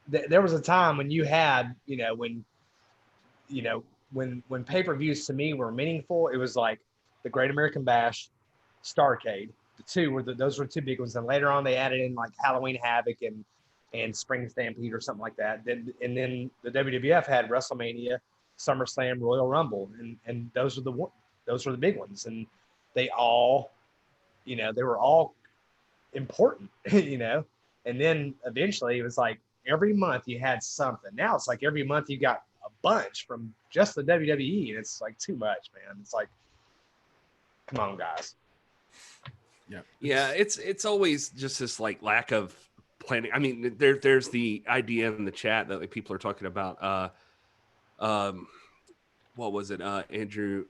there was a time when you had, when pay-per-views to me were meaningful, it was like the Great American Bash, Starrcade. Those were 2 big ones. And later on, they added in like Halloween Havoc and Spring Stampede or something like that. Then the WWF had WrestleMania, SummerSlam, Royal Rumble, and those were the big ones. And they all, they were all important, And then eventually it was like every month you had something. Now it's like every month you got a bunch from just the WWE, and it's like too much, man. It's like, come on, guys. Yeah, it's always just this like lack of planning. I mean, there's the idea in the chat that like people are talking about. What was it? Andrew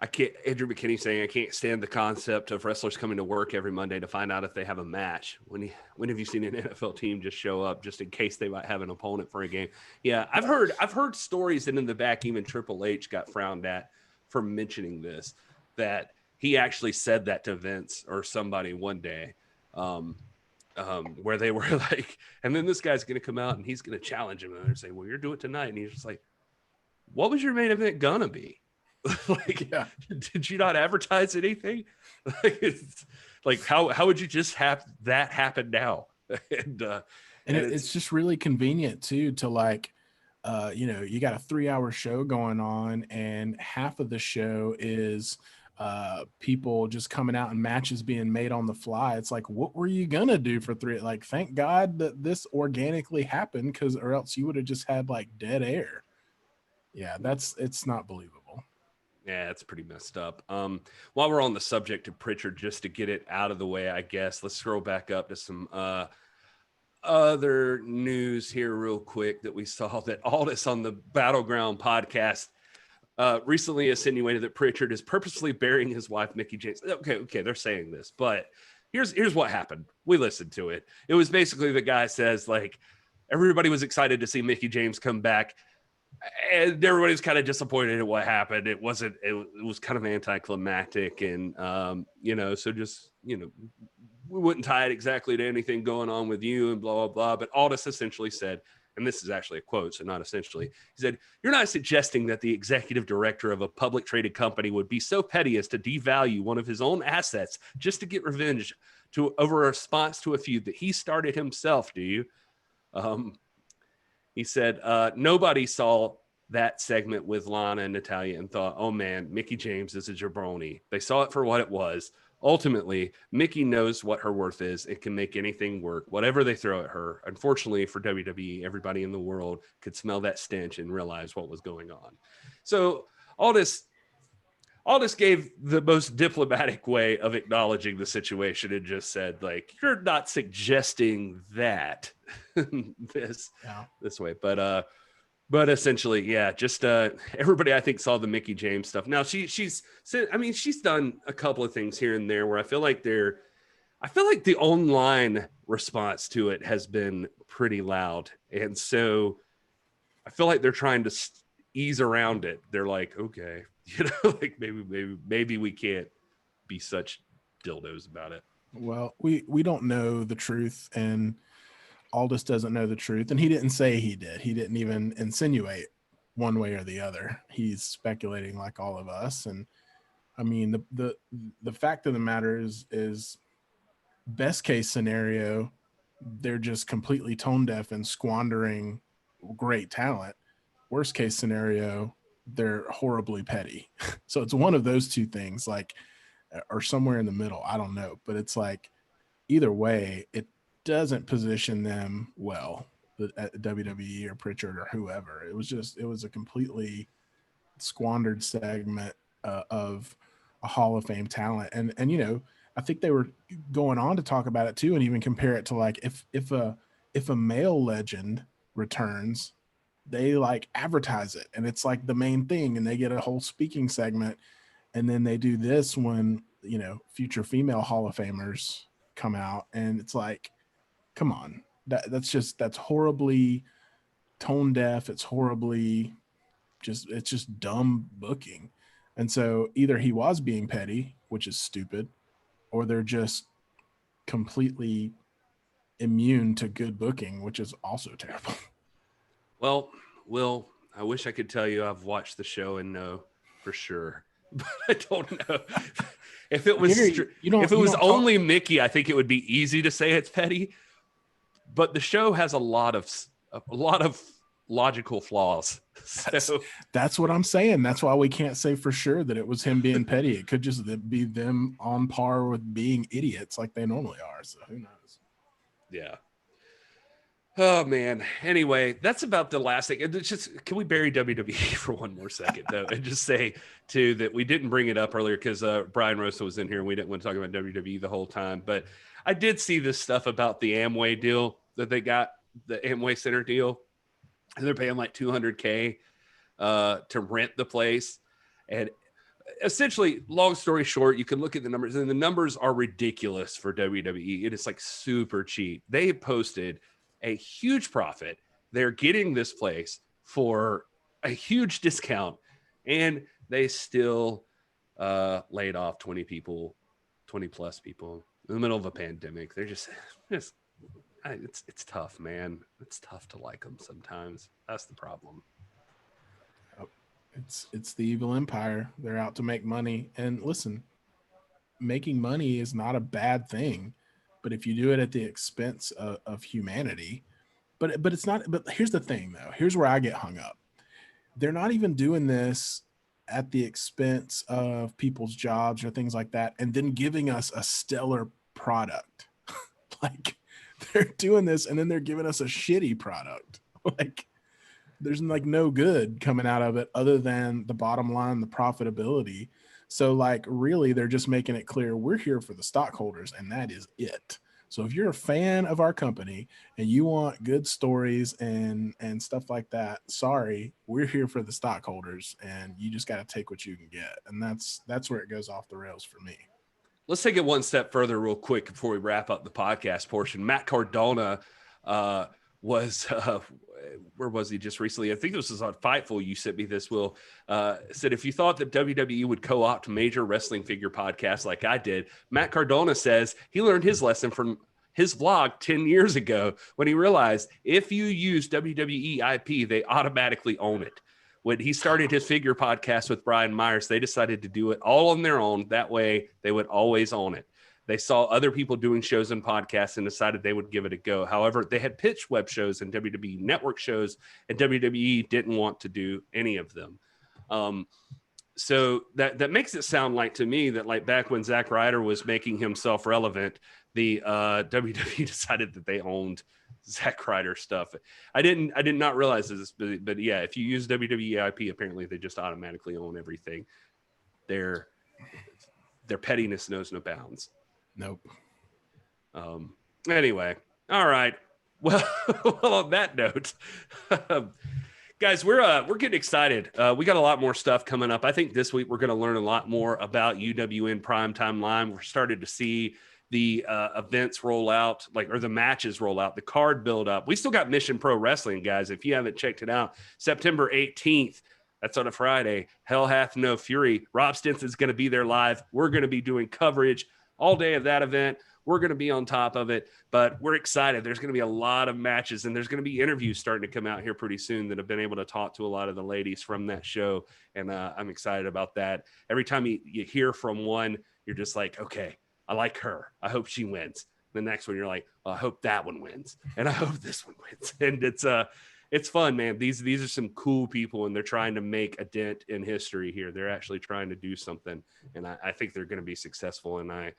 McKinney saying, I can't stand the concept of wrestlers coming to work every Monday to find out if they have a match. When have you seen an NFL team just show up just in case they might have an opponent for a game? Yeah, I've heard stories that in the back, even Triple H got frowned at for mentioning this, that he actually said that to Vince or somebody one day, where they were like, and then this guy's going to come out and he's going to challenge him, and they're saying, well, you're doing it tonight. And he's just like, what was your main event going to be? Did you not advertise anything? Like how would you just have that happen now? and it's just really convenient too, to like, you got a 3-hour show going on, and half of the show is people just coming out and matches being made on the fly. It's like, what were you gonna do for 3? Like, thank God that this organically happened, or else you would have just had like dead air. Yeah, it's not believable. Yeah, it's pretty messed up. While we're on the subject of Pritchard, just to get it out of the way, I guess, let's scroll back up to some other news here real quick that we saw, that Aldis on the Battleground podcast recently insinuated that Pritchard is purposely burying his wife, Mickie James. Okay, they're saying this, but here's what happened. We listened to it. It was basically the guy says, like, everybody was excited to see Mickie James come back, and everybody's kind of disappointed at what happened. It was kind of anticlimactic, and so just we wouldn't tie it exactly to anything going on with you and blah blah blah. But Aldis essentially said, and this is actually a quote, so not essentially, he said, "You're not suggesting that the executive director of a public traded company would be so petty as to devalue one of his own assets just to get revenge over a response to a feud that he started himself, do you?" He said, nobody saw that segment with Lana and Natalya and thought, oh man, Mickie James is a jabroni. They saw it for what it was. Ultimately, Mickie knows what her worth is. It can make anything work, whatever they throw at her. Unfortunately for WWE, everybody in the world could smell that stench and realize what was going on. So Aldis gave the most diplomatic way of acknowledging the situation and just said, like, you're not suggesting that this way, but essentially, yeah, just everybody I think saw the Mickie James stuff. Now she's done a couple of things here and there where I feel like the online response to it has been pretty loud, and so I feel like they're trying to ease around it. They're like, okay, like maybe we can't be such dildos about it. Well, we don't know the truth, and Aldis doesn't know the truth, and he didn't say he did. He didn't even insinuate one way or the other. He's speculating like all of us. And I mean, the fact of the matter is best case scenario, they're just completely tone deaf and squandering great talent. Worst case scenario, they're horribly petty. So it's one of those two things, like, or somewhere in the middle. I don't know, but it's like either way, it doesn't position them well at WWE or Pritchard or whoever. It was a completely squandered segment of a Hall of Fame talent. And I think they were going on to talk about it too, and even compare it to, like, if a male legend returns, they like advertise it and it's like the main thing, and they get a whole speaking segment. And then they do this when future female Hall of Famers come out, and it's like, come on, that's horribly tone deaf. It's just dumb booking. And so either he was being petty, which is stupid, or they're just completely immune to good booking, which is also terrible. Well, Will, I wish I could tell you I've watched the show and know for sure, but I don't know. If it was only Mickie, I think it would be easy to say it's petty. But the show has a lot of logical flaws. So that's what I'm saying. That's why we can't say for sure that it was him being petty. It could just be them on par with being idiots like they normally are. So who knows? Yeah. Oh man. Anyway, that's about the last thing. It's just, can we bury WWE for one more second though, and just say too that we didn't bring it up earlier because Brian Rosa was in here and we didn't want to talk about WWE the whole time. But I did see this stuff about the Amway deal that they got, the Amway Center deal, and they're paying like $200K to rent the place. And essentially, long story short, you can look at the numbers, and the numbers are ridiculous for WWE. It is like super cheap. They posted a huge profit. They're getting this place for a huge discount, and they still laid off 20 plus people in the middle of a pandemic. They're just it's tough, man. It's tough to like them sometimes. That's the problem. It's the evil empire. They're out to make money. And listen, making money is not a bad thing, but if you do it at the expense of humanity, but it's not. But here's the thing, though. Here's where I get hung up. They're not even doing this at the expense of people's jobs or things like that, and then giving us a stellar product. Like, they're doing this and then they're giving us a shitty product. Like, there's like no good coming out of it other than the bottom line, the profitability. So like, really, they're just making it clear we're here for the stockholders, and that is it. So if you're a fan of our company and you want good stories and stuff like that, sorry, we're here for the stockholders, and you just got to take what you can get. And that's where it goes off the rails for me. Let's take it one step further real quick before we wrap up the podcast portion. Matt Cardona was where was he just recently? I think this was on Fightful. You sent me this, Will. Said, if you thought that WWE would co-opt major wrestling figure podcasts like I did, Matt Cardona says he learned his lesson from his vlog 10 years ago when he realized if you use WWE IP, they automatically own it. When he started his figure podcast with Brian Myers, they decided to do it all on their own. That way they would always own it. They saw other people doing shows and podcasts and decided they would give it a go. However, they had pitched web shows and WWE network shows, and WWE didn't want to do any of them. So that makes it sound like to me that like back when Zack Ryder was making himself relevant, the WWE decided that they owned Zack Ryder stuff. I did not realize this, but yeah, if you use WWE IP, apparently they just automatically own everything. Their pettiness knows no bounds. Nope. Anyway, all right. Well, on that note, guys, we're getting excited. We got a lot more stuff coming up. I think this week we're going to learn a lot more about UWN Primetime Live. We're starting to see the events roll out, or the matches roll out, the card build up. We still got Mission Pro Wrestling, guys. If you haven't checked it out, September 18th, that's on a Friday. Hell Hath No Fury. Rob Stinson's going to be there live. We're going to be doing coverage all day of that event. We're going to be on top of it, but we're excited. There's going to be a lot of matches, and there's going to be interviews starting to come out here pretty soon that have been able to talk to a lot of the ladies from that show, and I'm excited about that. Every time you hear from one, you're just like, okay, I like her. I hope she wins. The next one, you're like, oh, I hope that one wins, and I hope this one wins. And it's fun, man. These are some cool people, and they're trying to make a dent in history here. They're actually trying to do something, and I think they're going to be successful. And I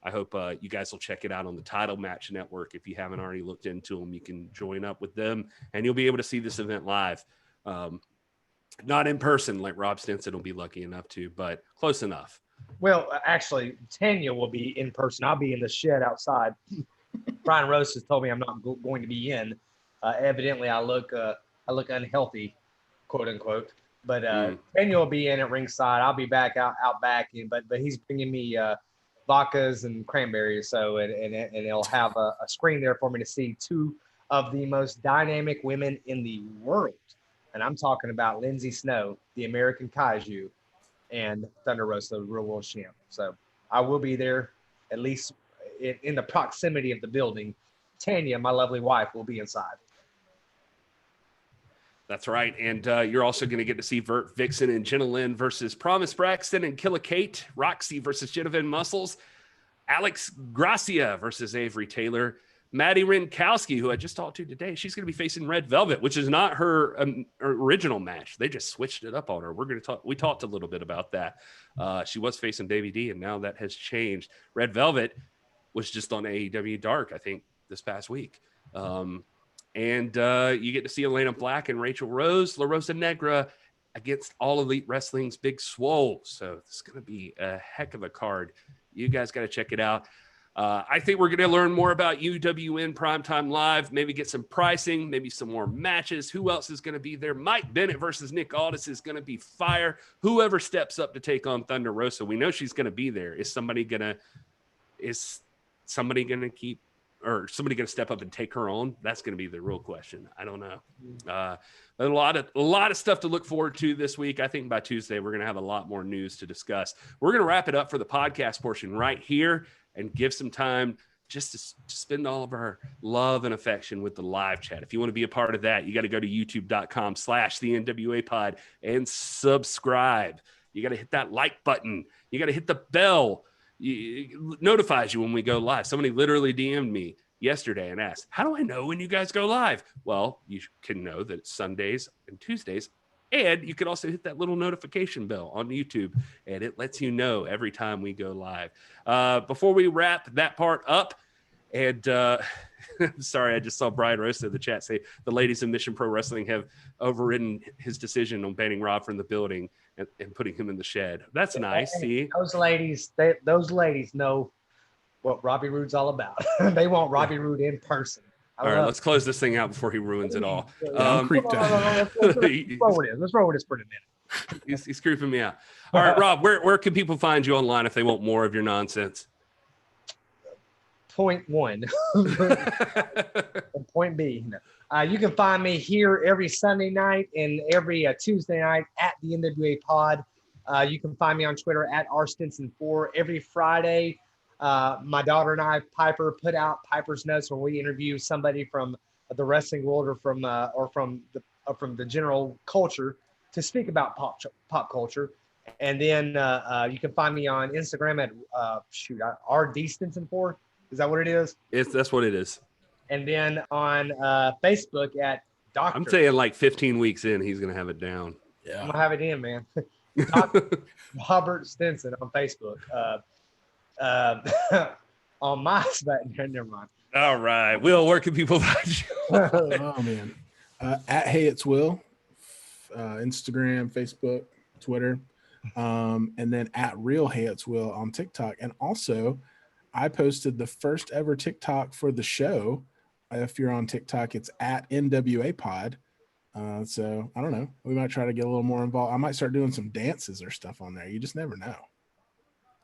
hope you guys will check it out on the Title Match Network. If you haven't already looked into them, you can join up with them, and you'll be able to see this event live. Not in person like Rob Stinson will be lucky enough to, but close enough. Well, actually, Tanya will be in person. I'll be in the shed outside. Brian Rose has told me I'm not going to be in. Evidently, I look unhealthy, quote unquote. But Tanya will be in at ringside. I'll be back out back, but he's bringing me vodkas and cranberries. So and he'll have a screen there for me to see two of the most dynamic women in the world, and I'm talking about Lindsay Snow, the American Kaiju, and Thunder Rosa, the Real World Champ. So I will be there, at least in the proximity of the building. Tanya, my lovely wife, will be inside. That's right. And you're also going to get to see Vert Vixen and Jenna Lynn versus Promise Braxton and Killa Kate, Roxy versus Genevieve Muscles, Alex Gracia versus Avery Taylor, Maddie Rinkowski, who I just talked to today. She's going to be facing Red Velvet, which is not her original match. They just switched it up on her. We talked a little bit about that. She was facing Baby D, and now that has changed. Red Velvet was just on AEW Dark, I think, this past week. And you get to see Elena Black and Rachel Rose, La Rosa Negra against All Elite Wrestling's Big Swole. So it's going to be a heck of a card. You guys got to check it out. I think we're going to learn more about UWN Primetime Live, maybe get some pricing, maybe some more matches. Who else is going to be there? Mike Bennett versus Nick Aldis is going to be fire. Whoever steps up to take on Thunder Rosa, we know she's going to be there. Is somebody going to step up and take her on? That's going to be the real question. I don't know. A lot of stuff to look forward to this week. I think by Tuesday, we're going to have a lot more news to discuss. We're going to wrap it up for the podcast portion right here and give some time just to spend all of our love and affection with the live chat. If you want to be a part of that, you got to go to youtube.com/the NWA pod and subscribe. You got to hit that like button. You got to hit the bell. It notifies you when we go live. Somebody literally DM'd me yesterday and asked, how do I know when you guys go live? Well, you can know that it's Sundays and Tuesdays, and you can also hit that little notification bell on YouTube, and it lets you know every time we go live. Before we wrap that part up, and sorry, I just saw Brian Roast in the chat say the ladies in Mission Pro Wrestling have overridden his decision on banning Rob from the building and putting him in the shed. That's nice. See, those ladies know what Robbie Roode's all about. They want Robbie Roode in person. All right, let's close this thing out before he ruins it all. Let's roll with this for a minute. He's creeping me out. All right, Rob, where can people find you online if they want more of your nonsense? point one. And point B. No. You can find me here every Sunday night and every Tuesday night at the NWA Pod. You can find me on Twitter at rstinson4 every Friday. My daughter and I, Piper, put out Piper's Notes where we interview somebody from the wrestling world or from the general culture to speak about pop culture. And then you can find me on Instagram at rstinson4. Is that what it is? That's what it is. And then on Facebook at Dr. I'm saying like 15 weeks in, he's gonna have it down. Yeah. I'm gonna have it in, man. Dr. Robert Stinson on Facebook. On my never mind. All right, Will, where can people find you? Oh man, at Hey It's Will, Instagram, Facebook, Twitter, and then at Real Hey It's Will on TikTok. And also, I posted the first ever TikTok for the show. If you're on TikTok, it's at NWA Pod. So I don't know. We might try to get a little more involved. I might start doing some dances or stuff on there. You just never know.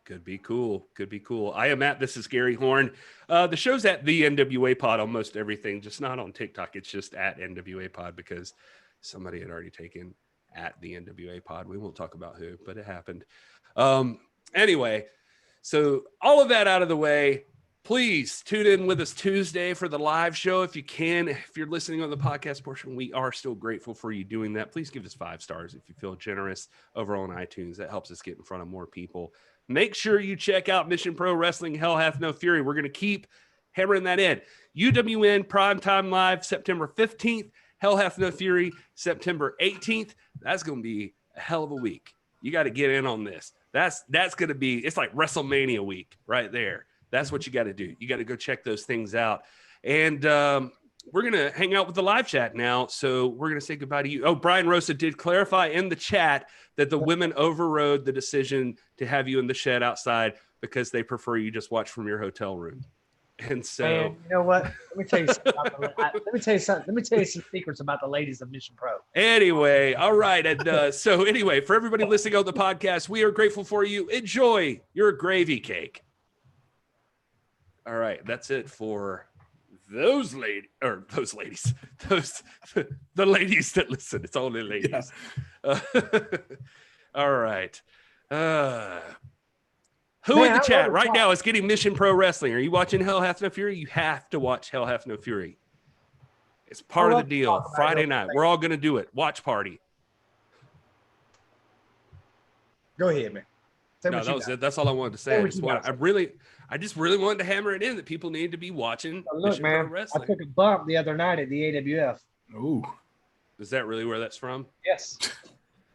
Could be cool. Could be cool. I am at This Is Gary Horn. The show's at the NWA Pod, almost everything, just not on TikTok. It's just at NWA Pod because somebody had already taken at the NWA Pod. We won't talk about who, but it happened. Anyway, so all of that out of the way, please tune in with us Tuesday for the live show if you can. If you're listening on the podcast portion, we are still grateful for you doing that. Please give us 5 stars if you feel generous over on iTunes. That helps us get in front of more people. Make sure you check out Mission Pro Wrestling Hell Hath No Fury. We're going to keep hammering that in. UWN Primetime Live, September 15th. Hell Hath No Fury, September 18th. That's going to be a hell of a week. You got to get in on this. That's going to be, it's like WrestleMania week right there. That's what you got to do. You got to go check those things out. And we're going to hang out with the live chat now. So we're going to say goodbye to you. Oh, Brian Rosa did clarify in the chat that the women overrode the decision to have you in the shed outside because they prefer you just watch from your hotel room. And so, man, you know what? Let me tell you something. Let me tell you something. Let me tell you some secrets about the ladies of Mission Pro. Anyway, all right. And so anyway, for everybody listening on the podcast, we are grateful for you. Enjoy your gravy cake. All right, that's it for the ladies that listen. It's only ladies. Yeah. All right. Who in the chat right now is getting Mission Pro Wrestling? Are you watching Hell Hath No Fury? You have to watch Hell Hath No Fury. It's part of the deal. Friday night. We're all going to do it. Watch party. Go ahead, man. No, that was it. That's all I wanted to say. I just really wanted to hammer it in that people need to be watching Mission Pro Wrestling. I took a bump the other night at the AWF. Ooh. Is that really where that's from? Yes.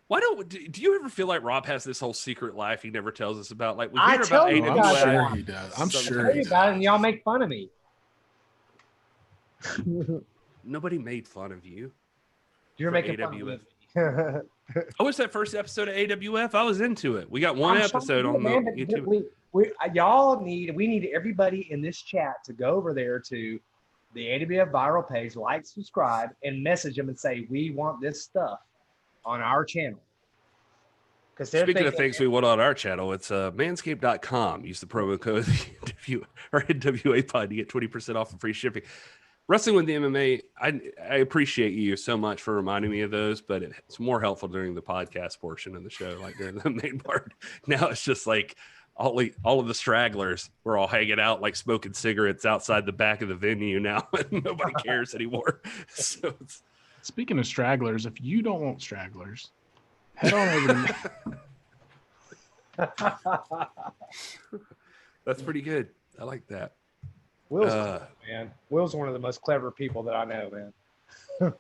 Why do you ever feel like Rob has this whole secret life he never tells us about? Like we hear about AWF. I'm sure he does. I'm sure he does. About it and y'all make fun of me. Nobody made fun of you. You're making fun of me. I watched that first episode of AWF. I was into it. We got one episode on the YouTube. We need everybody in this chat to go over there to the AWF viral page, like, subscribe, and message them and say, we want this stuff on our channel. Speaking of things we want on our channel, it's manscaped.com. Use the promo code NWA Pod to get 20% off and free shipping. Wrestling with the MMA, I appreciate you so much for reminding me of those, but it's more helpful during the podcast portion of the show, like during the main part. Now it's just like all of the stragglers, we're all hanging out, like smoking cigarettes outside the back of the venue now, and nobody cares anymore. So speaking of stragglers, if you don't want stragglers, head on over to That's pretty good. I like that. Will's one of the most clever people that I know, man.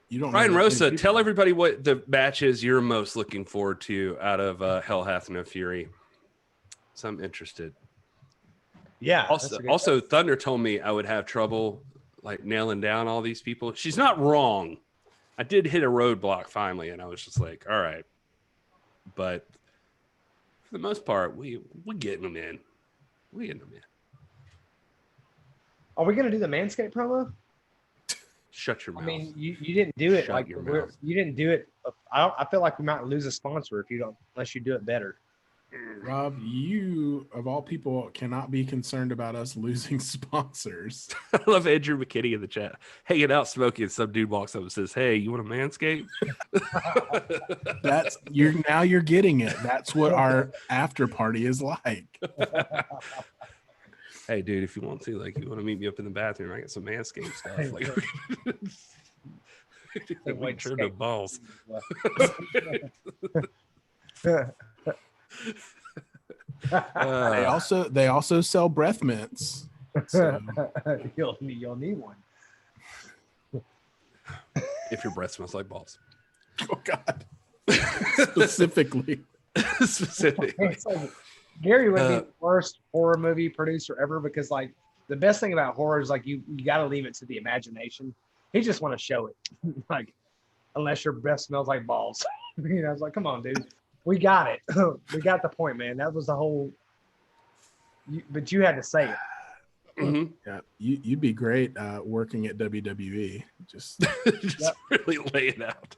You don't. Ryan Rosa, tell everybody what the match is you're most looking forward to out of Hell Hath No Fury. So I'm interested. Yeah. Also, Thunder told me I would have trouble like nailing down all these people. She's not wrong. I did hit a roadblock finally, and I was just like, all right. But for the most part, we're getting them in. We're getting them in. Are we going to do the Manscaped promo? Shut your mouth. I mean, you didn't do it. Shut your mouth. You didn't do it. I feel like we might lose a sponsor unless you do it better. Rob, you of all people cannot be concerned about us losing sponsors. I love Andrew McKinney in the chat, hanging out smoking, and some dude walks up and says, "Hey, you want a manscape?" You're getting it. That's what our after party is like. Hey, dude, if you want to, like, you want to meet me up in the bathroom, I got some manscape stuff. Like, we trim the balls. They also sell breath mints. So. You'll need one. If your breath smells like balls. Oh God. Specifically. It's like, Gary would be the worst horror movie producer ever, because like the best thing about horror is like you got to leave it to the imagination. He just want to show it, like unless your breath smells like balls. It's like, come on, dude, we got it. We got the point, man. That was the whole. But you had to say it. Mm-hmm. Yeah, you'd be great working at WWE. Just really lay it out.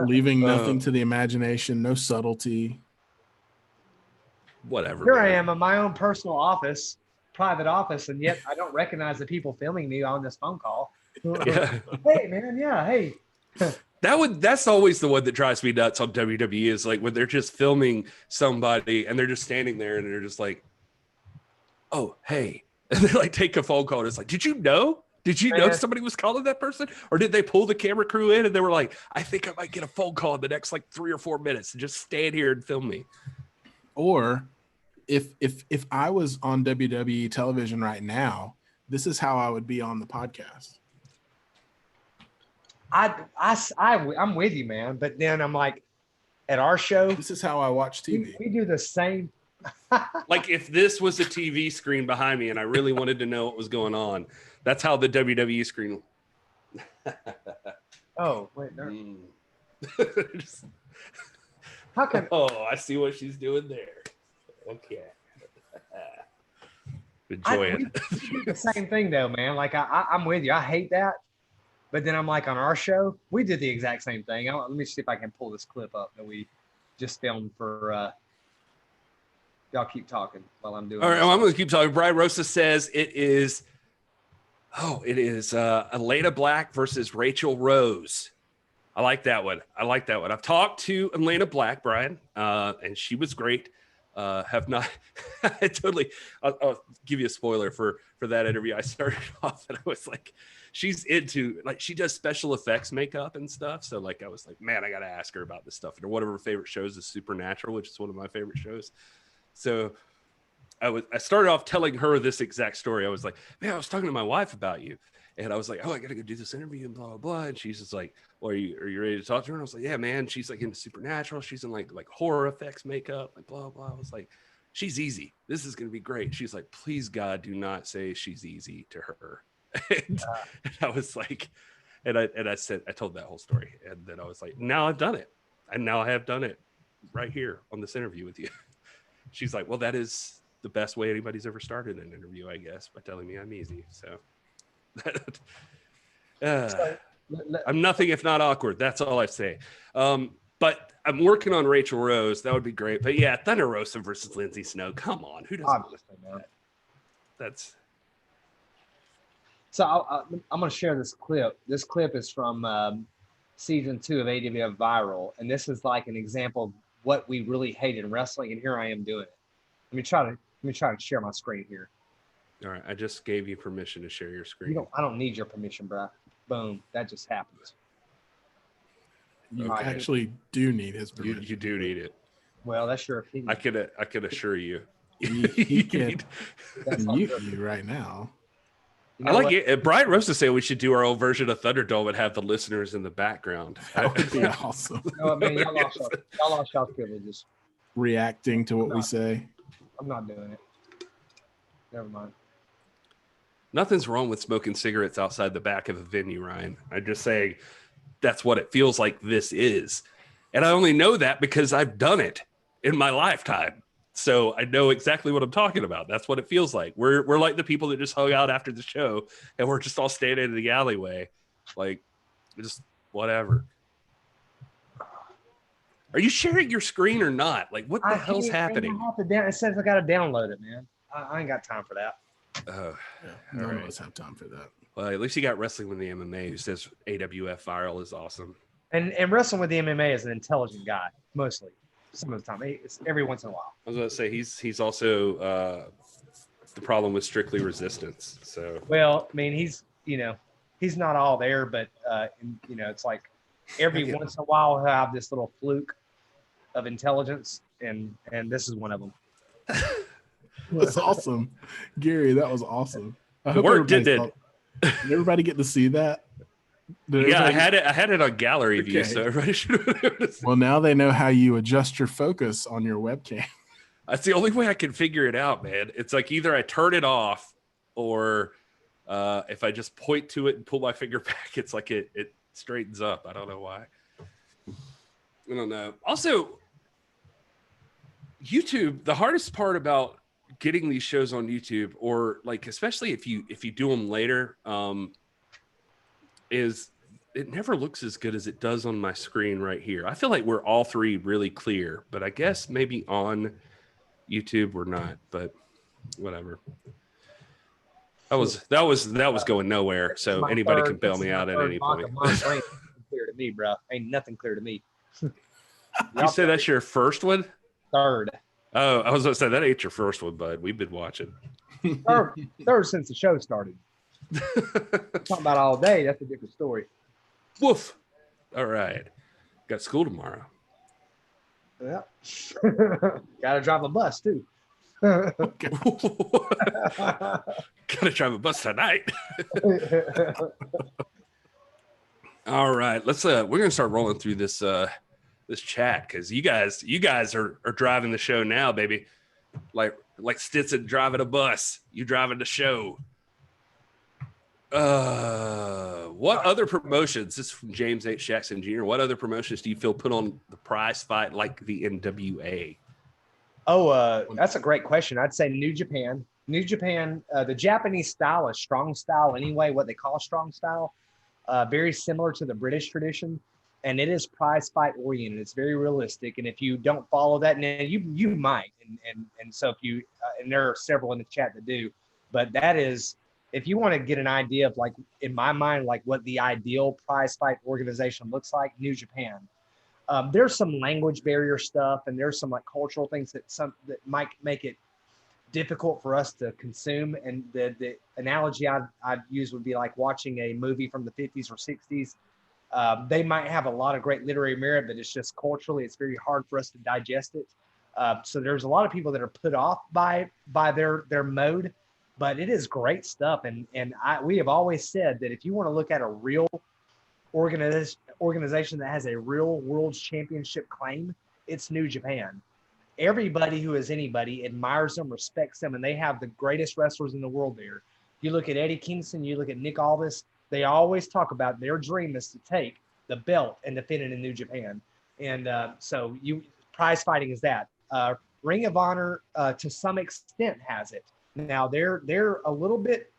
Leaving nothing to the imagination, no subtlety. Whatever. Here man. I am in my own personal office, private office, and yet I don't recognize the people filming me on this phone call. Yeah. Hey, man. Yeah. Hey. That's always the one that drives me nuts on WWE is like when they're just filming somebody and they're just standing there and they're just like, "Oh, hey." And they like take a phone call and it's like, did you know somebody was calling that person? Or did they pull the camera crew in and they were like, I think I might get a phone call in the next like 3 or 4 minutes and just stand here and film me. Or if I was on WWE television right now, this is how I would be on the podcast. I'm with you, man. But then I'm like, at our show, This is how I watch TV. we do the same. Like if this was a TV screen behind me and I really wanted to know what was going on, that's how the WWE screen. Oh, wait, no. Just- How can oh, I see what she's doing there. Okay. Enjoy it. we do the same thing though, man? Like I'm with you. I hate that. But then I'm like, on our show, we did the exact same thing. Let me see if I can pull this clip up that we just filmed for. Y'all keep talking while I'm doing. All right, this. well, I'm going to keep talking. Brian Rosa says it is Elena Black versus Rachel Rose. I like that one. I've talked to Elena Black, Brian, and she was great. Have not I'll give you a spoiler for that interview. I started off and I was like, she's into, like, she does special effects makeup and stuff. So like, I was like, man, I got to ask her about this stuff. And one of her favorite shows is Supernatural, which is one of my favorite shows. So I started off telling her this exact story. I was like, man, I was talking to my wife about you. And I was like, oh, I got to go do this interview and blah, blah, blah. And she's just like, well, are you ready to talk to her? And I was like, yeah, man. She's like into Supernatural. She's in like horror effects makeup, like blah, blah. I was like, she's easy. This is going to be great. She's like, please, God, do not say she's easy to her. And I was like, and I said, I told that whole story. And then I was like, now I've done it. And now I have done it right here on this interview with you. She's like, well, that is the best way anybody's ever started an interview, I guess, by telling me I'm easy. So I'm nothing if not awkward. That's all I say. But I'm working on Rachel Rose. That would be great. But yeah, Thunder Rosa versus Lindsay Snow. Come on. Who doesn't want that? That's. So I'm going to share this clip. This clip is from season 2 of AWF Viral. And this is like an example of what we really hate in wrestling. And here I am doing it. Let me try to share my screen here. All right. I just gave you permission to share your screen. I don't need your permission, bro. Boom. That just happens. You Okay. actually do need his permission. You do need it. Well, that's your opinion. I could assure you. He can That's all mute good. you right now. You I know like what? it. Brian Rosa said we should do our own version of Thunderdome and have the listeners in the background. That would be awesome. You know what, man? Y'all lost y'all's privileges. Reacting to what we say. I'm not doing it. Never mind. Nothing's wrong with smoking cigarettes outside the back of a venue, Ryan. I'm just saying that's what it feels like this is. And I only know that because I've done it in my lifetime. So I know exactly what I'm talking about. That's what it feels like. We're like the people that just hung out after the show and we're just all standing in the alleyway. Like, just whatever. Are you sharing your screen or not? Like, what the hell's happening? I have to it says I got to download it, man. I ain't got time for that. None of us have time for that. Well, at least you got Wrestling with the MMA, who says AWF viral is awesome. And Wrestling with the MMA is an intelligent guy, mostly. Some of the time, it's every once in a while. I was going to say he's also the problem with Strictly Resistance. So well, I mean, he's not all there, but it's like every once in a while he'll have this little fluke of intelligence, and this is one of them. That's awesome, Gary. That was awesome. I hope Work did it. Did everybody get to see that? Yeah, I had it on gallery view, so everybody should have noticed. Well, now they know how you adjust your focus on your webcam. That's the only way I can figure it out, man. It's like either I turn it off, or if I just point to it and pull my finger back, it's like it straightens up. I don't know why. I don't know. Also, YouTube, the hardest part about getting these shows on YouTube, or like especially if you do them later, is it never looks as good as it does on my screen right here. I feel like we're all three really clear, but I guess maybe on YouTube we're not, but whatever. That was going nowhere, so anybody can bail me out at any point. Clear to me, bro. Ain't nothing clear to me. You say that's your first one? Third. Oh, I was going to say that ain't your first one, bud. We've been watching. Third since the show started. Talking about all day. That's a different story. Woof. All right. Got school tomorrow. Yeah. Got to drive a bus too. Gotta drive a bus tonight. All right, let's we're gonna start rolling through this this chat, because you guys are driving the show now, baby. Like Stinson driving a bus, you driving the show. What other promotions? This is from James H. Jackson Jr. What other promotions do you feel put on the prize fight like the NWA? Oh, that's a great question. I'd say New Japan. New Japan, the Japanese style is strong style anyway, what they call strong style. Very similar to the British tradition. And it is prize fight oriented. It's very realistic. And if you don't follow that, now you might. And so if you, and there are several in the chat that do, but that is, if you want to get an idea of, like, in my mind, like what the ideal prize fight organization looks like, New Japan. There's some language barrier stuff, and there's some like cultural things that might make it difficult for us to consume. And the analogy I'd use would be like watching a movie from the 50s or 60s. They might have a lot of great literary merit, but it's just culturally, it's very hard for us to digest it. So there's a lot of people that are put off by their mode, but it is great stuff. And we have always said that if you want to look at a real organization that has a real world championship claim, it's New Japan. Everybody who is anybody admires them, respects them, and they have the greatest wrestlers in the world there. You look at Eddie Kingston, you look at Nick Aldis, they always talk about their dream is to take the belt and defend it in New Japan. And so prize fighting is that. Ring of Honor, to some extent, has it. Now, they're a little bit,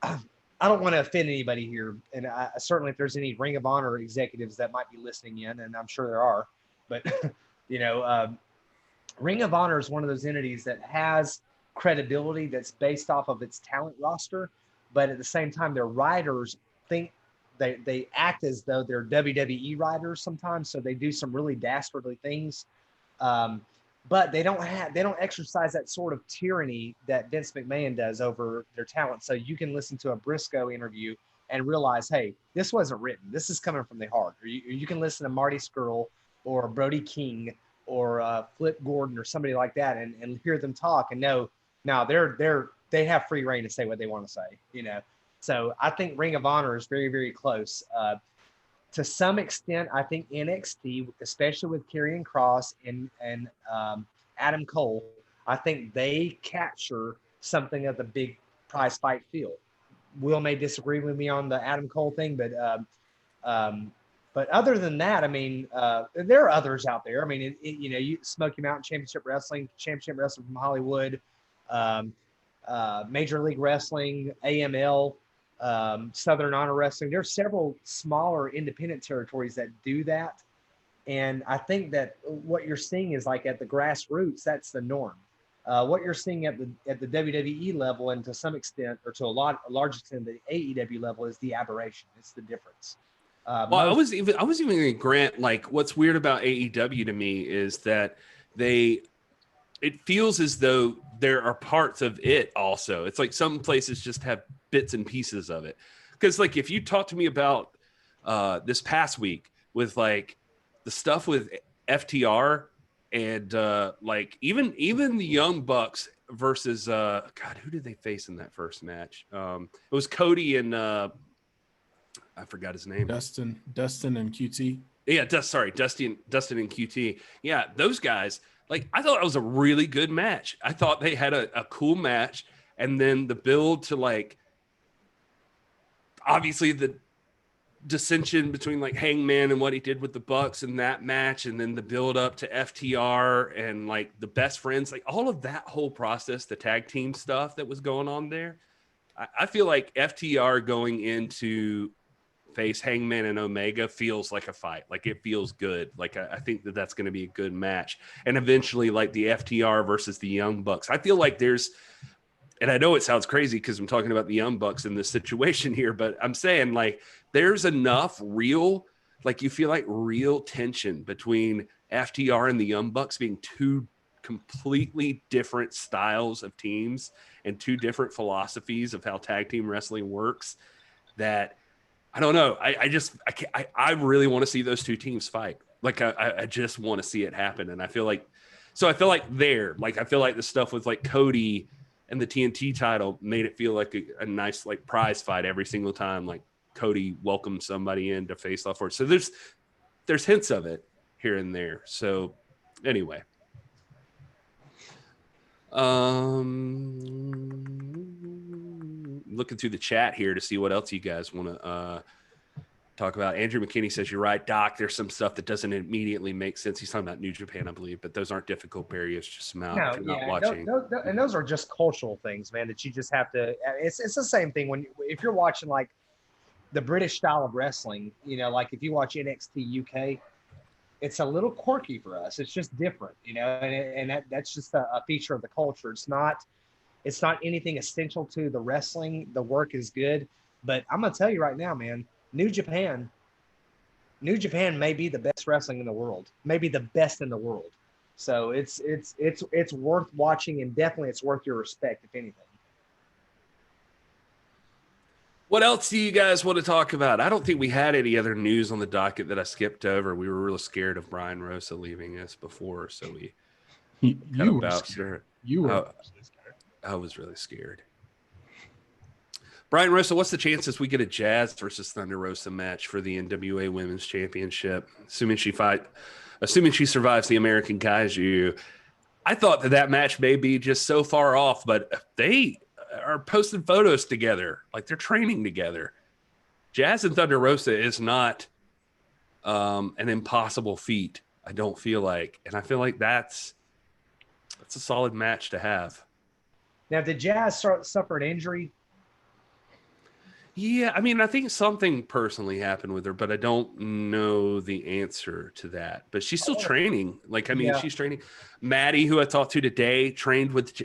I don't want to offend anybody here. And certainly if there's any Ring of Honor executives that might be listening in, and I'm sure there are, but, Ring of Honor is one of those entities that has credibility that's based off of its talent roster, but at the same time, their writers think they act as though they're WWE writers sometimes, so they do some really dastardly things. But they don't exercise that sort of tyranny that Vince McMahon does over their talent. So you can listen to a Briscoe interview and realize, hey, this wasn't written. This is coming from the heart. Or you can listen to Marty Scurll or Brody King or Flip Gordon or somebody like that and hear them talk and know now they have free reign to say what they want to say, So I think Ring of Honor is very, very close. To some extent, I think NXT, especially with Karrion Kross and Adam Cole, I think they capture something of the big prize fight feel. Will may disagree with me on the Adam Cole thing, but other than that, I mean, there are others out there. I mean, Smoky Mountain Championship Wrestling from Hollywood, Major League Wrestling, AML. Southern Honor Wrestling. There's several smaller independent territories that do that. And I think that what you're seeing is like at the grassroots, that's the norm. What you're seeing at the WWE level, and to some extent, or to a large extent, the AEW level, is the aberration. It's the difference. Well, I was even going to grant, like, what's weird about AEW to me is that it feels as though there are parts of it also. It's like some places just have bits and pieces of it. Because, like, if you talk to me about this past week with, like, the stuff with FTR and, like, even the Young Bucks versus, God, who did they face in that first match? It was Cody and, I forgot his name. Dustin and QT. Yeah, Dustin and QT. Yeah, those guys, like, I thought it was a really good match. I thought they had a cool match. And then the build to, like, obviously the dissension between, like, Hangman and what he did with the Bucks in that match. And then the build up to FTR and, like, the best friends, like, all of that whole process, the tag team stuff that was going on there. I feel like FTR going into face Hangman and Omega feels like a fight. Like, it feels good. Like, I think that that's going to be a good match. And eventually, like, the FTR versus the Young Bucks. I feel like there's, and I know it sounds crazy because I'm talking about the Young Bucks in this situation here, but I'm saying, like, there's enough real, like, you feel like real tension between FTR and the Young Bucks being two completely different styles of teams and two different philosophies of how tag team wrestling works, that I don't know. I really want to see those two teams fight. Like, I just want to see it happen. And I feel like the stuff with, like, Cody and the TNT title made it feel like a nice, like, prize fight every single time. Like, Cody welcomed somebody in to face off for it. So there's hints of it here and there. So anyway, looking through the chat here to see what else you guys want to talk about. Andrew McKinney says, you're right, Doc. There's some stuff that doesn't immediately make sense. He's talking about New Japan, I believe, but those aren't difficult barriers to surmount if you're not watching. And those are just cultural things, man, that you just have to. It's the same thing if you're watching, like, the British style of wrestling. You know, like if you watch NXT UK, it's a little quirky for us. It's just different, you know, and that's just a feature of the culture. It's not anything essential to the wrestling. The work is good, but I'm gonna tell you right now, man, New Japan may be the best wrestling in the world, maybe the best in the world. So it's worth watching, and definitely it's worth your respect, if anything. What else do you guys want to talk about? I don't think we had any other news on the docket that I skipped over. We were really scared of Brian Rosa leaving us before, so we You were scared. I was really scared. Brian Rosa, what's the chances we get a Jazz versus Thunder Rosa match for the NWA Women's Championship, assuming she survives the American Kaiju? I thought that match may be just so far off, but they are posting photos together, like they're training together. Jazz and Thunder Rosa is not an impossible feat, I don't feel like. And I feel like that's a solid match to have. Now, did Jazz suffer an injury? Yeah, I mean, I think something personally happened with her, but I don't know the answer to that. But she's still training. Like, I mean, she's training. Maddie, who I talked to today, trained with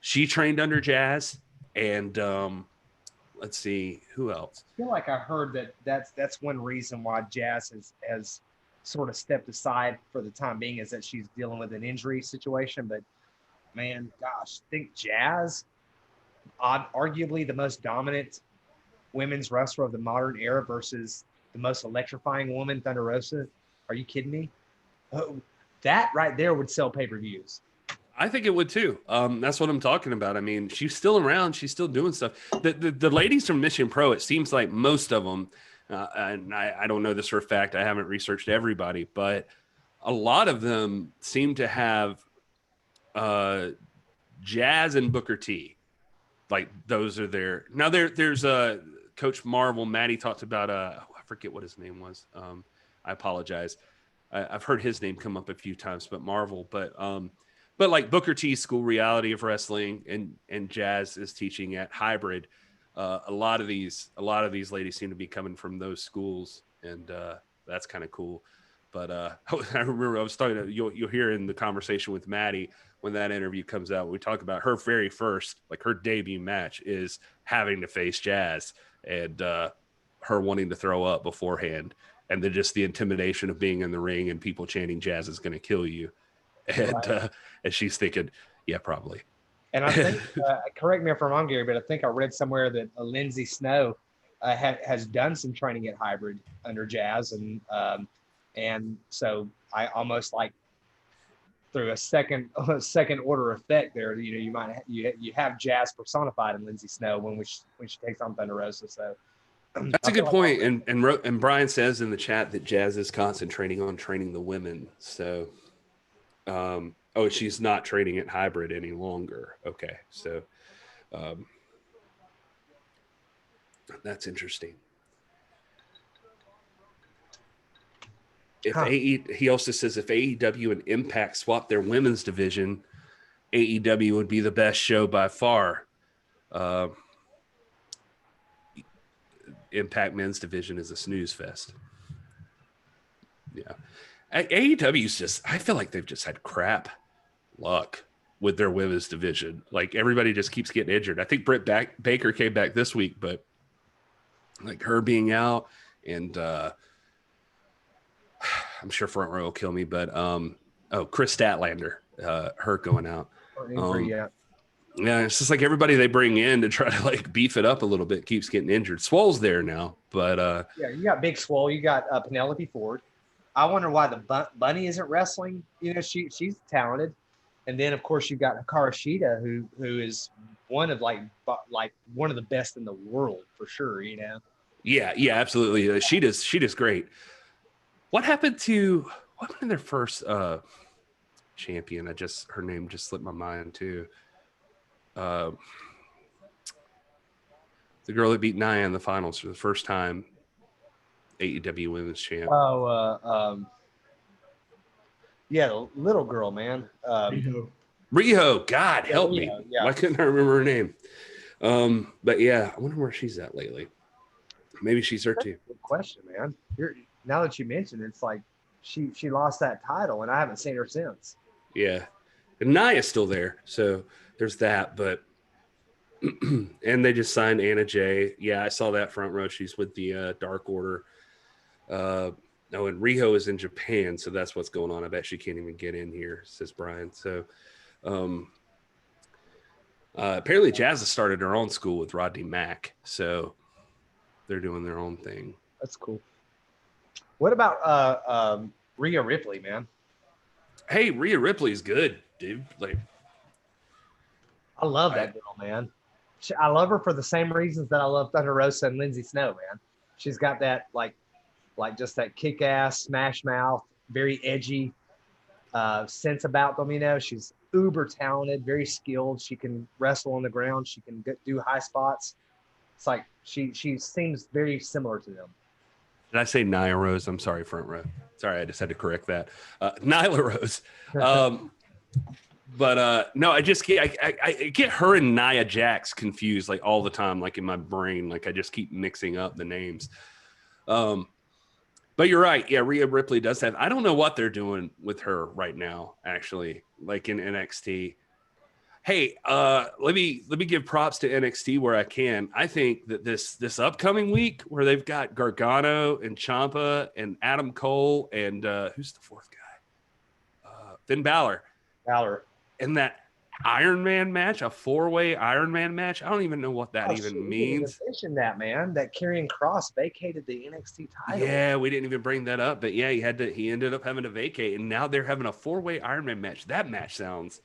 she trained under Jazz. And let's see, who else? I feel like I heard that's one reason why Jazz has sort of stepped aside for the time being, is that she's dealing with an injury situation. But man, gosh, think Jazz, arguably the most dominant women's wrestler of the modern era versus the most electrifying woman, Thunder Rosa. Are you kidding me? Oh, that right there would sell pay-per-views. I think it would too. That's what I'm talking about. I mean, she's still around. She's still doing stuff. The ladies from Mission Pro, it seems like most of them, and I don't know this for a fact. I haven't researched everybody, but a lot of them seem to have Jazz and Booker T. Like, those are their. Now there's Coach Marvel. Maddie talked about I forget what his name was. I apologize. I've heard his name come up a few times, but Marvel. But like Booker T's School Reality of Wrestling and Jazz is teaching at Hybrid. A lot of these ladies seem to be coming from those schools, and that's kind of cool. But I remember I was talking to you'll hear in the conversation with Maddie when that interview comes out. We talk about her very first, like her debut match is having to face Jazz and her wanting to throw up beforehand. And then just the intimidation of being in the ring and people chanting Jazz is going to kill you. And and she's thinking, yeah, probably. And I think, correct me if I'm wrong, Gary, but I think I read somewhere that Lindsay Snow has done some training at Hybrid under Jazz, and so I almost like through a second order effect there. You might you have Jazz personified in Lindsay Snow when she takes on Thunder Rosa. So that's a good point. And Brian says in the chat that Jazz is concentrating on training the women. So. She's not training at Hybrid any longer. Okay, so that's interesting. He also says if AEW and Impact swap their women's division, AEW would be the best show by far. Impact men's division is a snooze fest. Yeah. AEW's just, I feel like they've just had crap luck with their women's division. Like everybody just keeps getting injured. I think Britt Baker came back this week, but like her being out and I'm sure Front Row will kill me, but Chris Statlander, her going out. Yeah, it's just like everybody they bring in to try to like beef it up a little bit keeps getting injured. Swole's there now, but yeah, you got Big Swole, you got Penelope Ford. I wonder why the Bunny isn't wrestling. She's talented, and then of course you've got Hikaru Shida, who is one of one of the best in the world for sure. Yeah, absolutely. She does great. What happened to their first champion? Her name just slipped my mind too. The girl that beat Nia in the finals for the first time. AEW Women's Champ. Yeah, the little girl, man. Riho. God help me. Yeah. Why couldn't I remember her name? But yeah, I wonder where she's at lately. Maybe she's her too. Good question, man. Now that you mentioned it, it's like she lost that title, and I haven't seen her since. Yeah, and Nia's still there, so there's that. But and they just signed Anna Jay. Yeah, I saw that Front Row. She's with the Dark Order. And Riho is in Japan, so that's what's going on. I bet she can't even get in here, says Brian. So apparently Jazz has started her own school with Rodney Mack, so they're doing their own thing. That's cool. What about Rhea Ripley, man? Hey, Rhea Ripley's good, dude. Like, I love that girl, man. I love her for the same reasons that I love Thunder Rosa and Lindsay Snow, man. She's got that like just that kick-ass, smash mouth, very edgy sense about them. She's uber talented, very skilled. She can wrestle on the ground. She can do high spots. It's like she seems very similar to them. Did I say Nia Rose? I'm sorry, Front Row. Sorry, I just had to correct that. Nyla Rose. But no, I get her and Nia Jax confused like all the time, like in my brain. Like I just keep mixing up the names. But you're right. Yeah, Rhea Ripley does have. I don't know what they're doing with her right now, actually, like in NXT. Hey, let me give props to NXT where I can. I think that this upcoming week where they've got Gargano and Ciampa and Adam Cole and who's the fourth guy? Finn Balor. And that Iron Man match, a 4-way Iron Man match. I don't even know what that even means. Mention that, man. That Karrion Kross vacated the NXT title. Yeah, we didn't even bring that up, but yeah, he ended up having to vacate, and now they're having a 4-way Iron Man match. That match sounds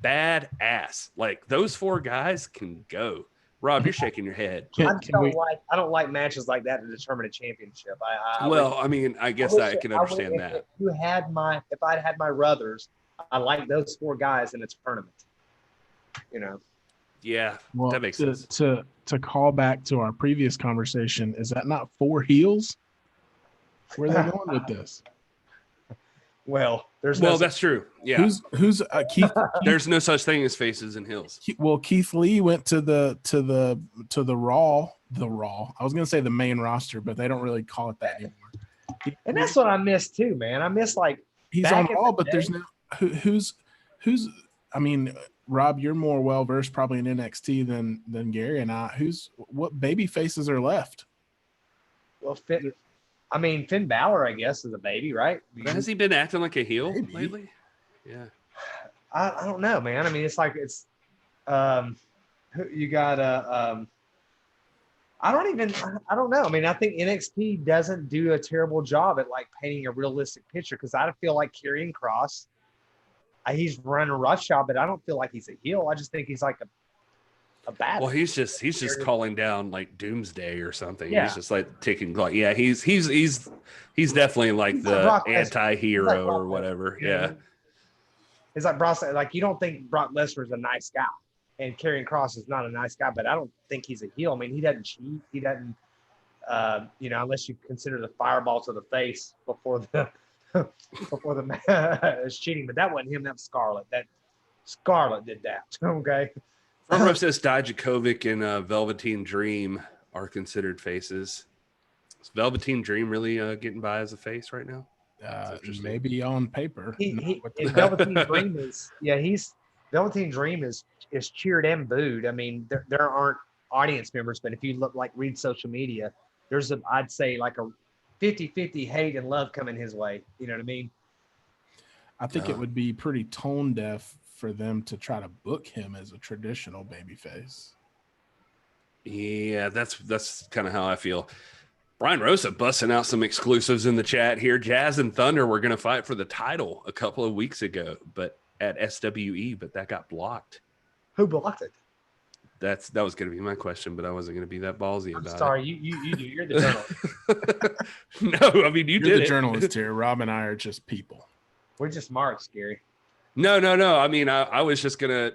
badass. Like those 4 guys can go. Rob, you're shaking your head. I don't like matches like that to determine a championship. I guess I can understand that. If I'd had my ruthers, I like those 4 guys in a tournament. Yeah, well, that makes sense. To call back to our previous conversation, is that not 4 heels? Where are they going with this? Well, that's true. Yeah. Who's Keith? There's no such thing as faces and heels. Well, Keith Lee went to the Raw. I was gonna say the main roster, but they don't really call it that anymore. And that's what I miss too, man. I miss like he's on Raw, but there's no who's. I mean, Rob, you're more well versed probably in NXT than Gary and I. What baby faces are left? Well, Finn Balor, I guess, is a baby, right? Has he been acting like a heel lately? Yeah. I don't know, man. I mean, you got I don't know. I mean, I think NXT doesn't do a terrible job at like painting a realistic picture because I feel like Karrion Kross, he's running roughshod, but I don't feel like he's a heel. I just think he's like a bad. Well, he's just calling down like Doomsday or something. Yeah. He's just like taking like he's definitely like the anti-hero or whatever. Yeah. It's like Brock, like you don't think Brock Lesnar's a nice guy, and Karrion Kross is not a nice guy, but I don't think he's a heel. I mean, he doesn't cheat. He doesn't, unless you consider the fireball to the face before the is cheating. But that wasn't him. That was Scarlett. Scarlett did that. Okay. Front row says Dijakovic and Velveteen Dream are considered faces. Is Velveteen Dream really getting by as a face right now? Maybe on paper. Velveteen Dream is Velveteen Dream is cheered and booed. I mean, there aren't audience members, but if you read social media, there's I'd say like a 50-50 hate and love coming his way. You know what I mean? I think it would be pretty tone deaf for them to try to book him as a traditional babyface. Yeah, that's kind of how I feel. Brian Rosa busting out some exclusives in the chat here. Jazz and Thunder were going to fight for the title a couple of weeks ago, but at SWE, but that got blocked. Who blocked it? That was going to be my question, but I wasn't going to be that ballsy about it. Sorry, you do. You're the journalist. No, I mean you're the journalist here. Rob and I are just people. We're just marks, Gary. No. I mean, I was just gonna,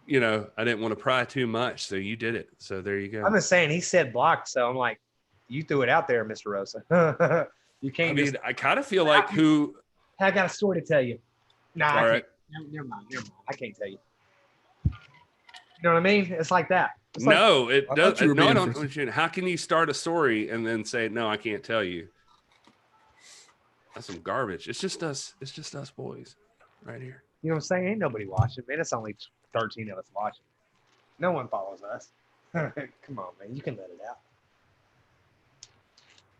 I didn't want to pry too much, so you did it. So there you go. I'm just saying he said blocked, so I'm like, you threw it out there, Mr. Rosa. You can't. I mean, I kind of feel like who. I got a story to tell you. Nah, all right. Never mind. I can't tell you. You know what I mean? It's like that. It's no, it does. No, I don't. How can you start a story and then say no? I can't tell you. That's some garbage. It's just us. It's just us boys, right here. You know what I'm saying? Ain't nobody watching, man. It's only 13 of us watching. No one follows us. Come on, man. You can let it out.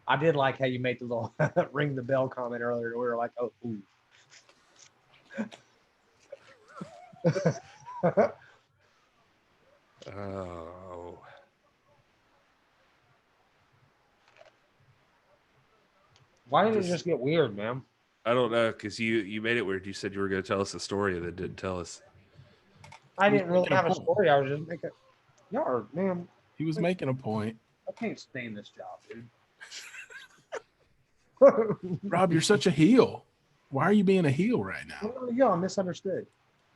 I did like how you made the little ring the bell comment earlier. We were like, oh, ooh. Oh. Why did it just get weird, man? I don't know, because you made it weird. You said you were going to tell us a story and then didn't tell us. I didn't really have a story. I was just making. Y'all, man. He was making a point. I can't stand this job, dude. Rob, you're such a heel. Why are you being a heel right now? Yeah, I'm misunderstood.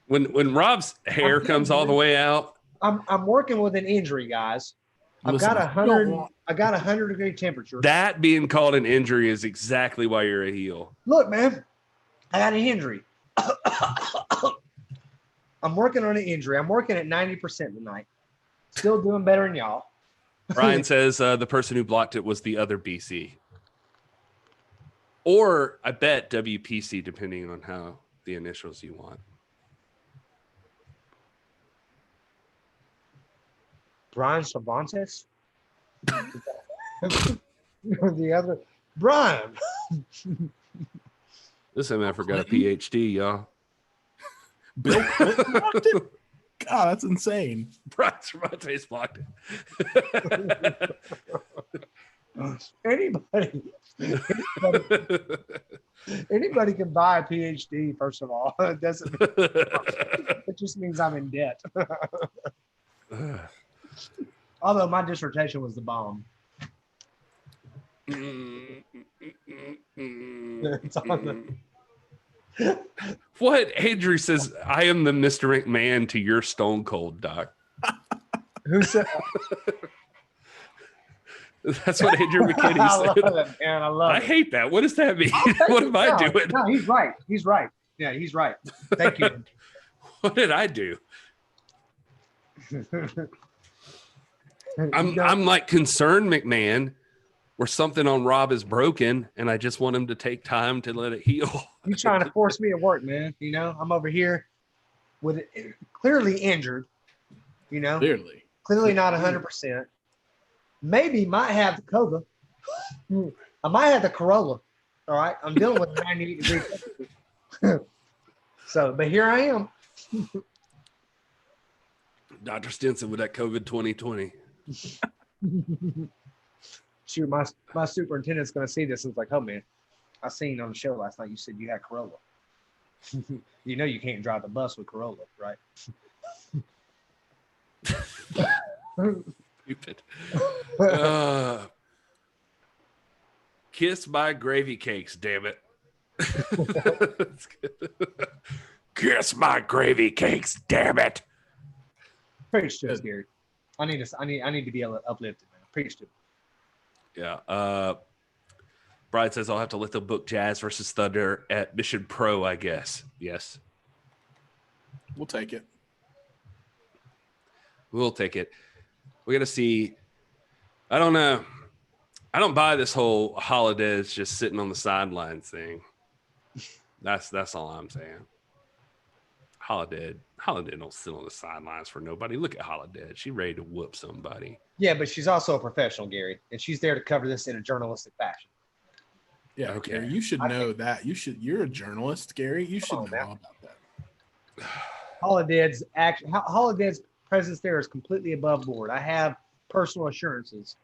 When Rob's hair comes all the way out, I'm working with an injury, guys. I've got 100-degree temperature. That being called an injury is exactly why you're a heel. Look, man, I got an injury. I'm working on an injury. I'm working at 90% tonight. Still doing better than y'all. Brian says the person who blocked it was the other BC. Or I bet WPC, depending on how the initials you want. Brian Cervantes? The other Brian. This man forgot a PhD, y'all. Bill Clinton blocked it? God, that's insane. Brian Cervantes blocked it. Anybody can buy a PhD, first of all. It doesn't mean, it just means I'm in debt. Although my dissertation was the bomb. It's on the... What? Andrew says, I am the Mr. McMahon to your Stone Cold, Doc. Who said That's what Andrew McKinney said. I love it, man. I love it. I hate that. What does that mean? What am I doing? No, he's right. He's right. Yeah, he's right. Thank you. What did I do? I'm like concerned McMahon where something on Rob is broken, and I just want him to take time to let it heal. You trying to force me to work, man? You know, I'm over here with it clearly injured. You know, clearly not 100%. Maybe might have the COVID. I might have the Corolla. All right, I'm dealing with 98 degree temperature. So, but here I am. Dr. Stinson with that COVID 2020. Shoot, my superintendent's going to see this and it's like, oh man, I seen on the show last night you said you had Corolla. You know you can't drive the bus with Corolla, right? Stupid. Kiss my gravy cakes, damn it. Kiss my gravy cakes, damn it. Preach to us, Gary. I need to be uplifted, man. Preach to me. Yeah. Brian says I'll have to let them book Jazz versus Thunder at Mission Pro, I guess. Yes. We'll take it. We'll take it. We got to see. I don't know. I don't buy this whole Holiday's just sitting on the sidelines thing. That's all I'm saying. Holiday don't sit on the sidelines for nobody. Look at Holiday. She ready to whoop somebody. Yeah, but she's also a professional, Gary, and she's there to cover this in a journalistic fashion. Yeah, okay. Gary, you should know that. You're a journalist, Gary. You should know all about that. Holiday's presence there is completely above board. I have personal assurances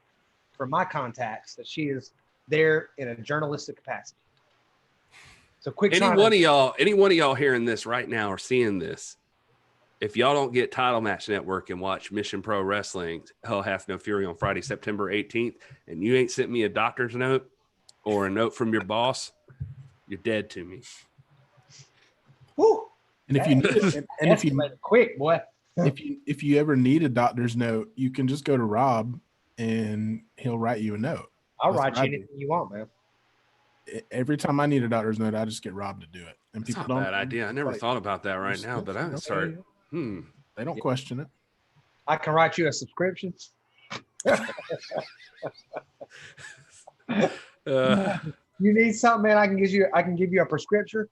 from my contacts that she is there in a journalistic capacity. So quick. Any one of y'all hearing this right now or seeing this, if y'all don't get Title Match Network and watch Mission Pro Wrestling, Hell Hath No Fury on Friday, September 18th, and you ain't sent me a doctor's note or a note from your boss, you're dead to me. Woo. And if you quick boy, if you ever need a doctor's note, you can just go to Rob and he'll write you a note. I'll write you anything you want, man. Every time I need a doctor's note, I just get Rob to do it. And That's not a bad idea. I never thought about that right now, but I'm sorry. They don't question it. I can write you a subscription. You need something, man. I can give you a prescription.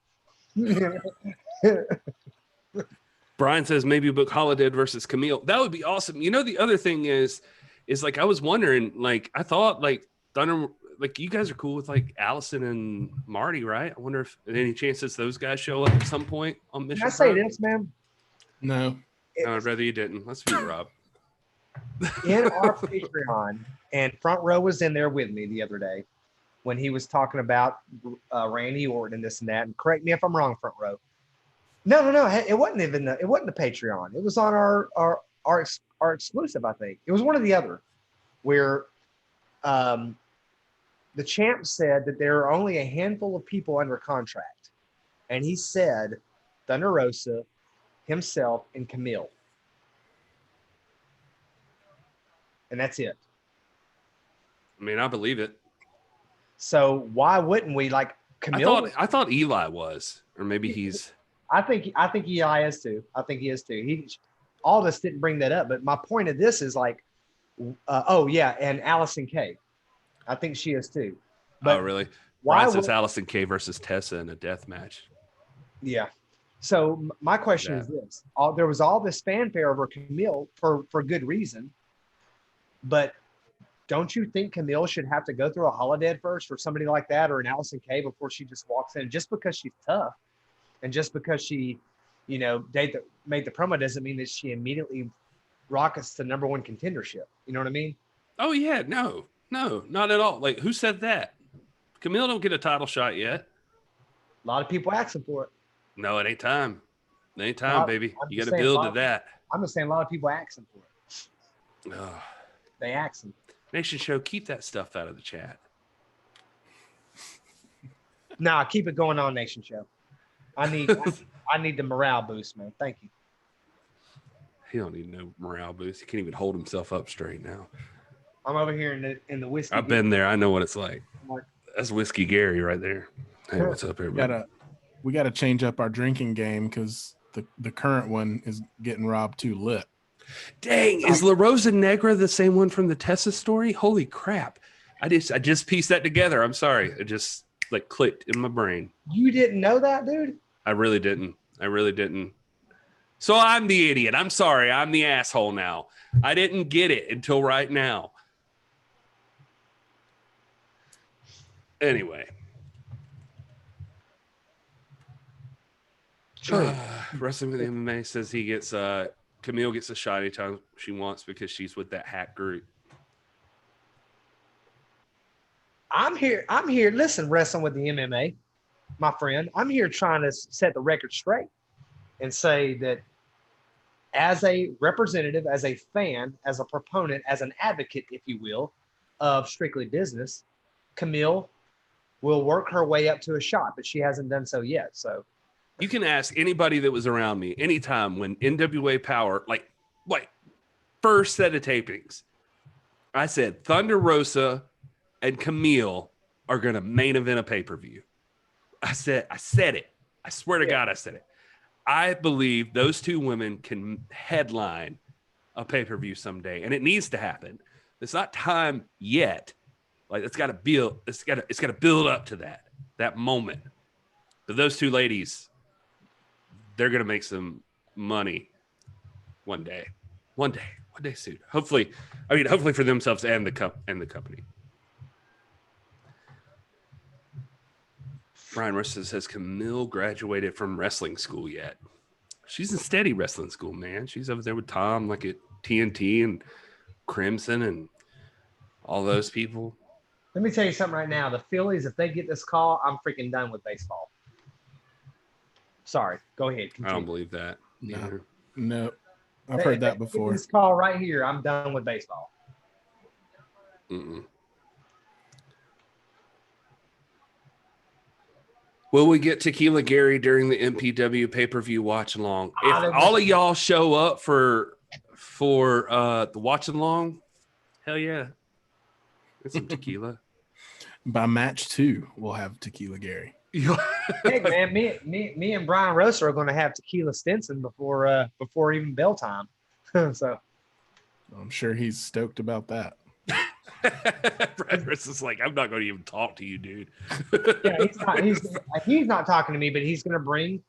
Brian says maybe book Holiday versus Camille. That would be awesome. You know, the other thing is like I was wondering, like I thought like Thunder, like you guys are cool with like Allison and Marty, right? I wonder if any chances those guys show up at some point on Mission. Can I say this, man? No, I'd rather you didn't. Let's be Rob. In our Patreon, and Front Row was in there with me the other day when he was talking about Randy Orton and this and that. And correct me if I'm wrong, Front Row. No. It wasn't the Patreon. It was on our exclusive, I think. It was one or the other, where the champ said that there are only a handful of people under contract, and he said Thunder Rosa, himself, and Camille, and that's it. I mean, I believe it. So why wouldn't we like Camille? I thought Eli was, or maybe he's. I think Eli is too. I think he is too. Aldous didn't bring that up, but my point of this is like, and Allison Kay. I think she is too. But really? Why says Allison Kay versus Tessa in a death match? Yeah. So my question is this: there was all this fanfare over Camille for good reason, but don't you think Camille should have to go through a Holiday first, or somebody like that, or an Allison Kay before she just walks in? Just because she's tough, and just because she, made the promo doesn't mean that she immediately rockets to number one contendership. You know what I mean? Oh yeah, no, not at all. Like who said that? Camille don't get a title shot yet. A lot of people asking for it. No, it ain't time. It ain't time, baby. You got to build to that. I'm just saying a lot of people asking for it. They asking. Nation Show, keep that stuff out of the chat. Nah, keep it going on, Nation Show. I need the morale boost, man. Thank you. He don't need no morale boost. He can't even hold himself up straight now. I'm over here in the whiskey. I've been there. I know what it's like. That's Whiskey Gary right there. Hey, what's up, everybody? We got to change up our drinking game because the current one is getting Rob too lit. Dang, is La Rosa Negra the same one from the Tessa story? Holy crap. I just pieced that together. I'm sorry. It just like clicked in my brain. You didn't know that, dude? I really didn't. So I'm the idiot. I'm sorry. I'm the asshole now. I didn't get it until right now. Anyway. Wrestling with MMA says he gets Camille gets a shot anytime she wants because she's with that hack group. I'm here. Listen, wrestling with the MMA, my friend. I'm here trying to set the record straight and say that as a representative, as a fan, as a proponent, as an advocate, if you will, of Strictly Business, Camille will work her way up to a shot, but she hasn't done so yet. So you can ask anybody that was around me anytime when NWA Power, like first set of tapings, I said Thunder Rosa and Camille are going to main event a pay-per-view. I said it. I swear to God, I said it. I believe those two women can headline a pay-per-view someday, and it needs to happen. It's not time yet. Like it's got to build. It's got to build up to that moment. But those two ladies, they're gonna make some money one day soon. Hopefully for themselves and the company. Brian Russell says Camille graduated from wrestling school yet. She's in steady wrestling school, man. She's over there with Tom, like at TNT and Crimson and all those people. let me tell you something right now. The Phillies, if they get this call, I'm freaking done with baseball. Sorry. Go ahead. Continue. I don't believe that. No. I've heard that before. This call right here, I'm done with baseball. Mm-mm. Will we get Tequila Gary during the MPW pay-per-view watch along? If all of y'all show up for the watch along, hell yeah. Get some tequila. By match 2, we'll have Tequila Gary. Hey man, me and Brian Roser are going to have Tequila Stinson before even bell time. So I'm sure he's stoked about that. Brad is like, I'm not going to even talk to you, dude. Yeah, he's not talking to me, but he's going to bring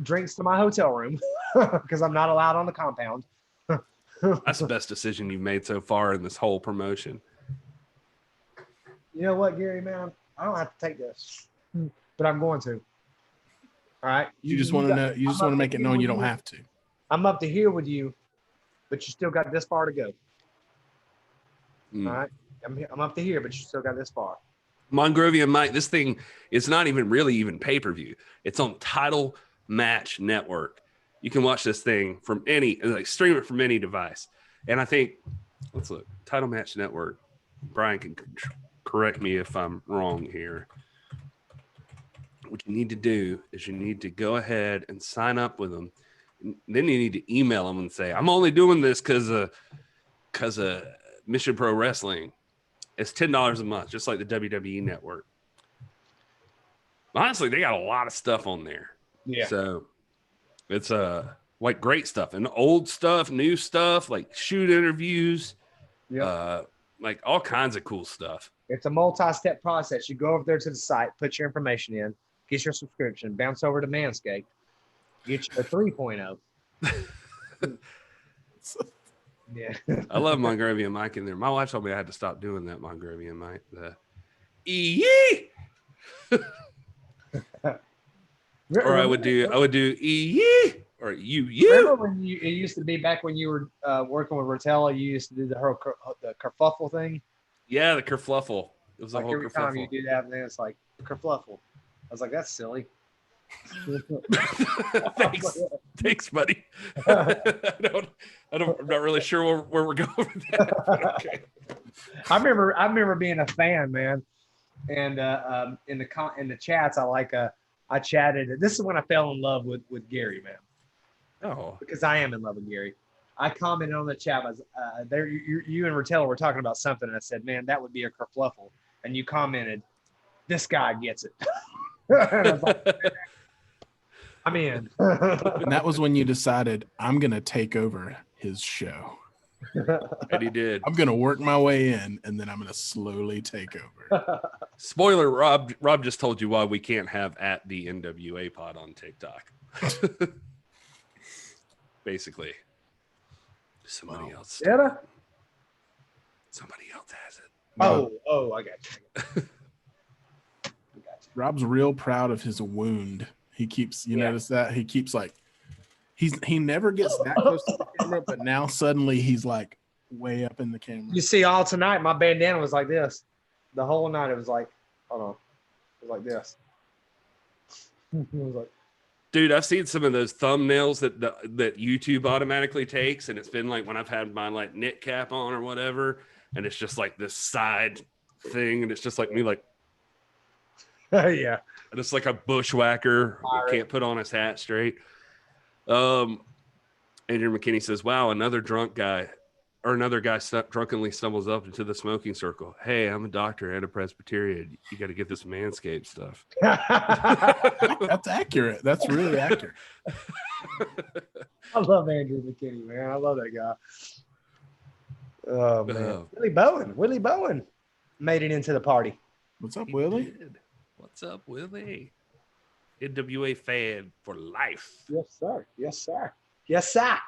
drinks to my hotel room because I'm not allowed on the compound. That's the best decision you've made so far in this whole promotion. You know what, Gary, man? I don't have to take this, but I'm going to. All right. You just want to know. You just want to make it known you don't have to. I'm up to here with you, but you still got this far to go. All right. I'm up to here, but you still got this far. Mongrovian Mike, this thing is not even really even pay-per-view. It's on Title Match Network. You can watch this thing from stream it from any device. And I think, let's look, Title Match Network. Brian can correct me if I'm wrong here. What you need to do is you need to go ahead and sign up with them. Then you need to email them and say, I'm only doing this because of Mission Pro Wrestling. It's $10 a month, just like the WWE Network. Honestly, they got a lot of stuff on there. Yeah. So it's like great stuff and old stuff, new stuff, like shoot interviews, like all kinds of cool stuff. It's a multi-step process. You go over there to the site, put your information in, get your subscription, bounce over to Manscaped, get you a 3.0. Yeah. I love Mongrovian Mike in there. My wife told me I had to stop doing that Mongrovian Mike. Or I would do or you. Remember when it used to be back when you were working with Rotella, you used to do the kerfuffle thing? Yeah, the kerfluffle. It was like a whole every kerfluffle. time you do that, and then it's like kerfluffle. I was like, that's silly. Thanks, buddy. I'm not really sure where we're going with that. Okay. I remember being a fan, man, and in the chats, I chatted. This is when I fell in love with Gary, man. Oh, because I am in love with Gary. I commented on the chat. You and Rotella were talking about something, and I said, "Man, that would be a kerfluffle." And you commented, "This guy gets it." And I was like, I'm in. And that was when you decided I'm gonna take over his show. And he did. I'm gonna work my way in, and then I'm gonna slowly take over. Spoiler: Rob just told you why we can't have at the NWA Pod on TikTok. Basically, somebody else. Yeah. Somebody else has it. Oh, I got you. Rob's real proud of his wound. He keeps, notice that he keeps like, he never gets that close to the camera, but now suddenly he's like way up in the camera. You see, all tonight my bandana was like this. The whole night it was like, hold on, it was like this. It was like, Dude, I've seen some of those thumbnails that YouTube automatically takes, and it's been like when I've had my like knit cap on or whatever, and it's just like this side thing, and it's just like me like, yeah. and it's like a bushwhacker who can't put on his hat straight. Andrew McKinney says, "Wow, another guy drunkenly stumbles up into the smoking circle. Hey, I'm a doctor and a Presbyterian. You got to get this Manscaped stuff." That's accurate. That's really accurate. I love Andrew McKinney, man. I love that guy. Oh man, Willie Bowen made it into the party. What's up, He Willie? did. What's up, Willie? NWA fan for life. Yes, sir. Yes, sir. Yes, sir.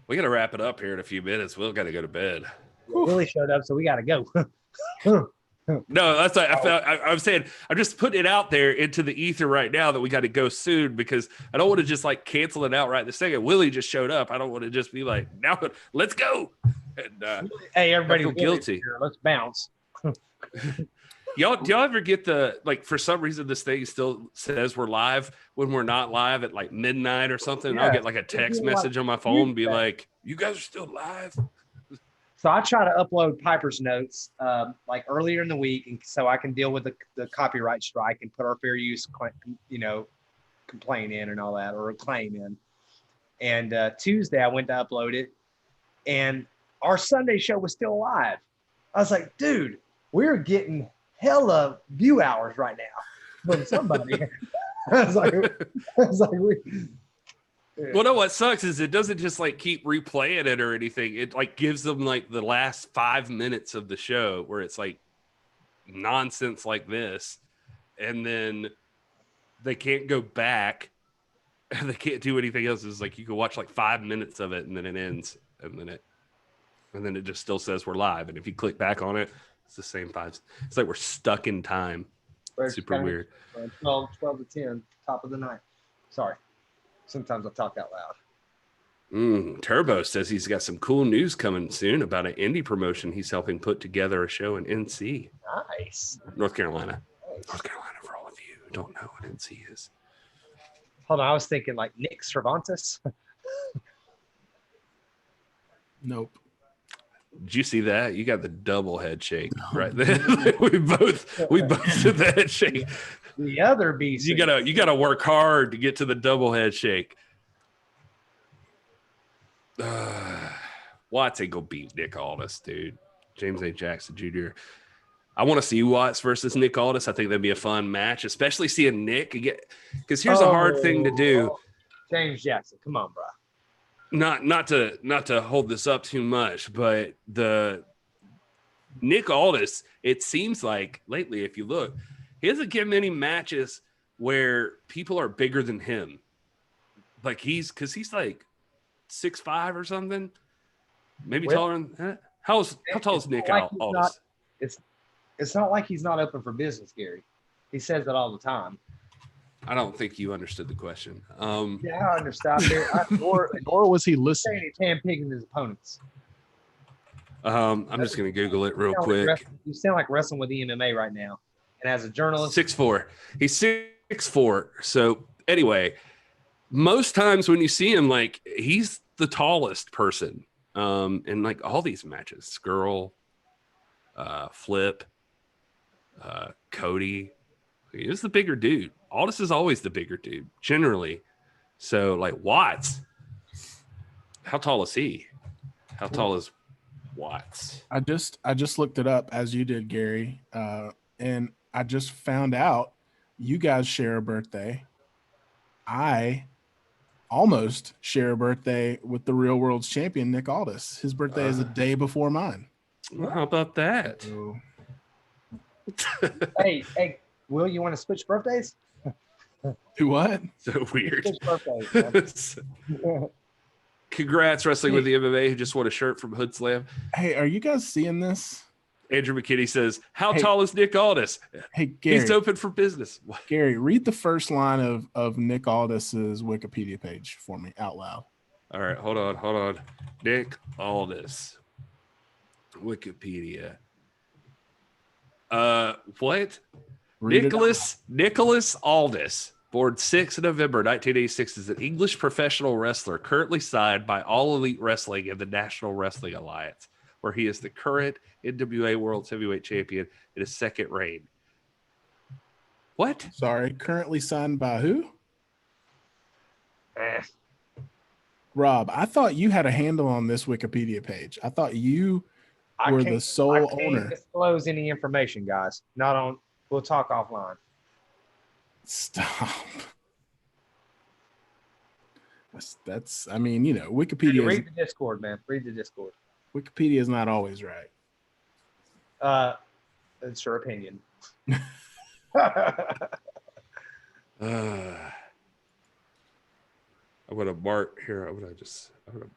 We got to wrap it up here in a few minutes. We'll got to go to bed. Willie showed up, so we got to go. No, that's like, I'm saying, I'm just putting it out there into the ether right now that we got to go soon because I don't want to just like cancel it out right this second. Willie just showed up. I don't want to just be like, now let's go. And, hey, everybody, I feel guilty. Here. Let's bounce. do y'all ever get the, like, for some reason this thing still says we're live when we're not live at like midnight or something? Yeah. I'll get like a text message on my phone be like, you guys are still live? So I try to upload Piper's notes like earlier in the week, and so I can deal with the copyright strike and put our fair use, complaint in and all that, or a claim in. And Tuesday I went to upload it, and our Sunday show was still live. I was like, dude, we're getting hella view hours right now from somebody. I was like, Well, no, what sucks is it doesn't just like keep replaying it or anything. It like gives them like the last 5 minutes of the show where it's like nonsense like this. And then they can't go back and they can't do anything else. It's like you can watch like 5 minutes of it and then it ends. And then it just still says we're live. And if you click back on it, it's the same 5. It's like we're stuck in time. It's super weird. 12 to 10, top of the night. Sorry. Sometimes I talk out loud. Turbo says he's got some cool news coming soon about an indie promotion. He's helping put together a show in NC. Nice. North Carolina. Nice. North Carolina, for all of you who don't know what NC is. Hold on, I was thinking like Nick Cervantes. Nope. Did you see that? You got the double head shake right there. we both did the head shake. The other beast. You gotta work hard to get to the double head shake. Watts ain't gonna beat Nick Aldis, dude. James A. Jackson Jr. I want to see Watts versus Nick Aldis. I think that'd be a fun match, especially seeing Nick get. Because here's a hard thing to do. James Jackson, come on, bro. Not to hold this up too much, but the Nick Aldis, it seems like lately, if you look, he hasn't given many matches where people are bigger than him. Like he's like 6'5" or something, maybe taller than. How tall is Nick Aldis? It's not like he's not open for business, Gary. He says that all the time. I don't think you understood the question. Yeah, I understand. Nor was he listening. He's handpicking his opponents. I'm just gonna Google it real quick. You sound like wrestling with MMA right now. And as a journalist, 6'4". He's 6'4". So anyway, most times when you see him, like he's the tallest person. In like all these matches, Skrull, Flip, Cody. He was the bigger dude. Aldis is always the bigger dude, generally. So like Watts, how tall is he? How tall is Watts? I just looked it up as you did, Gary, and I just found out you guys share a birthday. I almost share a birthday with the real world's champion, Nick Aldis. His birthday is a day before mine. Well, how about that? So, Hey, Will, you want to switch birthdays? do what? So weird. Switch birthdays. Congrats, Wrestling with the MMA, who just won a shirt from Hood Slam. Hey, are you guys seeing this? Andrew McKinney says, how Hey. tall is Nick Aldis? Hey, Gary. He's open for business. What? Gary, read the first line of Nick Aldis's Wikipedia page for me out loud. All right, hold on. Nick Aldis. Wikipedia. What? Read it Nicholas Aldis, born 6 November 1986, is an English professional wrestler currently signed by All Elite Wrestling and the National Wrestling Alliance, where he is the current NWA World Heavyweight Champion in his second reign. What? Sorry, currently signed by who? Eh. Rob, I thought you had a handle on this Wikipedia page. I thought you were the I sole can't owner. disclose any information, guys. Not on. We'll talk offline. Stop. That's I mean, you know, Wikipedia Read the Discord, man. Read the Discord. Wikipedia is not always right. It's your opinion. I'm gonna mark here. I'm gonna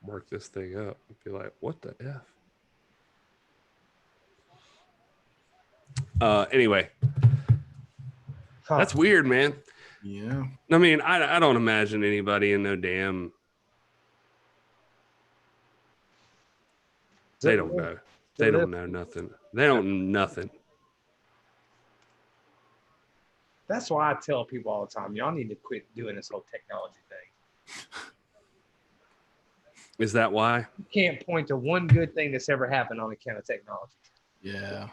mark this thing up and be like, what the F? Anyway, that's weird, man. Yeah. I mean, I don't imagine anybody in no damn. They don't know. They don't know nothing. They don't know nothing. That's why I tell people all the time, y'all need to quit doing this whole technology thing. Is that why? You can't point to one good thing that's ever happened on account of technology. Yeah.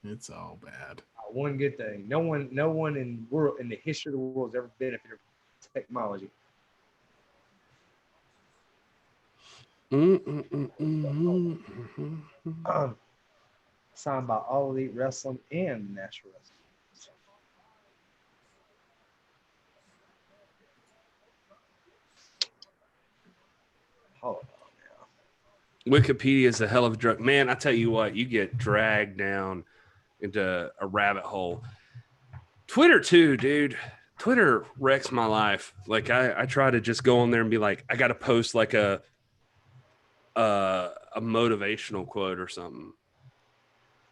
It's all bad. One good thing. No one in the history of the world has ever benefited from technology. Signed by All Elite Wrestling and National Wrestling. Hold on now. Wikipedia is a hell of a drug. Man, I tell you what, you get dragged down into a rabbit hole. Twitter too, dude. Twitter wrecks my life. Like I try to just go on there and be like, I got to post like a motivational quote or something.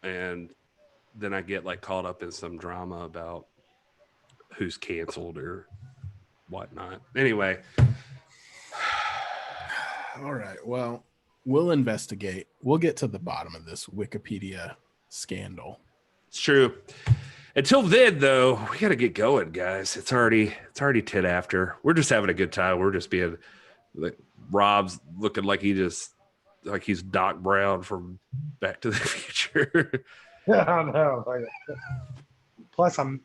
And then I get like caught up in some drama about who's canceled or whatnot. Anyway. All right. Well, we'll investigate. We'll get to the bottom of this Wikipedia scandal. It's true. Until then, though, we got to get going, guys. It's already 10 after. We're just having a good time. We're just being like Rob's looking like he's Doc Brown from Back to the Future. I know. Plus I'm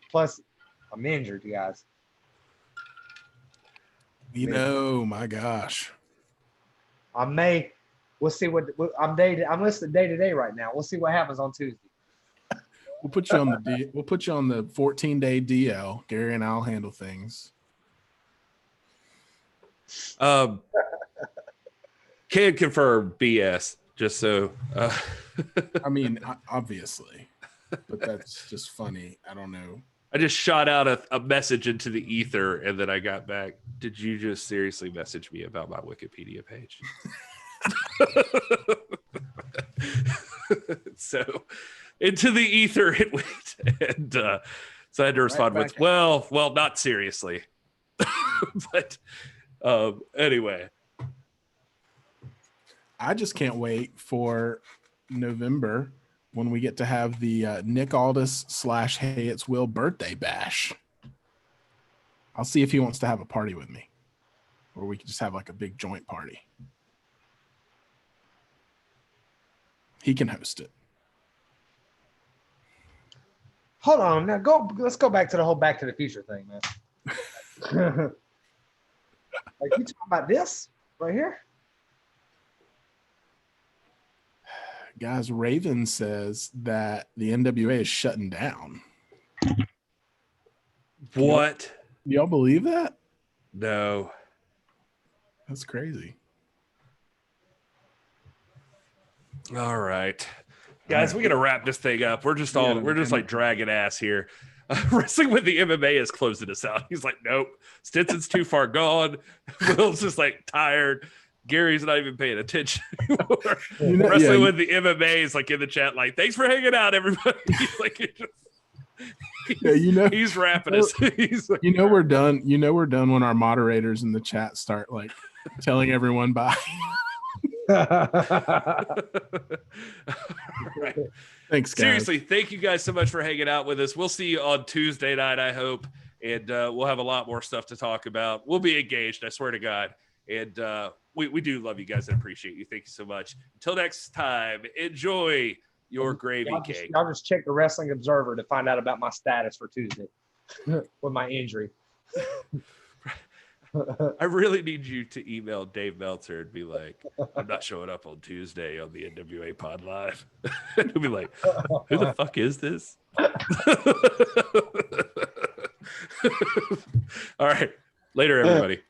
injured, you guys. You know, my gosh. We'll see what I'm listed day to day right now. We'll see what happens on Tuesday. We'll put you on we'll put you on the 14-day DL. Gary and I'll handle things. Can confirm BS, just so. I mean, obviously, but that's just funny. I don't know. I just shot out a message into the ether, and then I got back. Did you just seriously message me about my Wikipedia page? So into the ether it went, and so I had to respond with, well, not seriously. But anyway. I just can't wait for November when we get to have the Nick Aldis / Hey It's Will birthday bash. I'll see if he wants to have a party with me, or we could just have like a big joint party. He can host it. Hold on now. Let's go back to the whole Back to the Future thing, man. Like, you talking about this right here? Guys, Raven says that the NWA is shutting down. What? Y'all believe that? No. That's crazy. All right, guys, we got to wrap this thing up. We're just like dragging ass here. Wrestling with the MMA is closing us out. He's like, nope, Stinson's too far gone. Will's just like tired. Gary's not even paying attention anymore. Wrestling with the MMA is like in the chat, like, thanks for hanging out, everybody. He's like, he's wrapping us. He's like, we're done. We're done when our moderators in the chat start like telling everyone bye. All right. Thanks, guys. Seriously, thank you guys so much for hanging out with us. We'll see you on Tuesday night, I hope, and we'll have a lot more stuff to talk about. We'll be engaged, I swear to God, and we do love you guys and appreciate you. Thank you so much. Until next time, enjoy your gravy cake. I'll just check the Wrestling Observer to find out about my status for Tuesday with my injury. I really need you to email Dave Meltzer and be like, I'm not showing up on Tuesday on the NWA Pod Live. And he'll be like, who the fuck is this? All right. Later, everybody.